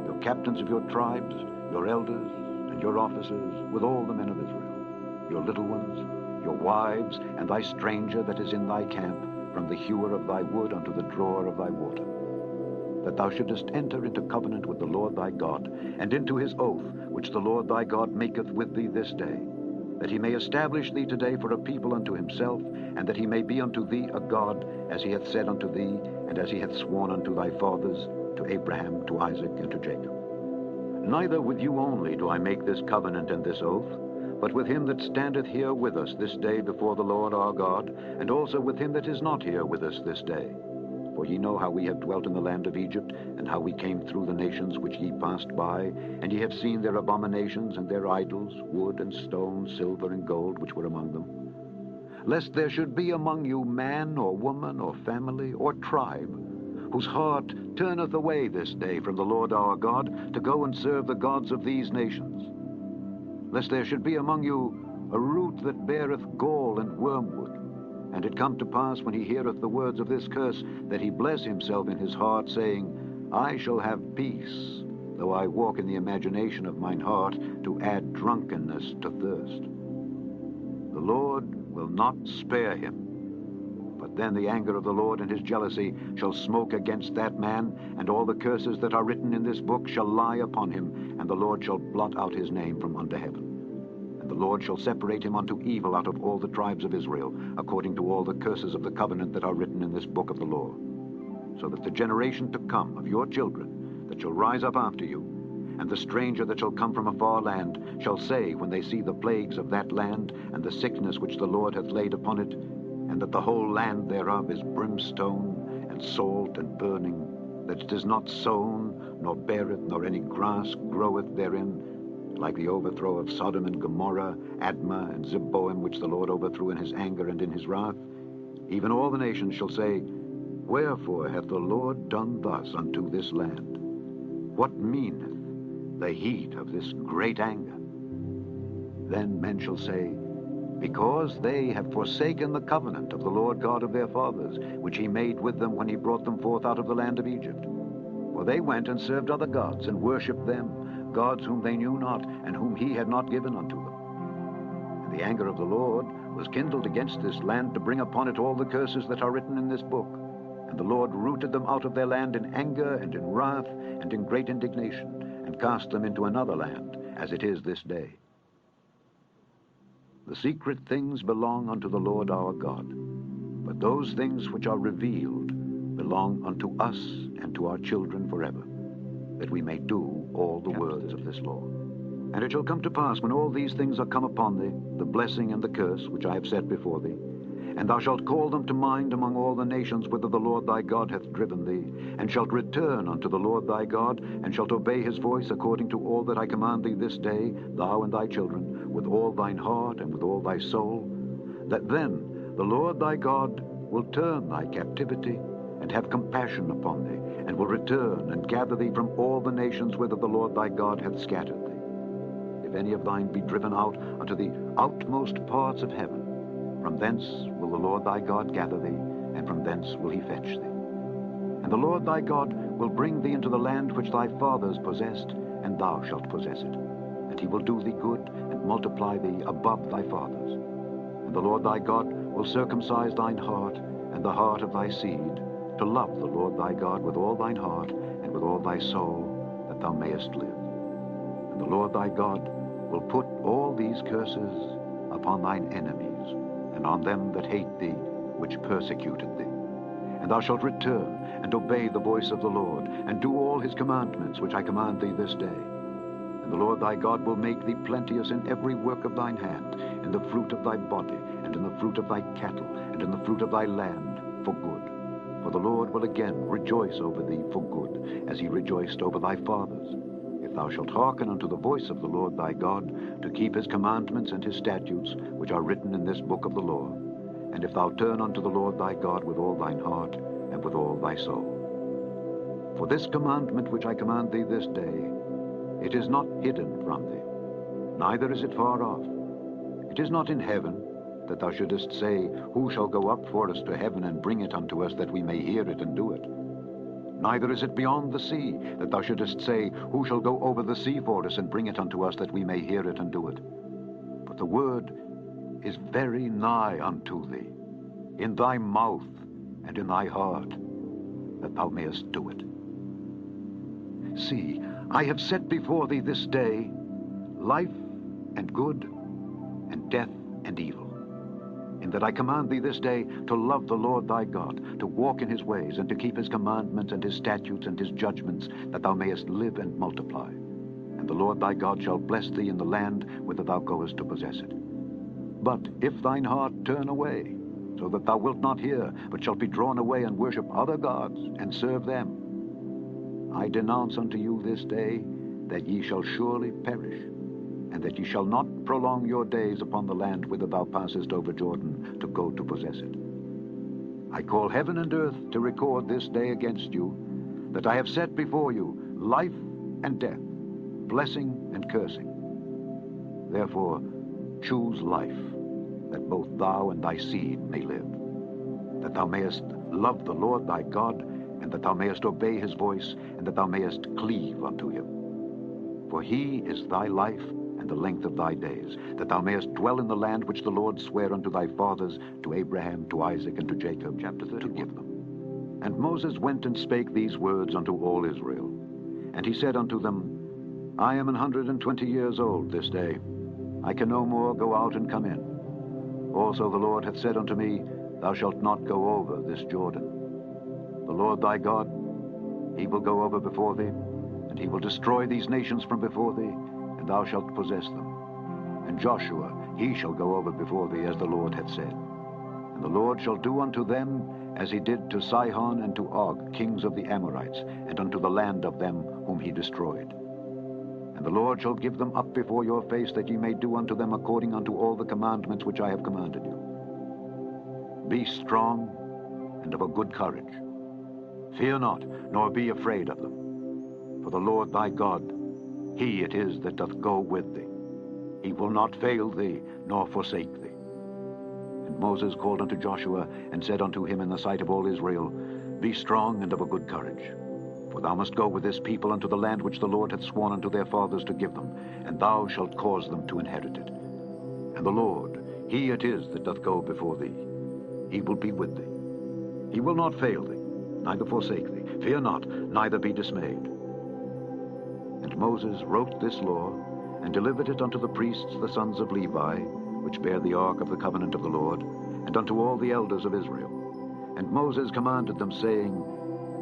your captains of your tribes, your elders, and your officers, with all the men of Israel, your little ones, your wives, and thy stranger that is in thy camp, from the hewer of thy wood unto the drawer of thy water, that thou shouldest enter into covenant with the Lord thy God, and into his oath, which the Lord thy God maketh with thee this day, that he may establish thee today for a people unto himself, and that he may be unto thee a God, as he hath said unto thee, and as he hath sworn unto thy fathers, to Abraham, to Isaac, and to Jacob. Neither with you only do I make this covenant and this oath, but with him that standeth here with us this day before the Lord our God, and also with him that is not here with us this day. For ye know how we have dwelt in the land of Egypt, and how we came through the nations which ye passed by, and ye have seen their abominations and their idols, wood and stone, silver and gold, which were among them. Lest there should be among you man or woman or family or tribe, whose heart turneth away this day from the Lord our God, to go and serve the gods of these nations. Lest there should be among you a root that beareth gall and wormwood, and it come to pass, when he heareth the words of this curse, that he bless himself in his heart, saying, I shall have peace, though I walk in the imagination of mine heart, to add drunkenness to thirst. The Lord will not spare him, but then the anger of the Lord and his jealousy shall smoke against that man, and all the curses that are written in this book shall lie upon him, and the Lord shall blot out his name from under heaven. And the Lord shall separate him unto evil out of all the tribes of Israel, according to all the curses of the covenant that are written in this book of the law. So that the generation to come of your children that shall rise up after you, and the stranger that shall come from a far land, shall say, when they see the plagues of that land, and the sickness which the Lord hath laid upon it, and that the whole land thereof is brimstone, and salt, and burning, that it is not sown, nor beareth, nor any grass groweth therein, like the overthrow of Sodom and Gomorrah, Admah and Zeboim, which the Lord overthrew in his anger and in his wrath, even all the nations shall say, Wherefore hath the Lord done thus unto this land? What meaneth the heat of this great anger? Then men shall say, Because they have forsaken the covenant of the Lord God of their fathers, which he made with them when he brought them forth out of the land of Egypt. For they went and served other gods, and worshipped them, gods whom they knew not, and whom he had not given unto them. And the anger of the Lord was kindled against this land, to bring upon it all the curses that are written in this book. And the Lord rooted them out of their land in anger, and in wrath, and in great indignation, and cast them into another land, as it is this day. The secret things belong unto the Lord our God, but those things which are revealed belong unto us and to our children forever, that we may do all the words of this law. And it shall come to pass, when all these things are come upon thee, the blessing and the curse which I have set before thee, and thou shalt call them to mind among all the nations whither the Lord thy God hath driven thee, and shalt return unto the Lord thy God, and shalt obey his voice according to all that I command thee this day, thou and thy children, with all thine heart and with all thy soul, that then the Lord thy God will turn thy captivity, and have compassion upon thee, and will return and gather thee from all the nations whither the Lord thy God hath scattered thee. If any of thine be driven out unto the outmost parts of heaven, from thence will the Lord thy God gather thee, and from thence will he fetch thee. And the Lord thy God will bring thee into the land which thy fathers possessed, and thou shalt possess it. And he will do thee good, and multiply thee above thy fathers. And the Lord thy God will circumcise thine heart, and the heart of thy seed, to love the Lord thy God with all thine heart, and with all thy soul, that thou mayest live. And the Lord thy God will put all these curses upon thine enemies, and on them that hate thee, which persecuted thee. And thou shalt return, and obey the voice of the Lord, and do all his commandments which I command thee this day. And the Lord thy God will make thee plenteous in every work of thine hand, in the fruit of thy body, and in the fruit of thy cattle, and in the fruit of thy land, for good. For the Lord will again rejoice over thee for good, as he rejoiced over thy fathers, if thou shalt hearken unto the voice of the Lord thy God, to keep his commandments and his statutes, which are written in this book of the law, and if thou turn unto the Lord thy God with all thine heart, and with all thy soul. For this commandment which I command thee this day, it is not hidden from thee, neither is it far off. It is not in heaven, that thou shouldest say, Who shall go up for us to heaven, and bring it unto us, that we may hear it and do it? Neither is it beyond the sea, that thou shouldest say, Who shall go over the sea for us, and bring it unto us, that we may hear it and do it? But the word is very nigh unto thee, in thy mouth and in thy heart, that thou mayest do it. See, I have set before thee this day life and good, and death and evil, in that I command thee this day to love the Lord thy God, to walk in his ways, and to keep his commandments and his statutes and his judgments, that thou mayest live and multiply. And the Lord thy God shall bless thee in the land whither thou goest to possess it. But if thine heart turn away, so that thou wilt not hear, but shalt be drawn away and worship other gods, and serve them, I denounce unto you this day that ye shall surely perish, and that ye shall not prolong your days upon the land whither thou passest over Jordan to go to possess it. I call heaven and earth to record this day against you, that I have set before you life and death, blessing and cursing. Therefore choose life, that both thou and thy seed may live, that thou mayest love the Lord thy God, and that thou mayest obey his voice, and that thou mayest cleave unto him. For he is thy life and the length of thy days, that thou mayest dwell in the land which the Lord sware unto thy fathers, to Abraham, to Isaac, and to Jacob, chapter 30, to give them. And Moses went and spake these words unto all Israel. And he said unto them, I am 120 years old this day. I can no more go out and come in. Also the Lord hath said unto me, Thou shalt not go over this Jordan. The Lord thy God, he will go over before thee, and he will destroy these nations from before thee, and thou shalt possess them. And Joshua, he shall go over before thee, as the Lord hath said. And the Lord shall do unto them as he did to Sihon and to Og, kings of the Amorites, and unto the land of them whom he destroyed. And the Lord shall give them up before your face, that ye may do unto them according unto all the commandments which I have commanded you. Be strong and of a good courage. Fear not, nor be afraid of them. For the Lord thy God, he it is that doth go with thee. He will not fail thee, nor forsake thee. And Moses called unto Joshua, and said unto him in the sight of all Israel, Be strong and of a good courage. For thou must go with this people unto the land which the Lord hath sworn unto their fathers to give them, and thou shalt cause them to inherit it. And the Lord, he it is that doth go before thee. He will be with thee. He will not fail thee, neither forsake thee. Fear not, neither be dismayed. And Moses wrote this law, and delivered it unto the priests, the sons of Levi, which bear the ark of the covenant of the Lord, and unto all the elders of Israel. And Moses commanded them, saying,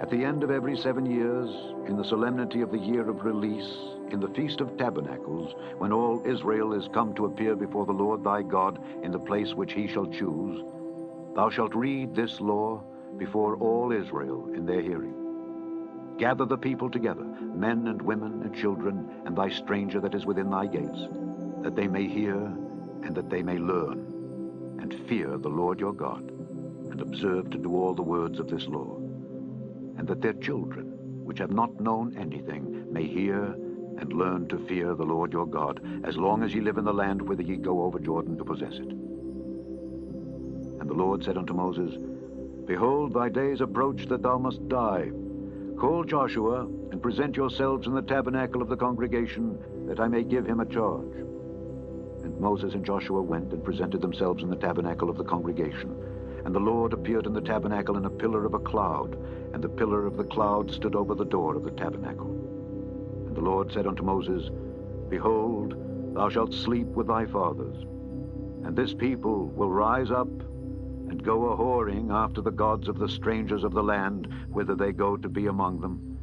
At the end of every 7 years, in the solemnity of the year of release, in the feast of tabernacles, when all Israel is come to appear before the Lord thy God in the place which he shall choose, thou shalt read this law before all Israel in their hearing. Gather the people together, men and women and children, and thy stranger that is within thy gates, that they may hear and that they may learn, and fear the Lord your God, and observe to do all the words of this law, and that their children, which have not known anything, may hear and learn to fear the Lord your God, as long as ye live in the land whither ye go over Jordan to possess it. And the Lord said unto Moses, Behold, thy days approach that thou must die. Call Joshua, and present yourselves in the tabernacle of the congregation, that I may give him a charge. And Moses and Joshua went and presented themselves in the tabernacle of the congregation. And the Lord appeared in the tabernacle in a pillar of a cloud, and the pillar of the cloud stood over the door of the tabernacle. And the Lord said unto Moses, Behold, thou shalt sleep with thy fathers, and this people will rise up and go a-whoring after the gods of the strangers of the land, whither they go to be among them,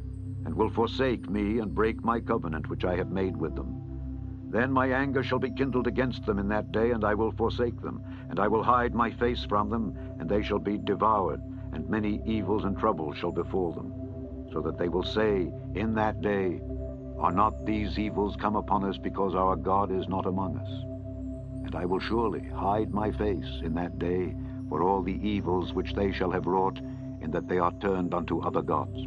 and will forsake me, and break my covenant which I have made with them. Then my anger shall be kindled against them in that day, and I will forsake them, and I will hide my face from them, and they shall be devoured, and many evils and troubles shall befall them, so that they will say in that day, Are not these evils come upon us because our God is not among us? And I will surely hide my face in that day for all the evils which they shall have wrought, in that they are turned unto other gods.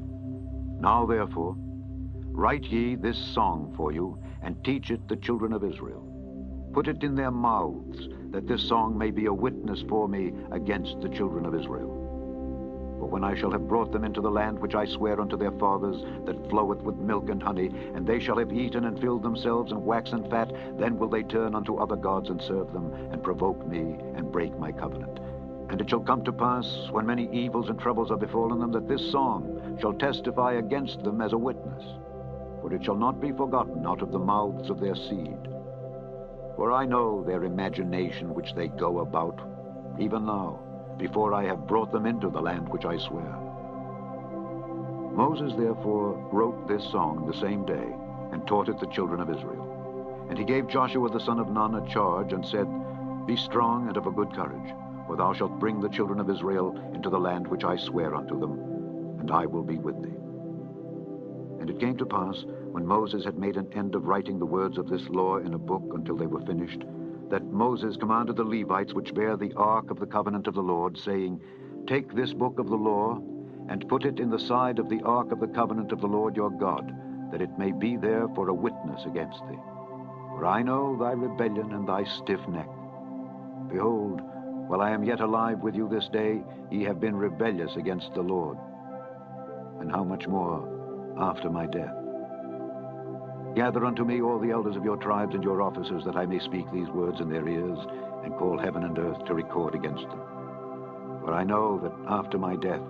Now therefore, write ye this song for you, and teach it the children of Israel. Put it in their mouths, that this song may be a witness for me against the children of Israel. For when I shall have brought them into the land which I swear unto their fathers, that floweth with milk and honey, and they shall have eaten and filled themselves and waxen fat, then will they turn unto other gods and serve them, and provoke me, and break my covenant. And it shall come to pass, when many evils and troubles are befallen them, that this song shall testify against them as a witness. For it shall not be forgotten out of the mouths of their seed. For I know their imagination which they go about, even now, before I have brought them into the land which I swear. Moses therefore wrote this song the same day, and taught it the children of Israel. And he gave Joshua the son of Nun a charge, and said, Be strong and of a good courage, for thou shalt bring the children of Israel into the land which I swear unto them, and I will be with thee. And it came to pass, when Moses had made an end of writing the words of this law in a book until they were finished, that Moses commanded the Levites which bear the ark of the covenant of the Lord, saying, Take this book of the law, and put it in the side of the ark of the covenant of the Lord your God, that it may be there for a witness against thee. For I know thy rebellion and thy stiff neck. Behold, while I am yet alive with you this day, ye have been rebellious against the Lord. And how much more after my death? Gather unto me all the elders of your tribes and your officers, that I may speak these words in their ears, and call heaven and earth to record against them. For I know that after my death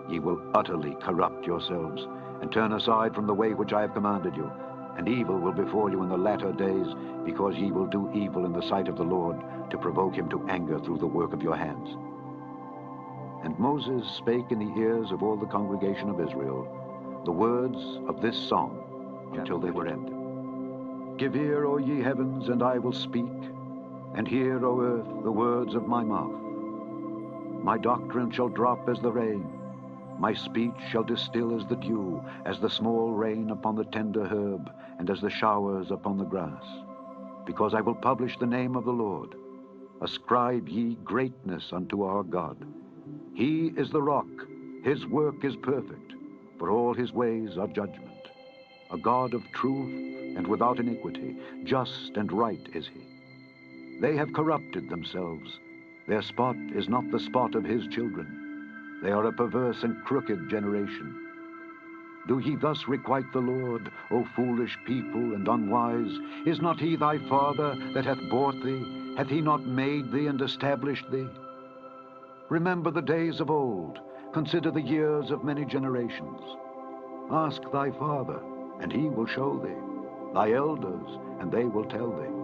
ye will utterly corrupt yourselves, and turn aside from the way which I have commanded you, and evil will befall you in the latter days, because ye will do evil in the sight of the Lord, to provoke him to anger through the work of your hands. And Moses spake in the ears of all the congregation of Israel the words of this song until they were ended. Give ear, O ye heavens, and I will speak, and hear, O earth, the words of my mouth. My doctrine shall drop as the rain, my speech shall distill as the dew, as the small rain upon the tender herb, and as the showers upon the grass. Because I will publish the name of the Lord. Ascribe ye greatness unto our God. He is the rock, his work is perfect, for all his ways are judgment. A God of truth and without iniquity, just and right is he. They have corrupted themselves. Their spot is not the spot of his children. They are a perverse and crooked generation. Do ye thus requite the Lord, O foolish people and unwise? Is not he thy father that hath bought thee? Hath he not made thee and established thee? Remember the days of old. Consider the years of many generations. Ask thy father, and he will show thee, thy elders, and they will tell thee.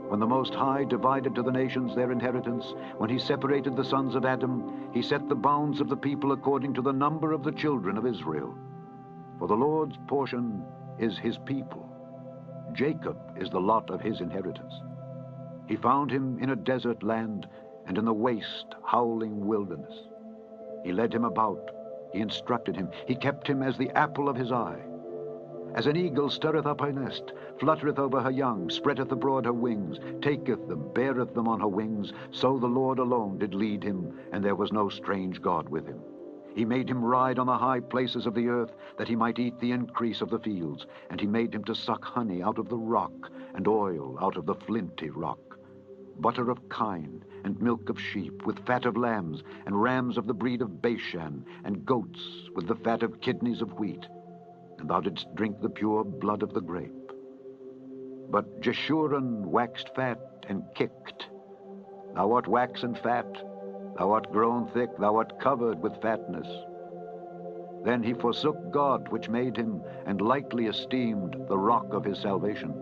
When the Most High divided to the nations their inheritance, when he separated the sons of Adam, he set the bounds of the people according to the number of the children of Israel. For the Lord's portion is his people. Jacob is the lot of his inheritance. He found him in a desert land and in the waste, howling wilderness. He led him about, he instructed him, he kept him as the apple of his eye. As an eagle stirreth up her nest, fluttereth over her young, spreadeth abroad her wings, taketh them, beareth them on her wings, so the Lord alone did lead him, and there was no strange God with him. He made him ride on the high places of the earth, that he might eat the increase of the fields, and he made him to suck honey out of the rock, and oil out of the flinty rock. Butter of kine, and milk of sheep, with fat of lambs, and rams of the breed of Bashan, and goats with the fat of kidneys of wheat. And thou didst drink the pure blood of the grape. But Jeshurun waxed fat and kicked. Thou art waxen fat, thou art grown thick, thou art covered with fatness. Then he forsook God which made him, and lightly esteemed the rock of his salvation.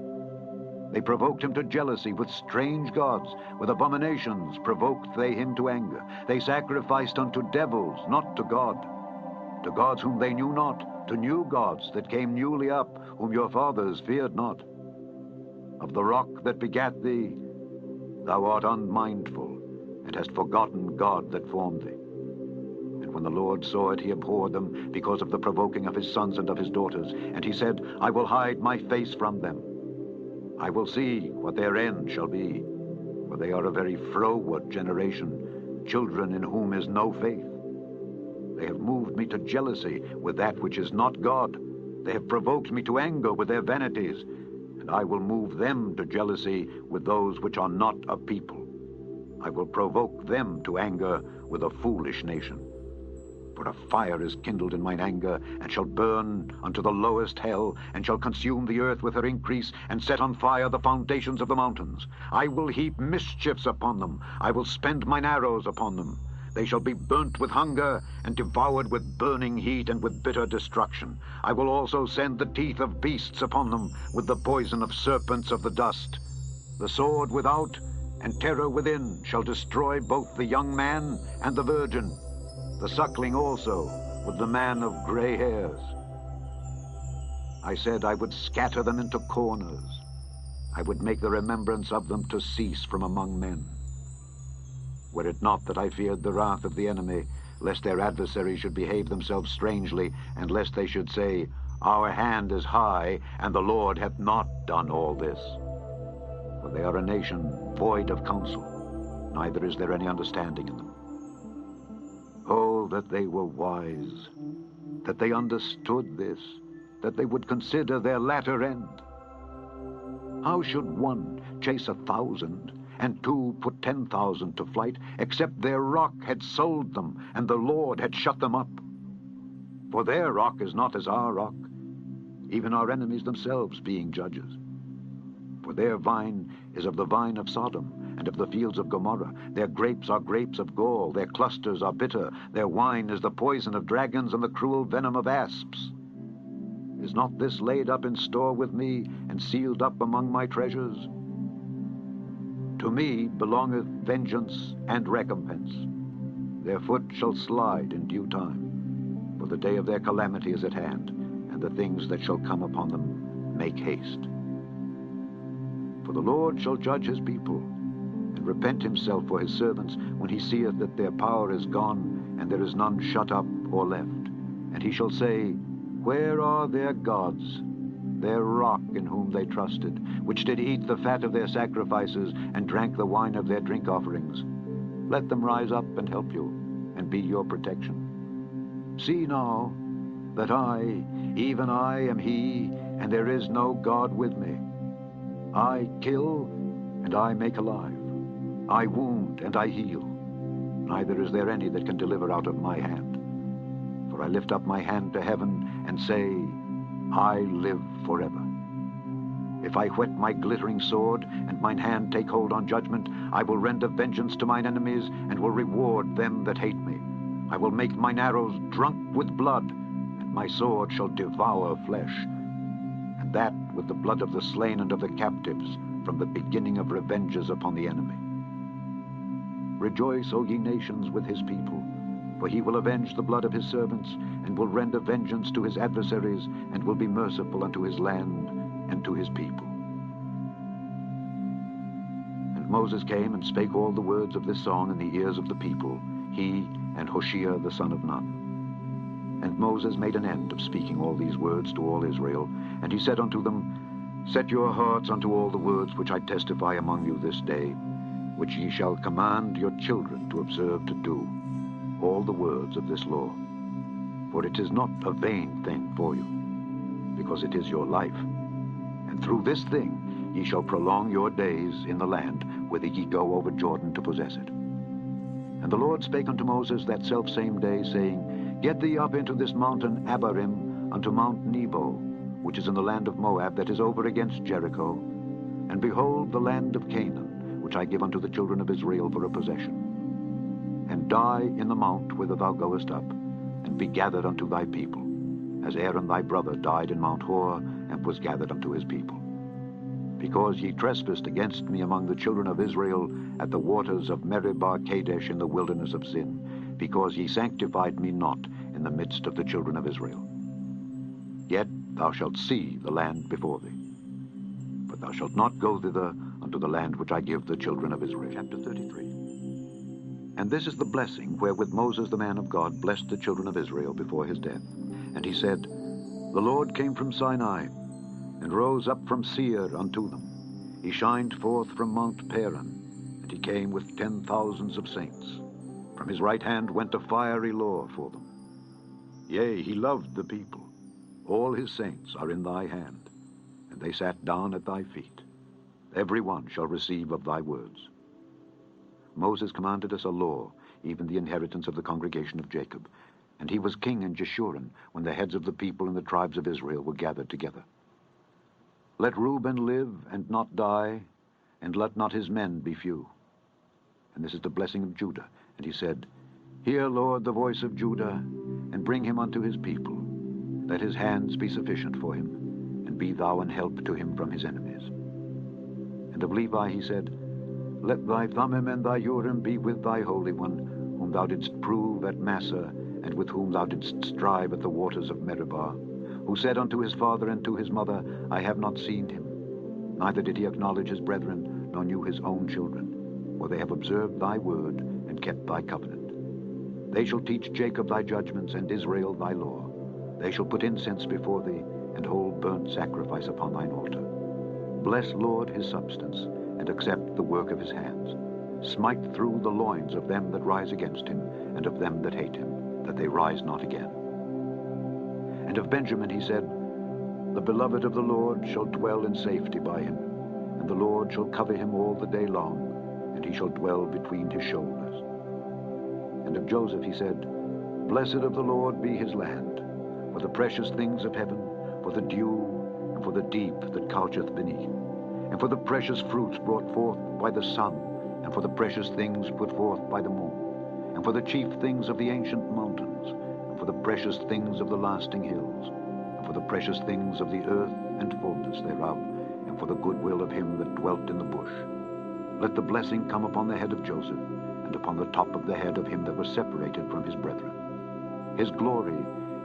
They provoked him to jealousy with strange gods, with abominations provoked they him to anger. They sacrificed unto devils, not to God, to gods whom they knew not, to new gods that came newly up, whom your fathers feared not. Of the rock that begat thee, thou art unmindful, and hast forgotten God that formed thee. And when the Lord saw it, he abhorred them, because of the provoking of his sons and of his daughters. And he said, I will hide my face from them. I will see what their end shall be, for they are a very froward generation, children in whom is no faith. They have moved me to jealousy with that which is not God. They have provoked me to anger with their vanities, and I will move them to jealousy with those which are not a people. I will provoke them to anger with a foolish nation. For a fire is kindled in mine anger, and shall burn unto the lowest hell, and shall consume the earth with her increase, and set on fire the foundations of the mountains. I will heap mischiefs upon them. I will spend mine arrows upon them. They shall be burnt with hunger, and devoured with burning heat, and with bitter destruction. I will also send the teeth of beasts upon them, with the poison of serpents of the dust. The sword without, and terror within, shall destroy both the young man and the virgin, the suckling also, with the man of gray hairs. I said I would scatter them into corners. I would make the remembrance of them to cease from among men. Were it not that I feared the wrath of the enemy, lest their adversaries should behave themselves strangely, and lest they should say, Our hand is high, and the Lord hath not done all this. For they are a nation void of counsel, neither is there any understanding in them. Oh, that they were wise, that they understood this, that they would consider their latter end. How should one chase 1,000, and two put 10,000 to flight, except their rock had sold them, and the Lord had shut them up? For their rock is not as our rock, even our enemies themselves being judges. For their vine is of the vine of Sodom, and of the fields of Gomorrah. Their grapes are grapes of gall, their clusters are bitter, their wine is the poison of dragons and the cruel venom of asps. Is not this laid up in store with me, and sealed up among my treasures? To me belongeth vengeance and recompense. Their foot shall slide in due time, for the day of their calamity is at hand, and the things that shall come upon them make haste. For the Lord shall judge his people, and repent himself for his servants, when he seeth that their power is gone, and there is none shut up or left. And he shall say, Where are their gods, their rock in whom they trusted, which did eat the fat of their sacrifices, and drank the wine of their drink offerings? Let them rise up and help you, and be your protection. See now, that I, even I, am he, and there is no God with me. I kill, and I make alive. I wound, and I heal. Neither is there any that can deliver out of my hand. For I lift up my hand to heaven, and say, I live forever. If I whet my glittering sword, and mine hand take hold on judgment, I will render vengeance to mine enemies, and will reward them that hate me. I will make mine arrows drunk with blood, and my sword shall devour flesh, and that with the blood of the slain and of the captives, from the beginning of revenges upon the enemy. Rejoice, O ye nations, with his people, for he will avenge the blood of his servants, and will render vengeance to his adversaries, and will be merciful unto his land and to his people. And Moses came and spake all the words of this song in the ears of the people, he and Hoshea the son of Nun. And Moses made an end of speaking all these words to all Israel, and he said unto them, Set your hearts unto all the words which I testify among you this day, which ye shall command your children to observe to do, all the words of this law. For it is not a vain thing for you, because it is your life. And through this thing ye shall prolong your days in the land, whither ye go over Jordan to possess it. And the Lord spake unto Moses that selfsame day, saying, Get thee up into this mountain Abarim, unto Mount Nebo, which is in the land of Moab, that is over against Jericho, and behold the land of Canaan, which I give unto the children of Israel for a possession. And die in the mount whither thou goest up, and be gathered unto thy people, as Aaron thy brother died in Mount Hor, and was gathered unto his people. Because ye trespassed against me among the children of Israel at the waters of Meribah Kadesh in the wilderness of Zin, because ye sanctified me not in the midst of the children of Israel. Yet thou shalt see the land before thee, but thou shalt not go thither unto the land which I give the children of Israel. Chapter 33. And this is the blessing wherewith Moses the man of God blessed the children of Israel before his death. And he said, The Lord came from Sinai, and rose up from Seir unto them. He shined forth from Mount Paran, and he came with 10,000s of saints. From his right hand went a fiery law for them. Yea, he loved the people. All his saints are in thy hand, and they sat down at thy feet. Every one shall receive of thy words. Moses commanded us a law, even the inheritance of the congregation of Jacob. And he was king in Jeshurun, when the heads of the people and the tribes of Israel were gathered together. Let Reuben live and not die, and let not his men be few. And this is the blessing of Judah. And he said, Hear, Lord, the voice of Judah, and bring him unto his people. Let his hands be sufficient for him, and be thou an help to him from his enemies. And of Levi he said, Let thy Thummim and thy Urim be with thy Holy One, whom thou didst prove at Massah, and with whom thou didst strive at the waters of Meribah, who said unto his father and to his mother, I have not seen him. Neither did he acknowledge his brethren, nor knew his own children, for they have observed thy word, and kept thy covenant. They shall teach Jacob thy judgments, and Israel thy law. They shall put incense before thee, and hold burnt sacrifice upon thine altar. Bless, Lord, his substance, and accept the work of his hands. Smite through the loins of them that rise against him, and of them that hate him, that they rise not again. And of Benjamin he said, The beloved of the Lord shall dwell in safety by him, and the Lord shall cover him all the day long, and he shall dwell between his shoulders. And of Joseph he said, Blessed of the Lord be his land, for the precious things of heaven, for the dew, and for the deep that coucheth beneath, and for the precious fruits brought forth by the sun, and for the precious things put forth by the moon, and for the chief things of the ancient mountains, and for the precious things of the lasting hills, and for for the precious things of the earth and fullness thereof, and for the goodwill of him that dwelt in the bush. Let the blessing come upon the head of Joseph, and upon the top of the head of him that was separated from his brethren. His glory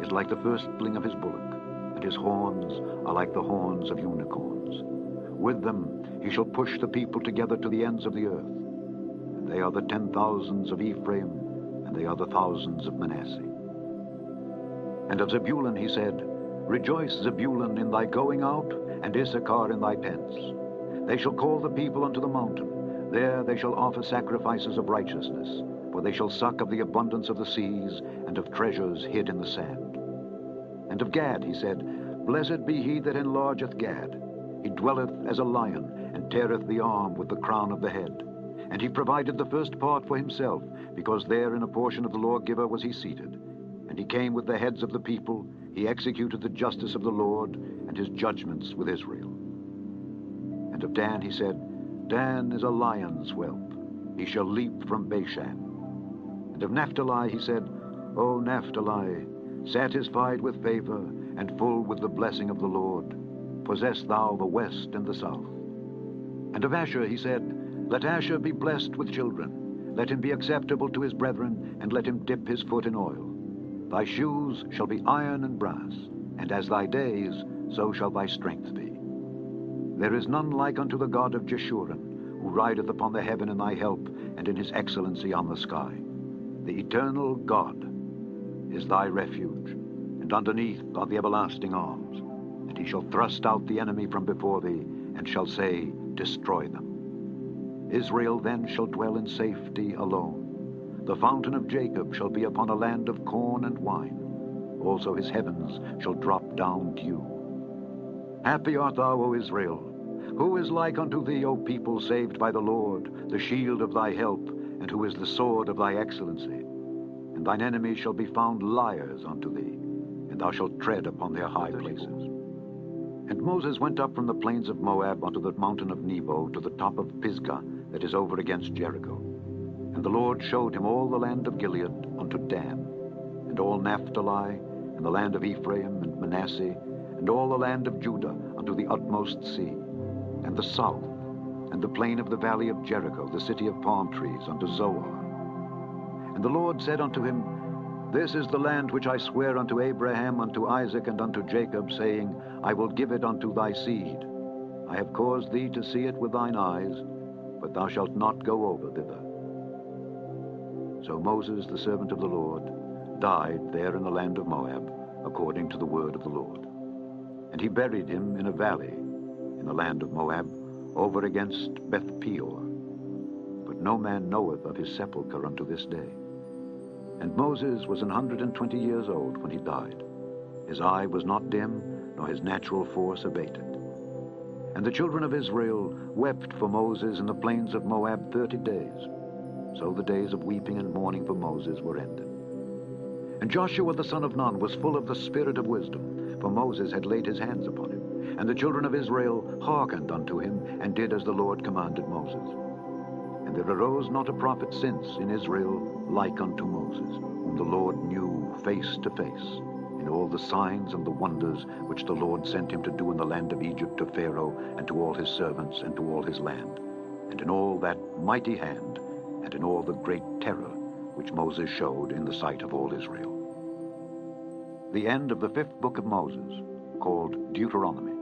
is like the firstling of his bullock, and his horns are like the horns of unicorns. With them he shall push the people together to the ends of the earth. And they are the 10,000s of Ephraim, and they are the thousands of Manasseh. And of Zebulun he said, Rejoice, Zebulun, in thy going out, and Issachar in thy tents. They shall call the people unto the mountain. There they shall offer sacrifices of righteousness, for they shall suck of the abundance of the seas, and of treasures hid in the sand. And of Gad he said, Blessed be he that enlargeth Gad. He dwelleth as a lion, and teareth the arm with the crown of the head. And he provided the first part for himself, because there in a portion of the lawgiver was he seated. And he came with the heads of the people, he executed the justice of the Lord, and his judgments with Israel. And of Dan he said, Dan is a lion's whelp, he shall leap from Bashan. And of Naphtali he said, O Naphtali, satisfied with favor, and full with the blessing of the Lord, possess thou the west and the south. And of Asher he said, Let Asher be blessed with children, let him be acceptable to his brethren, and let him dip his foot in oil. Thy shoes shall be iron and brass, and as thy days, so shall thy strength be. There is none like unto the God of Jeshurun, who rideth upon the heaven in thy help, and in his excellency on the sky. The eternal God is thy refuge, and underneath are the everlasting arms. And he shall thrust out the enemy from before thee, and shall say, Destroy them. Israel then shall dwell in safety alone. The fountain of Jacob shall be upon a land of corn and wine. Also his heavens shall drop down dew. Happy art thou, O Israel! Who is like unto thee, O people saved by the Lord, the shield of thy help, and who is the sword of thy excellency? And thine enemies shall be found liars unto thee, and thou shalt tread upon their high places. And Moses went up from the plains of Moab unto the mountain of Nebo to the top of Pisgah that is over against Jericho. And the Lord showed him all the land of Gilead unto Dan, and all Naphtali, and the land of Ephraim and Manasseh, and all the land of Judah unto the utmost sea, and the south, and the plain of the valley of Jericho, the city of palm trees, unto Zoar. And the Lord said unto him, This is the land which I swear unto Abraham, unto Isaac, and unto Jacob, saying, I will give it unto thy seed. I have caused thee to see it with thine eyes, but thou shalt not go over thither. So Moses, the servant of the Lord, died there in the land of Moab, according to the word of the Lord. And he buried him in a valley in the land of Moab, over against Beth Peor. But no man knoweth of his sepulchre unto this day. And Moses was 120 years old when he died. His eye was not dim, nor his natural force abated. And the children of Israel wept for Moses in the plains of Moab 30 days. So the days of weeping and mourning for Moses were ended. And Joshua the son of Nun was full of the spirit of wisdom, for Moses had laid his hands upon him. And the children of Israel hearkened unto him, and did as the Lord commanded Moses. And there arose not a prophet since in Israel like unto Moses, whom the Lord knew face to face, in all the signs and the wonders which the Lord sent him to do in the land of Egypt to Pharaoh, and to all his servants, and to all his land, and in all that mighty hand, and in all the great terror which Moses showed in the sight of all Israel. The end of the 5th book of Moses, called Deuteronomy.